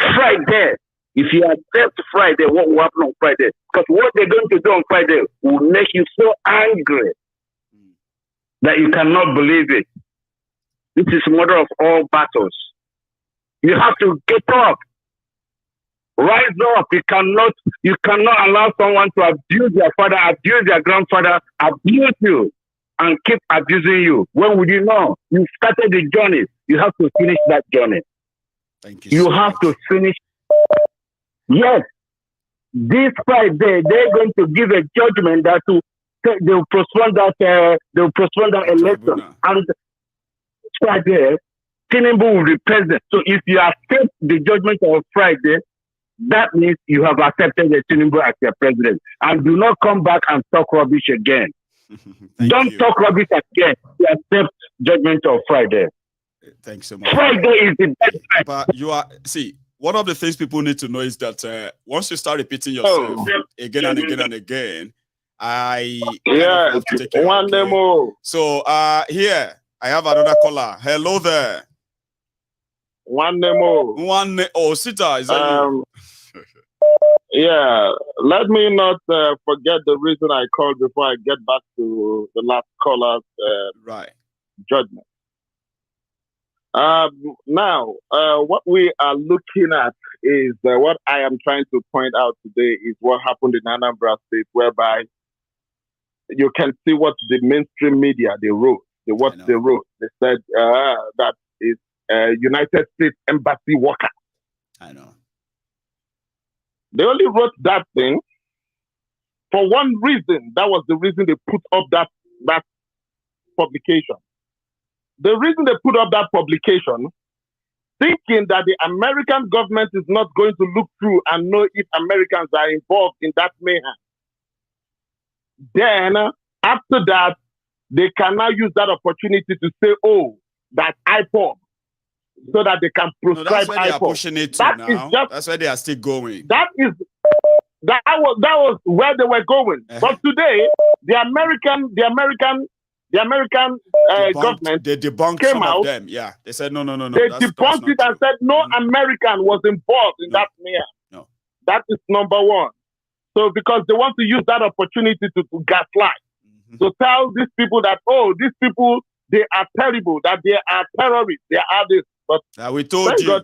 Friday, if you accept Friday, what will happen on Friday? Because what they're going to do on Friday will make you so angry that you cannot believe it. This is mother of all battles. You have to get up. Rise up. You cannot allow someone to abuse your father, abuse your grandfather, abuse you, and keep abusing you. When would you know? You started the journey. You have to finish that journey. Thank you. You have to finish. Yes. This Friday, they're going to give a judgment that they'll postpone that election. And Friday, Tinubu will be president. So if you accept the judgment of Friday, that means you have accepted the Tinubu as your president. And do not come back and talk rubbish again. Don't talk rubbish again. You accept judgment of Friday. Thanks so much. Friday is the best time. But one of the things people need to know is that once you start repeating yourself again and again and again, have to take one demo. So here I have another caller. Hello there. One demo. Sita, is that you? Yeah, let me not forget the reason I called before I get back to the last caller's judgment. Now, what we are looking at is what I am trying to point out today is what happened in Anambra State, whereby you can see what the mainstream media they wrote. They said that is United States Embassy worker I know. They only wrote that thing for one reason. That was the reason they put up that publication. The reason they put up that publication, thinking that the American government is not going to look through and know if Americans are involved in that mayhem. Then, after that, they can now use that opportunity to say, oh, that's IPOB, so that they can prescribe that's where IPOB. They are pushing it to now. That's where they are still going. That was where they were going. But today, the American government they debunked came some out, of them. Yeah, they said no. They debunked it and said no American was involved in that mayhem. No, that is number one. So because they want to use that opportunity to gaslight, to tell these people that these people, they are terrible, that they are terrorists, they are this. But we told you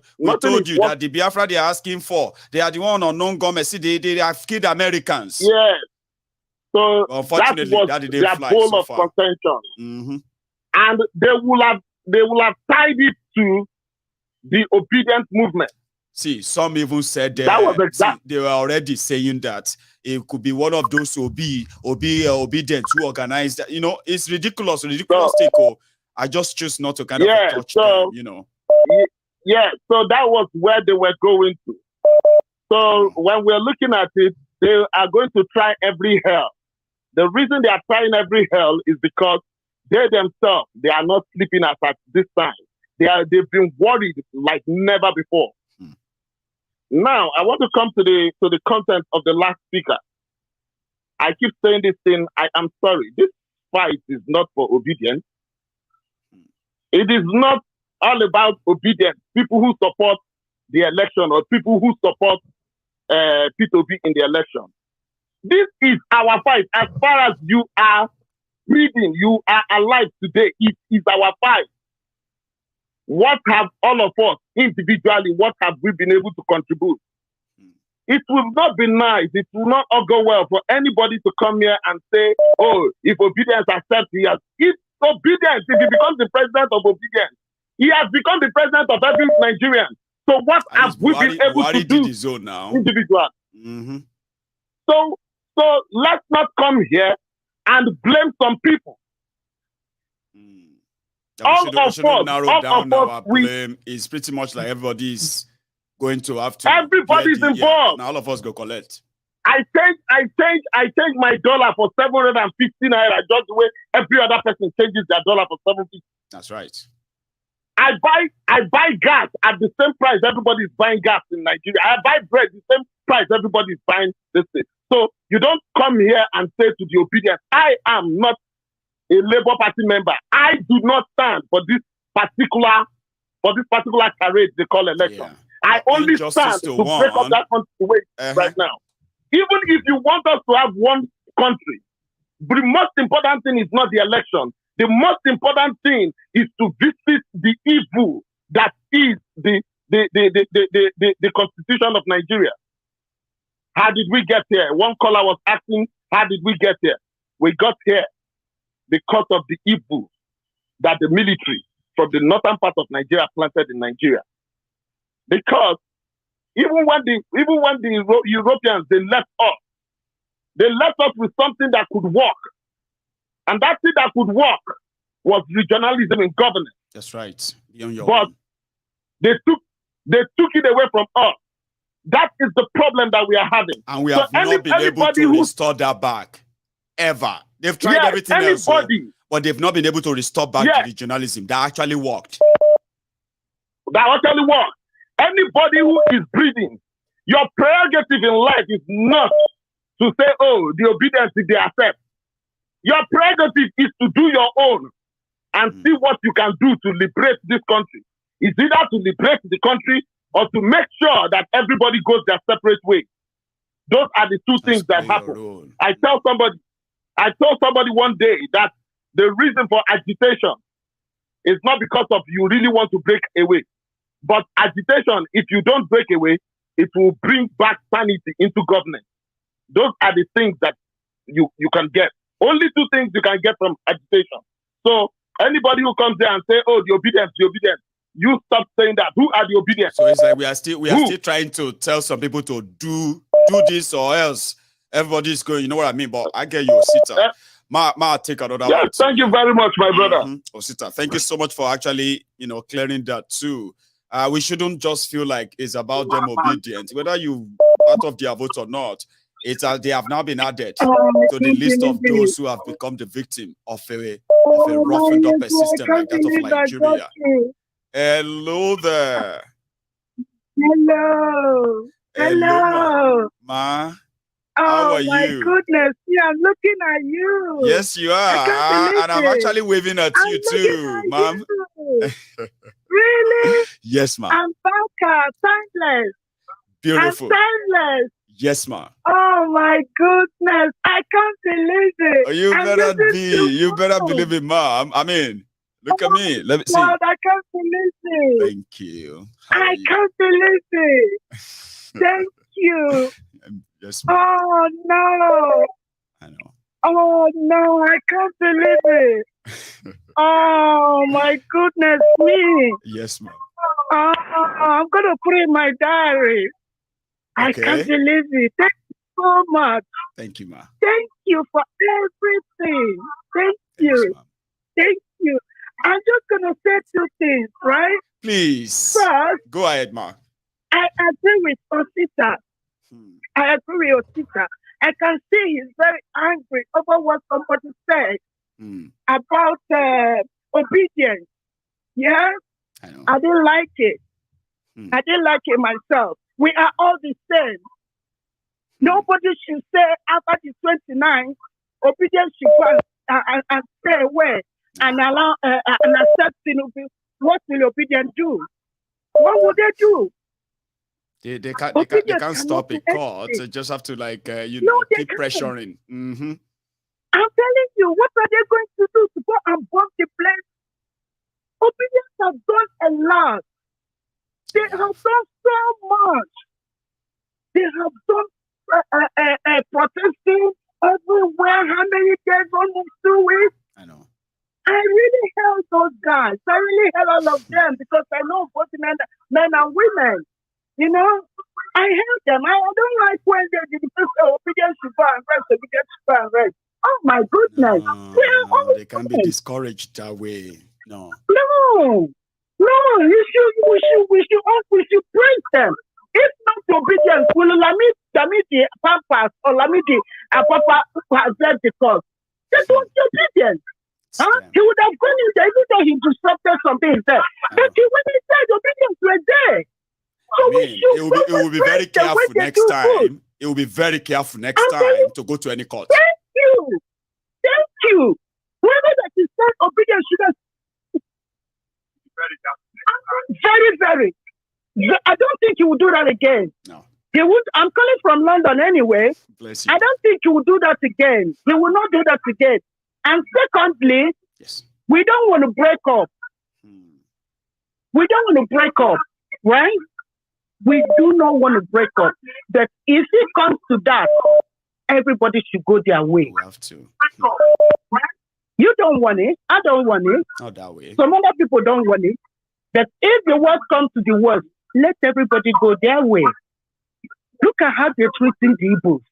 that the Biafra they are asking for, they are the one unknown government. See, they have killed Americans. Yes. So unfortunately, that was didn't their fly bone so of far. contention. And they will have tied it to the Obidien'ts movement. See, some even said that was they were already saying that it could be one of those Obidients who organized that. You know, it's ridiculous take. I just choose not to kind of touch them, you know. Yeah, so that was where they were going to. So when we're looking at it, they are going to try every hell. The reason they are trying every hell is because they themselves, they are not sleeping at this time. They've been worried like never before. Now, I want to come to the content of the last speaker. I keep saying this thing. I am sorry. This fight is not for Obidients. It is not all about Obidients, people who support the election or people who support Peter Obi in the election. This is our fight. As far as you are breathing, you are alive today, it is our fight. What have all of us individually, what have we been able to contribute? It will not be nice. It will not all go well for anybody to come here and say, oh, if Obidients accepts, if he becomes the president of Obidients, he has become the president of every Nigerian. So what have we been able to do individually? So let's not come here and blame some people. Blame is pretty much like everybody's going to have to. Everybody's involved. Now all of us go collect. I changed my dollar for 750 naira just the way every other person changes their dollar for 750. That's right. I buy gas at the same price everybody's buying gas in Nigeria. I buy bread the same price everybody's buying this thing. So you don't come here and say to the Obidients, I am not a Labour Party member. I do not stand for this particular charade they call election. Yeah. I only stand to break up that country right now. Even if you want us to have one country, the most important thing is not the election. The most important thing is to visit the evil that is the constitution of Nigeria. How did we get here? One caller was asking, how did we get here? We got here because of the evil that the military from the northern part of Nigeria planted in Nigeria. Because even when the Europeans, they left us with something that could work. And that thing that could work was regionalism in governance. That's right. But they took it away from us. That is the problem that we are having. And we have not been able to restore that back. Ever. They've tried everything else. But they've not been able to restore back to regionalism. That actually worked. Anybody who is breathing, your prerogative in life is not to say, oh, the Obidients, they accept. Your prerogative is to do your own and see what you can do to liberate this country. It's either to liberate the country or to make sure that everybody goes their separate way. Those are the two things that happen. I told somebody one day that the reason for agitation is not because of you really want to break away. But agitation, if you don't break away, it will bring back sanity into government. Those are the things that you can get. Only two things you can get from agitation. So anybody who comes there and say, oh, the Obidients, You stop saying that. Who are the Obidients? So it's like we are still trying to tell some people to do this or else everybody's going. You know what I mean? But I get you, Osita. Ma, take another one. Thank you very much, my brother. Osita, thank you so much for actually, clearing that too. We shouldn't just feel like it's about them obedient, whether you part of their vote or not. They have now been added to the list of those who have become the victim of a roughened up system like that of Nigeria. Hello there. Hello. Ma. How are you? My goodness. Yeah, I'm looking at you. Yes, you are. And I'm actually waving at you too, ma'am. Really? Yes, ma'am. I'm back. Timeless. Beautiful. I'm timeless. Yes, ma'am. Oh my goodness. I can't believe it. Oh, you better believe it, ma'am. I mean, look at me. Let me see. God, I can't believe it. Thank you. I can't believe it. Thank you. Yes, ma'am. Oh no. I know. Oh no, I can't believe it. Oh my goodness me. Yes, ma'am. Oh, I'm gonna put in my diary. I can't believe it. Thank you so much. Thank you, ma'am. Thank you for everything. Thank you. Thank you. I'm just gonna say two things, right? Please. First, go ahead, ma'am. I agree with Osita. I agree with Osita. I can see he's very angry over what somebody said about obedience. Yeah? I didn't like it. I didn't like it myself. We are all the same. Nobody should say after the 29th, obedience should go and stay away and allow and accept Tinubu. What will obedience do? What would they do? They can't stop a court. They just have to keep pressuring. I'm telling you, what are they going to do to go and bomb the place? Obedience have done a lot. They have done so much. They have done protesting everywhere. How many days? Almost 2 weeks. I know. I really held those guys. I really held all of them because I know both men and women. You know, I held them. I don't like when they did obedience to go and rest, obedience to go and rest. Oh my goodness. No, they can't be discouraged that way. No. No, we should praise them. If not obedience, will Lamidi Apapa or Lamidi Apapa has left the court? That was obedience. He would have gone in there even though he disrupted something there. But when he said obedience were there. So it will be very careful next time. It will be very careful next time to go to any court. Thank you. Whoever that is said obedience should have very. I don't think he will do that again. No. He would. I'm calling from London anyway. Bless you. I don't think he will do that again. He will not do that again. And secondly, we don't want to break up. We don't want to break up, right? We do not want to break up. But if it comes to that, everybody should go their way. We have to. You don't want it. I don't want it. Not that way. Some other people don't want it. But if the worst comes to the worst, let everybody go their way. Look at how they're treating the Igbos.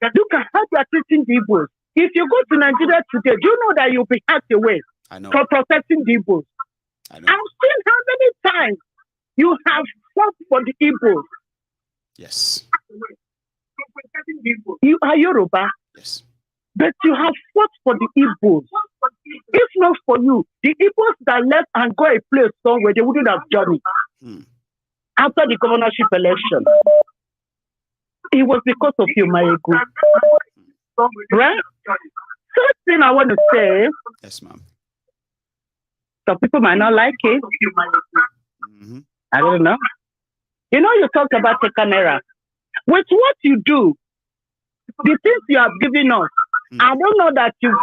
Look at how they're treating the Igbos. If you go to Nigeria today, do you know that you'll be hacked away for protecting the Igbos? I've seen how many times you have fought for the Igbos. Yes. You are Yoruba. Yes. But you have fought for the Igbos. If not for you, the Igbos that left and got a place somewhere, they wouldn't have journeyed. After the governorship election, it was because of you, my ego. Right? First thing I want to say, yes, ma'am. Some people might not like it. I don't know. You know, you talked about the camera. With what you do, the things you have given us, I don't know that you're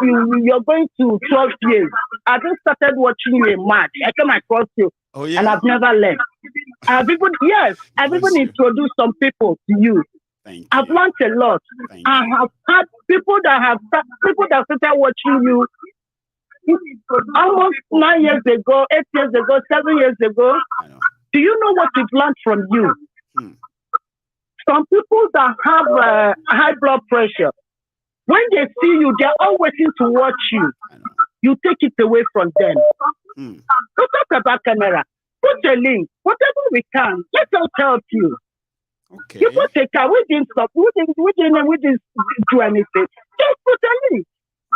going to 12 years. I just started watching you in March. I came across you, and I've never left. I've even introduced some people to you. I've learned a lot. I have had people that started watching you almost 9 years ago, 8 years ago, 7 years ago. Do you know what we've learned from you? Some people that have high blood pressure, when they see you, they're all waiting to watch you. You take it away from them. Don't talk about camera. Put a link, whatever we can. Let us help you. Okay. You put a car, we didn't stop, we didn't do anything. Just put a link.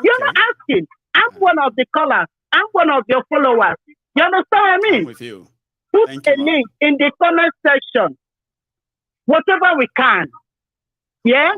You're not asking. I'm one of the callers. I'm one of your followers. You understand what I mean? I'm with you. Put a link in the comment section. Whatever we can. Yeah?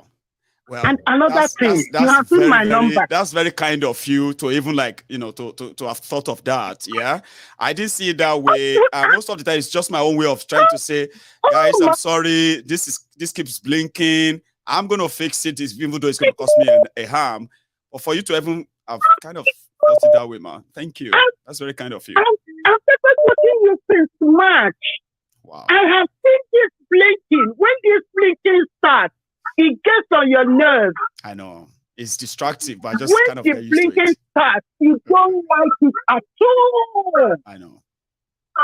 Well, and another thing, you have seen my number. That's very kind of you to even like, to have thought of that. Yeah. I didn't see it that way. Most of the time it's just my own way of trying to say, guys, I'm sorry. This keeps blinking. I'm going to fix it, even though it's going to cost me a harm. But for you to even have kind of thought it that way, man. Thank you. That's very kind of you. I've been watching you since March. Wow. I have seen this blinking. When this blinking starts, it gets on your nerves. I know. It's distractive, but I just when kind of get the used to blinking it. starts, you don't like it at all. I know.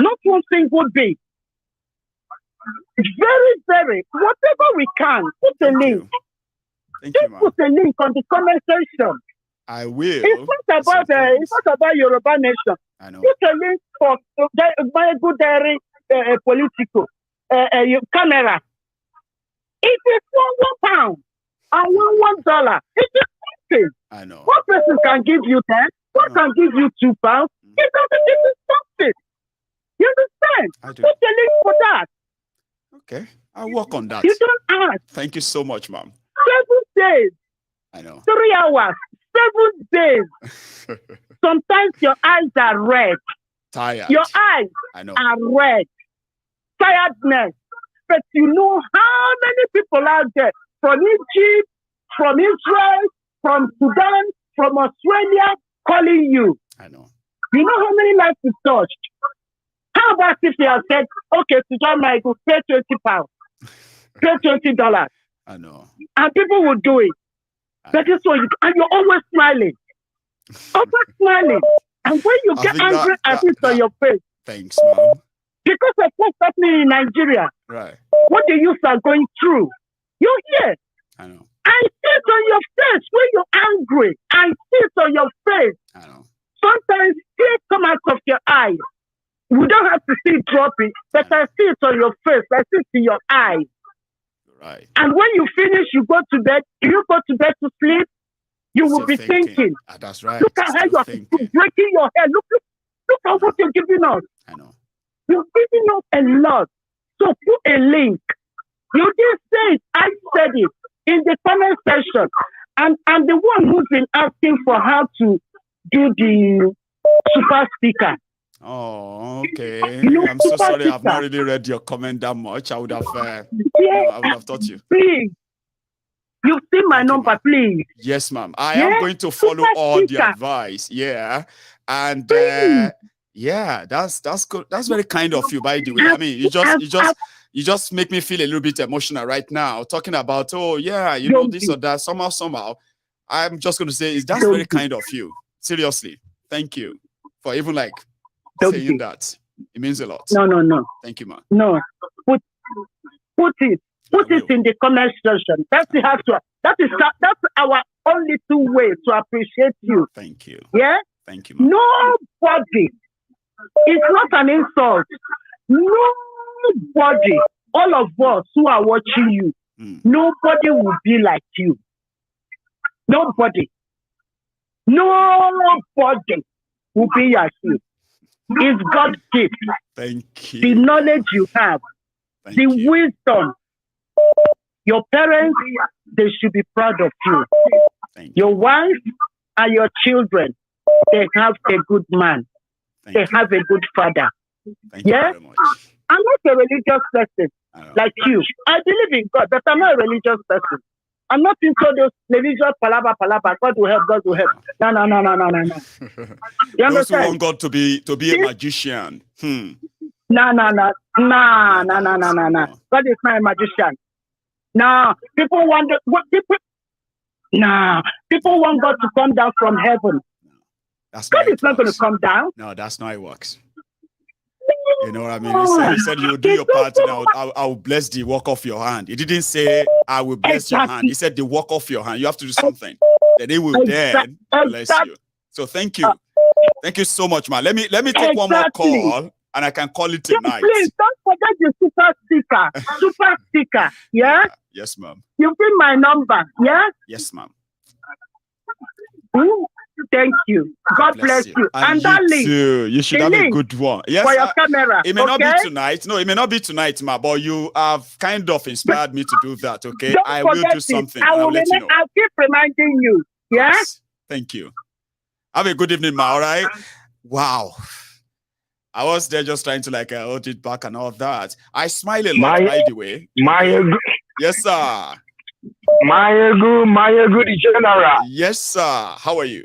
Not one single day. Very, very. Whatever we can, put a link. Just put a link on the comment section. I will. It's not about Yoruba Nation. I know. Put a link for my good diary political camera. It is £1 and $1. It is something. I know. One person can give you 10, one can give you £2. It is something. You understand? I do. Put a link for that. Okay. I'll work on that. You don't ask. Thank you so much, ma'am. 7 days. I know. 3 hours. 7 days. Sometimes your eyes are red. Tired. Your eyes are red. Tiredness. But you know how many people out there from Egypt, from Israel, from Sudan, from Australia calling you. I know. You know how many lives you touched? How about if you have said, okay, to John Michael, pay £20, pay $20. I know. And people will do it. That is what you do. And you're always smiling. Always smiling. And when you get angry at it on your face. Thanks, ma'am. Because of what's happening in Nigeria. Right. What the youth are going through. You're here. I know. I see it on your face when you're angry. I see it on your face. I know. Sometimes tears come out of your eyes. We don't have to see it dropping, but I see it on your face. I see it in your eyes. Right. And when you finish, you go to bed. You go to bed to sleep. You will be thinking. That's right. Look at how you are breaking your hair. Look at what you're giving us. I know. You're giving us a lot. So put a link. You didn't say it. I said it in the comment section. And I'm the one who's been asking for how to do the super sticker. Oh, okay. I'm so sorry. I've not really read your comment that much. I would have, I would have taught you. Please. You've seen my number, please. Yes, ma'am. I am going to follow all the advice. Yeah. And yeah, that's good. That's very kind of you, by the way. I mean, you just make me feel a little bit emotional right now, talking about, oh yeah, this or that, somehow. I'm just going to say, that's very kind of you. Seriously. Thank you for even like saying that. It means a lot. No. Thank you, man. No. Put it in the comment section. That's our only two ways to appreciate you. Thank you. Yeah? Thank you, man. Nobody. It's not an insult. Nobody, all of us who are watching you, nobody will be like you. Nobody will be like you. It's God's gift. Thank you. The knowledge you have, the wisdom. Your parents, they should be proud of you. Your wife and your children, they have a good man. They have a good father. Thank you very much. I'm not a religious person like you. I believe in God, but I'm not a religious person. I'm not into those religious palabra. God will help. God will help. No. You Those who understand? want God to be a magician. No. God is not a magician. No, people want God to come down from heaven. God is not going to come down. No, that's not how it works. You know what I mean? He said you will do your part and I will bless the work of your hand. He didn't say I will bless your hand. He said the work of your hand. You have to do something. Then he will then bless you. So thank you. Thank you so much, man. Let me take one more call and I can call it tonight. Please don't forget the super sticker. Super sticker. Yeah? Yes, ma'am. You put my number. Yeah? Yes, ma'am. Thank you. God bless you. And that you link, too. You should have a good one. Yes, for your camera. It may not be tonight. No, it may not be tonight, ma. But you have kind of inspired me to do that. Okay, I will do something. I'll let you know. I'll keep reminding you. Yes. Yes. Thank you. Have a good evening, ma. All right. Wow. I was there just trying to hold it back and all that. I smile a lot, by the way. Yes, sir. My good general. Yes, sir. How are you?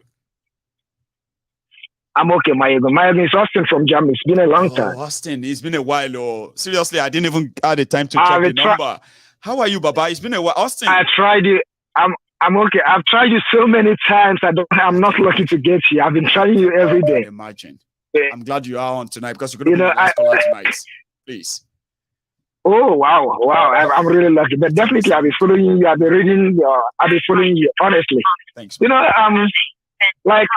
I'm okay, my ego. It's Austin from Germany. It's been a long time. Austin, it's been a while. Oh, seriously, I didn't even have the time to check the number. How are you, Baba? It's been a while. Austin. I tried you. I'm okay. I've tried you so many times. I'm not lucky to get you. I've been trying you every day. Imagine. I'm glad you are on tonight because you're going to be the last caller tonight. Please. Oh wow! I'm really lucky. But definitely, I've been following you. I've been reading. I've been following you. Honestly. Thanks. Like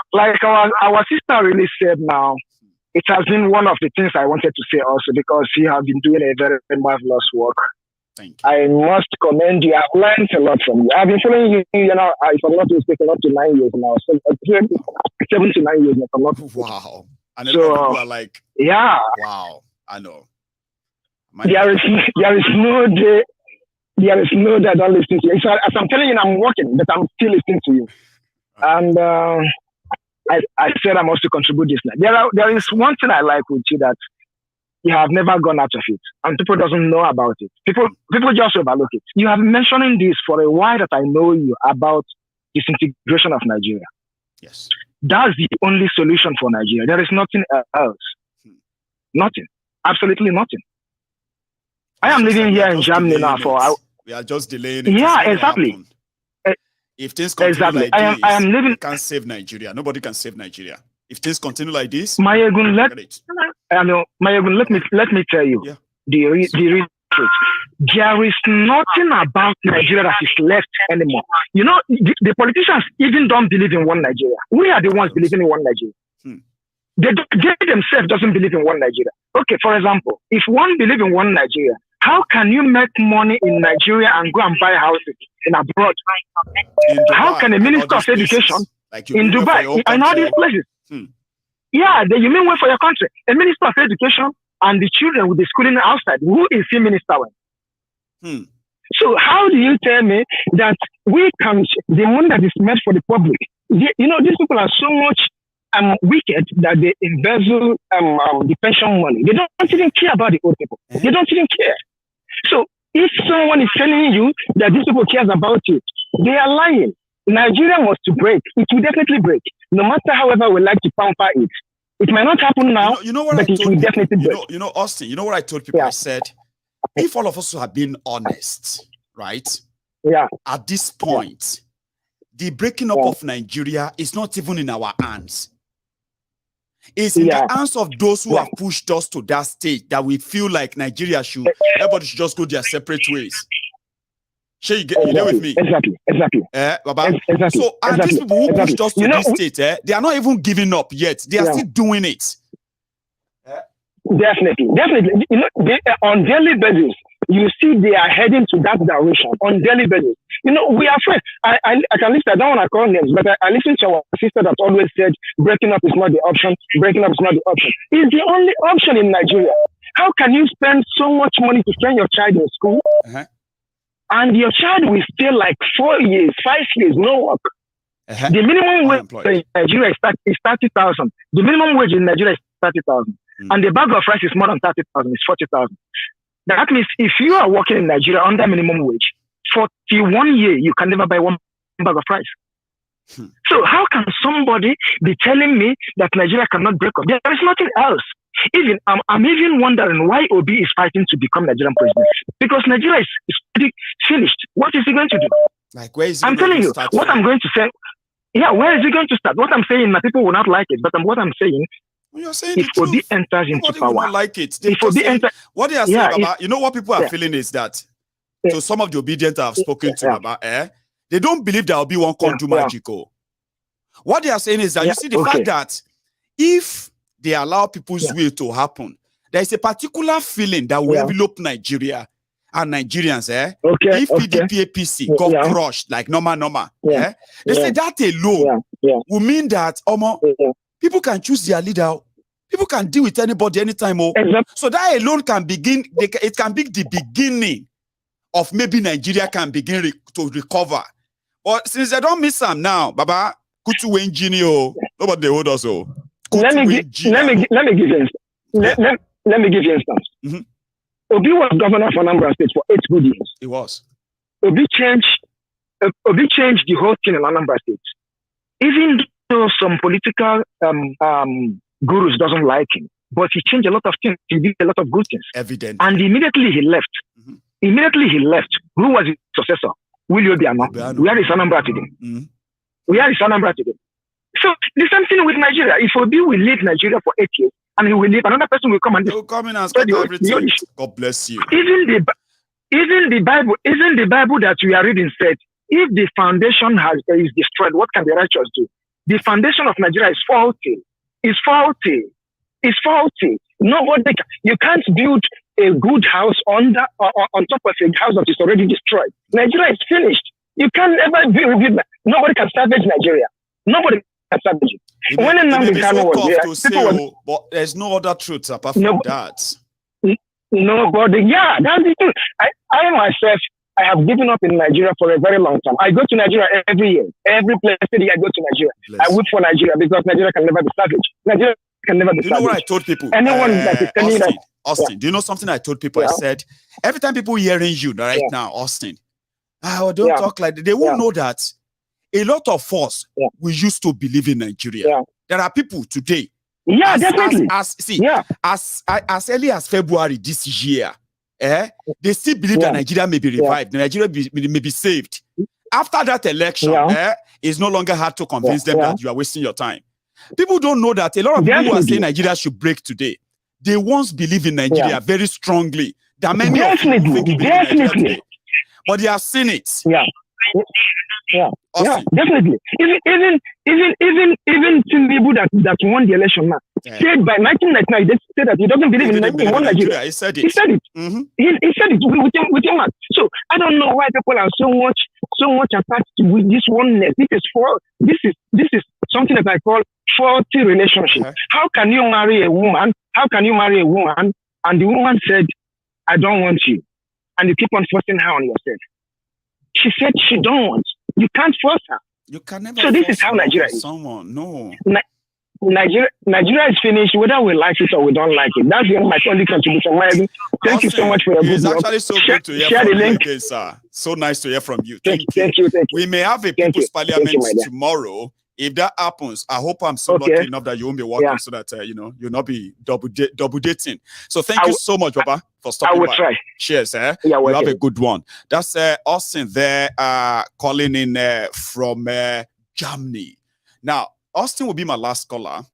our sister really said now, it has been one of the things I wanted to say also because you have been doing a very, very marvelous work. Thank you. I must commend you. I've learned a lot from you. I've been following you, if I'm not mistaken, up to 9 years now. 7 to 9 years now. Wow. And a lot of people are like, yeah. Wow. I know. There is no day I don't listen to you. So as I'm telling you, I'm working, but I'm still listening to you. And I said I must contribute this now. There is one thing I like with you that you have never gone out of it, and people doesn't know about it. People just overlook it. You have been mentioning this for a while that I know you about disintegration of Nigeria. Yes, that's the only solution for Nigeria. There is nothing else. Nothing. Absolutely nothing. I am living here in Germany now we are just delaying it. Yeah, exactly. If things continue like this, I am living. Can't save Nigeria. Nobody can save Nigeria. If things continue like this, let me tell you, the real truth. There is nothing about Nigeria that is left anymore. You know, the politicians even don't believe in one Nigeria. We are the ones believing in one Nigeria. They themselves doesn't believe in one Nigeria. Okay, for example, if one believes in one Nigeria, how can you make money in Nigeria and go and buy houses in abroad? How can a minister of education in Dubai and all these places? Yeah, you mean wait for your country. A minister of education and the children will be schooling outside. Who is he minister with? So how do you tell me that we can, the money that is meant for the public, these people are so much wicked that they embezzle the pension money. They don't even care about the old people. They don't even care. So if someone is telling you that these people cares about you, they are lying. Nigeria was to break. It will definitely break. No matter however we like to pamper it. It might not happen now, but it will definitely break. Austin, you know what I told people? I said, if all of us have been honest, right? Yeah. At this point, the breaking up of Nigeria is not even in our hands. It's in the hands of those who have pushed us to that state that we feel like Nigeria everybody should just go their separate ways. Sure, you there with me? Exactly. Baba. So, and these people who pushed us to this state, they are not even giving up yet. They are still doing it. Definitely. On daily basis, you see they are heading to that direction on daily basis. We are friends. I can listen. I don't want to call names, but I listen to our sister that always said breaking up is not the option. Breaking up is not the option. It's the only option in Nigeria. How can you spend so much money to send your child in school, and your child will stay like 4 years, 5 years, no work? The minimum wage in Nigeria is 30,000. The minimum wage in Nigeria is 30,000, and the bag of rice is more than 30,000. It's 40,000. That means if you are working in Nigeria under minimum wage, 41 years, you can never buy one bag of rice. So how can somebody be telling me that Nigeria cannot break up? There is nothing else. Even I'm even wondering why Obi is fighting to become Nigerian president. Because Nigeria is finished. What is he going to do? Like, where is he? I'm telling you, what I'm going to say. Yeah, where is it going to start? What I'm saying, my people will not like it, but what I'm saying, you're saying if Obi enters into nobody power, will not like it. If Obi enters, what they are saying, Baba, you know what people are feeling is that, so some of the Obidients I've spoken to, Baba, they don't believe there will be one can do magical. What they are saying is that, you see, the fact that if they allow people's will to happen, there is a particular feeling that will envelope Nigeria and Nigerians, if PDP APC got crushed like normal, they say that alone will mean that people can choose their leader. People can deal with anybody anytime. So that alone can begin, it can be the beginning of maybe Nigeria can begin to recover. But since they don't miss them now, Baba, Kutu engineer, nobody they hold us. Let me give you instance. Obi was governor of Anambra State for 8 good years. He was. Obi changed the whole thing in Anambra State. Even though some political gurus doesn't like him, but he changed a lot of things. He did a lot of good things. Evident. And immediately he left. Who was his successor? Willie Obiano. Where is Anambra today? Where is Anambra today? So the same thing with Nigeria. If Obi will lead Nigeria for 8 years, and he will leave, another person will come and come in and start everything. God bless you. Even the Bible that we are reading said, if the foundation is destroyed, what can the righteous do? The foundation of Nigeria is faulty. It's faulty. It's faulty. You can't build a good house on top of a house that is already destroyed. Nigeria is finished. You can't ever build. Nobody can salvage Nigeria. Nobody can salvage it. When Anambra Kano was there, but there's no other truth apart from that. Nobody. Yeah, that's the thing. I myself, I have given up in Nigeria for a very long time. I go to Nigeria every year. Every place I go to Nigeria. I work for Nigeria because Nigeria can never be savage. Nigeria can never be savage. You know what I told people? Anyone that is telling that. Austin, do you know something I told people? I said, every time people hearing you right now, Austin, don't talk like that. They won't know that a lot of us we used to believe in Nigeria. There are people today. Definitely. As early as February this year, they still believe that Nigeria may be revived, Nigeria may be saved. After that election, it's no longer hard to convince them that you are wasting your time. People don't know that a lot of people who are saying Nigeria should break today, they once believe in Nigeria very strongly. There are many of them who think in Nigeria today, but they have seen it. Definitely. Even people that won the election now said by 1999 they said that he doesn't believe in Nigeria. He said it. He said it. He said it with him. So I don't know why people are so much attached with this oneness. This is something that I call faulty relationship. How can you marry a woman? And the woman said, "I don't want you," and you keep on forcing her on yourself. She said she don't want. You can't force her. You can never. So this is how Nigeria is. Someone, no. Nigeria is finished, whether we like it or we don't like it. That's my only contribution. Thank you so much for your good work. It's actually so good to hear from you again, sir. So nice to hear from you. Thank you. We may have a people's parliament tomorrow. If that happens, I hope I'm so lucky enough that you won't be working so that you'll not be double dating. So thank you so much, Baba, for stopping by. I will try. Cheers, you have a good one. That's Austin there calling in from Germany. Now, Austin will be my last caller.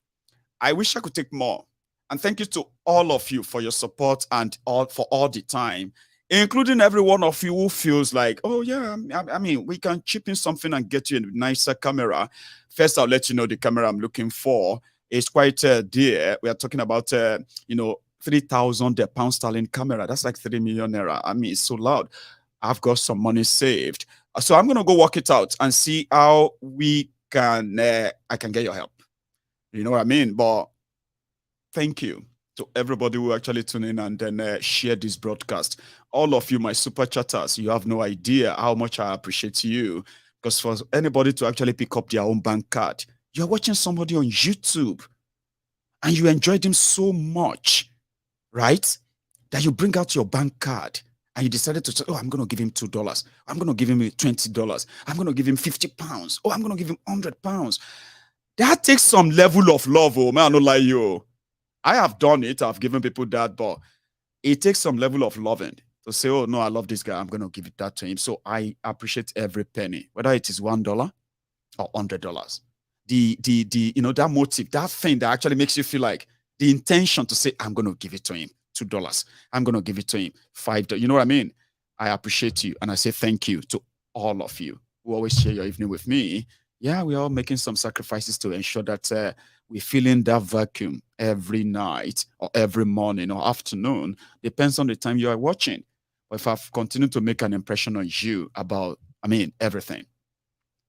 I wish I could take more. And thank you to all of you for your support and for all the time, including every one of you who feels like, oh yeah, I mean, we can chip in something and get you a nicer camera. First, I'll let you know the camera I'm looking for is quite dear. We are talking about, 3,000 pound sterling camera. That's like 3 million naira. I mean, it's so loud. I've got some money saved. So I'm going to go work it out and see how we can, I can get your help. You know what I mean? But thank you to everybody who actually tune in and then share this broadcast. All of you, my super chatters, you have no idea how much I appreciate you. Because for anybody to actually pick up their own bank card, you're watching somebody on YouTube and you enjoyed him so much, right? That you bring out your bank card and you decided to say, oh, I'm going to give him $2. I'm going to give him $20. I'm going to give him £50. Oh, I'm going to give him £100. That takes some level of love, oh, man, I don't lie you. I have done it. I've given people that, but it takes some level of loving to say, oh, no, I love this guy. I'm going to give it that to him. So I appreciate every penny, whether it is $1 or $100. The that motive, that thing that actually makes you feel like the intention to say, I'm going to give it to him $2. I'm going to give it to him $5. You know what I mean? I appreciate you. And I say thank you to all of you who always share your evening with me. Yeah, we're all making some sacrifices to ensure that we're filling that vacuum every night or every morning or afternoon. Depends on the time you are watching. But if I've continued to make an impression on you about, everything,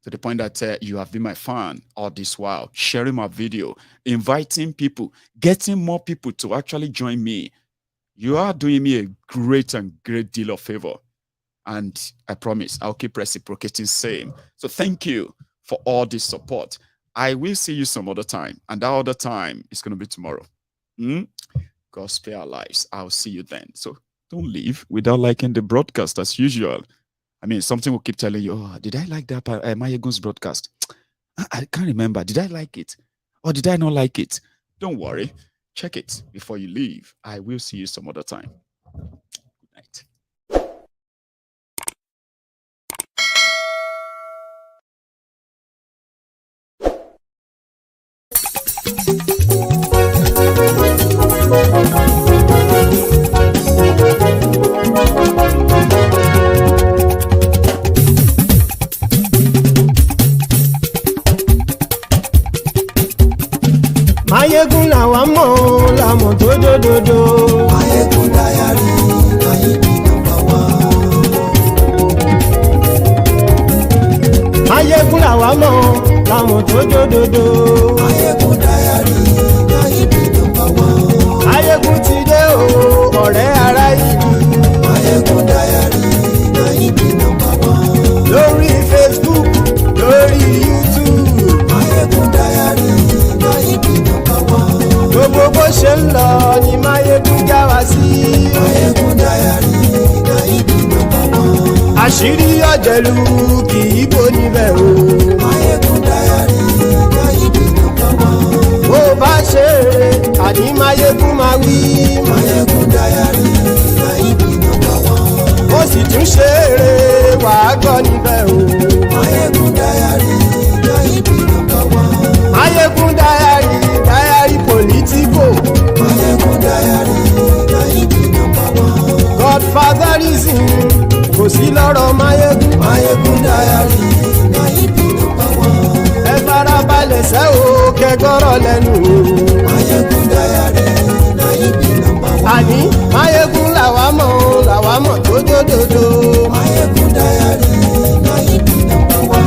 to the point that you have been my fan all this while, sharing my video, inviting people, getting more people to actually join me, you are doing me a great deal of favor. And I promise I'll keep reciprocating same. So thank you for all this support. I will see you some other time. And that other time is going to be tomorrow. God spare our lives. I'll see you then. So don't leave without liking the broadcast as usual. Something will keep telling you, oh, did I like that Mayegun's broadcast? I can't remember. Did I like it? Or did I not like it? Don't worry. Check it before you leave. I will see you some other time. Good night. Mayegun làwa mọ̀ làmọ̀ tó dòdòdò. Mayegun dayari Lamidi Apapa. Mayegun làwa mọ̀ làmọ̀ tó dòdòdò. Mayegun dayari Lamidi Apapa. Mayegun ti dé o ọ̀rẹ́ ara ìlú. Mayegun dayari Lamidi Apapa. Lórí Facebook, lórí YouTube. Mayegun dayari Lamidi Apapa. Gbogbo bó ṣe ń lọ ni Mayegun já wa sí. Mayegun dayari Lamidi Apapa. Àṣírí ọ̀jẹ̀lú kì í bò níbẹ̀ o. Mayegun dayari Lamidi Apapa. Bó bá ṣe eré àní Mayegun máa wí. Mayegun dayari Lamidi Apapa. Ó sì tún ṣe eré wàá gbọ́ níbẹ̀ o. Mayegun dayari Lamidi Apapa. Mayegun dayari politico. Mayegun dayari Lamidi Apapa. Godfatherism kò sí lọ́rọ̀ Mayegun. Mayegun dayari Lamidi Apapa. Ẹ farabalẹ̀ sẹ́ o kẹgọ́rọ̀ lẹ́nu o. Mayegun dayari Lamidi Apapa. Àní Mayegun làwa mọ̀ tó dòdòdò. Mayegun dayari Lamidi Apapa.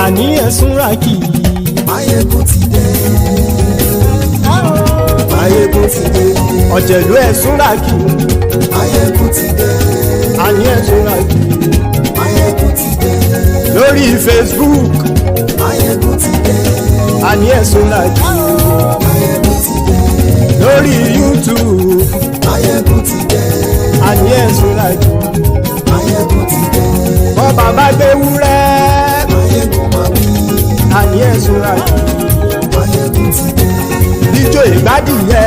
Àní ẹ̀sùn rákì. Mayegun ti dé. Mayegun ti dé. Ọ̀jẹ̀lú ẹ̀sùn rákì. Mayegun ti dé. Àní ẹ̀sùn rákì. Mayegun ti dé. Lórí Facebook. Mayegun ti dé. Àní ẹ̀sùn rákì. Mayegun ti dé. Lórí YouTube. Mayegun ti dé. Àní ẹ̀sùn rákì. Mayegun ti dé. Bọ́ bàbá gbé wúrẹ́. Mayegun máa wí. Àní ẹ̀sùn rákì. Mayegun ti dé. Ijó ìgbádìyẹ.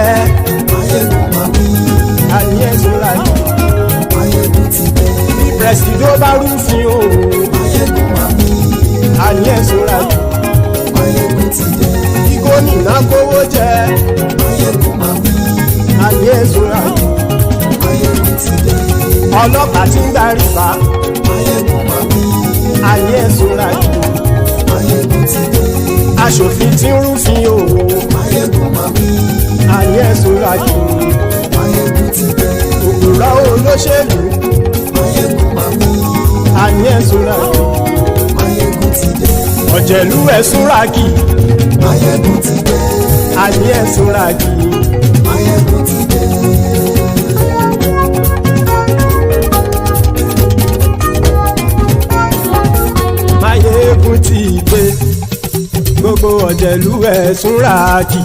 Mayegun máa wí. Àní ẹ̀sùn rákì. Mayegun ti dé. Bí pẹ̀sìdó bá rúfin o. Mayegun máa wí. Àní ẹ̀sùn rákì. Mayegun ti dé. Bí gómìnà kówó jẹ. Mayegun máa wí. Àní ẹ̀sùn rákì. Mayegun ti dé. Ọlọ́pàá ti ń darí bá. Mayegun máa wí. Àní ẹ̀sùn rákì. Mayegun ti dé. Aṣòfin tí ń rúfin o. Mayegun máa wí. Àní ẹ̀sùn rákì. Mayegun ti dé. Òpùrọ́ olóṣèlú. Mayegun máa wí. Àní ẹ̀sùn rákì. Mayegun ti dé. Ọ̀jẹ̀lú ẹ̀sùn rákì. Mayegun ti dé. Àní ẹ̀sùn rákì. Mayegun ti dé. Mayegun ti dé. Gbogbo ọ̀jẹ̀lú ẹ̀sùn rákì.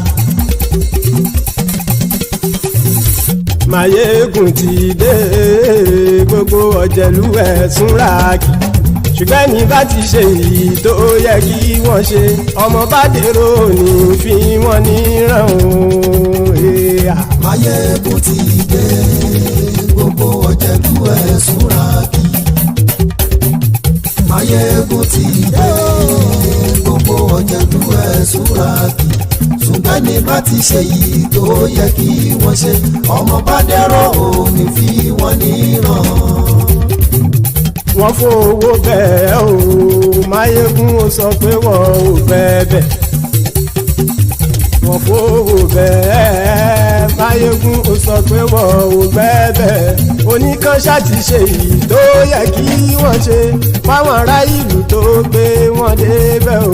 Mayegun ti dé. Gbogbo ọ̀jẹ̀lú ẹ̀sùn rákì. Ṣùgbọ́n ní bá ti ṣe èyí tó yẹ kí wọ́n ṣe, ọmọ bá dèrò ní fi wọ́n níran o. Mayegun ti súnra kì ṣùgbọ́n ní bá ti ṣe yìí tó yẹ kí wọ́n ṣe ọmọ bá dẹ́rọ̀ ò ní fi wọ́n níran. wọ́n fowó bẹ́ẹ̀ o Máyégún ó sọ pé wọ́n ò fẹ́ bẹ́ẹ̀. wọ́n fowó bẹ́ẹ̀ Máyégún ó sọ pé wọ́n ò fẹ́ bẹ́ẹ̀. oníkanṣá ti ṣe yìí tó yẹ kí wọ́n ṣe fáwọn ará ìlú tó gbé wọn débẹ̀ o.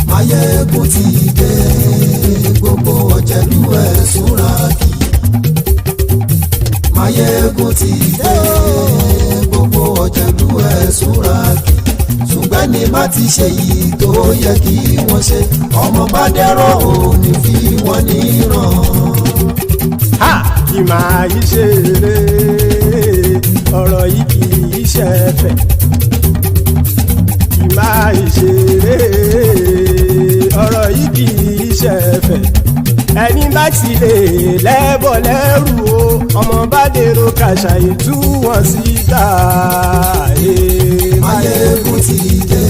Máyégún ti dé gbogbo ọ̀jẹ̀lú ẹ̀ súnra kì. Máyégún ti dé gbogbo ọ̀jẹ̀lú ẹ̀ súnra kì. ṣùgbọ́n ní má ti ṣe yìí tó yẹ kí wọ́n ṣe ọmọ bá dẹ́rọ̀ ò ní fi wọ́n níran. kì máa yí ṣe eré ọ̀rọ̀ yìí kì í ṣe ẹ̀fẹ̀. kì máa yí ṣe eré ọ̀rọ̀ yìí kì í ṣe ẹ̀fẹ̀. ẹni bá ti lè lẹ́bọ̀ lẹ́rù o ọmọ bá dèrò kàṣàyè tú wọn síta. Máyégún ti dé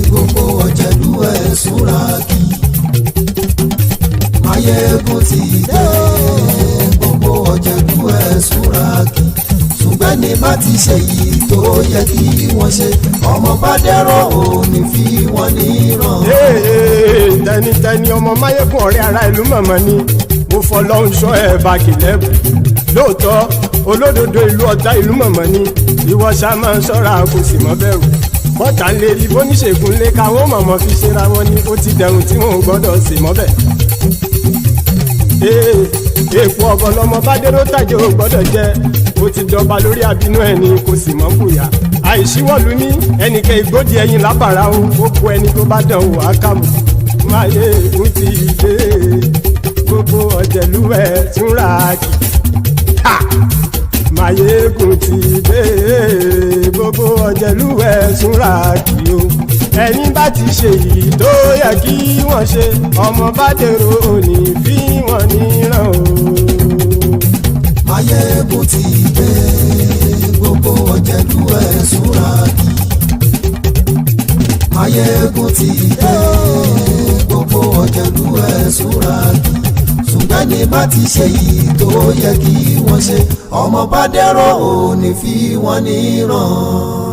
gbogbo ọ̀jẹ̀lú ẹ̀ súnra kì. Máyégún ti dé gbogbo ọ̀jẹ̀lú ẹ̀ súnra kì. ṣùgbọ́n ní bá ti ṣe yìí tó yẹ kí wọ́n ṣe ọmọ bá dẹ́rọ̀ ò ní fi wọ́n níran. tẹnitẹni ọmọ Máyégún ọ̀rẹ́ ara ìlú mọ̀mọ́ ni mo fọlọ́hún ṣọ́ ẹ̀ bá kìlẹ́bù. lóòótọ́ olódodo ìlú ọ̀tá ìlú mọ̀mọ́ ni ìwọ ṣá máa ń ṣọ́ra kò sì mọ́ bẹ̀rù. bọ́tà ń lè rí bóníṣègùn lé káwọn mọ̀mọ́ fi ṣera wọn ni ó ti dẹrùn tí wọn ò gbọ́dọ̀ sì mọ́ bẹ̀. èèpo ọ̀bọ̀lọmọ bá dérò tàjẹ́ ò gbọ́dọ̀ jẹ́ ó ti dọba lórí àbínú ẹni kò sì mọ́ fòyà. àìsíwọ́lu ní ẹnìkẹ́ ìgbódì ẹyin lábàrá o ó kó ẹni tó bá dán o àkàmù. Máyégún ti dé gbogbo ọ̀jẹ̀lú ẹ̀ súnra kì. Máyégún ti dé gbogbo ọ̀jẹ̀lú ẹ̀ súnra kì o. ẹni bá ti ṣe yìí tó yẹ kí wọ́n ṣe ọmọ bá dèrò òní fi wọ́n níran o. Máyégún ti dé gbogbo ọ̀jẹ̀lú ẹ̀ súnra kì. Máyégún ti dé gbogbo ọ̀jẹ̀lú ẹ̀ súnra kì. ṣùgbọ́n ní bá ti ṣe yìí tó yẹ kí wọ́n ṣe ọmọ bá dẹ́rọ̀ ò ní fi wọ́n níran.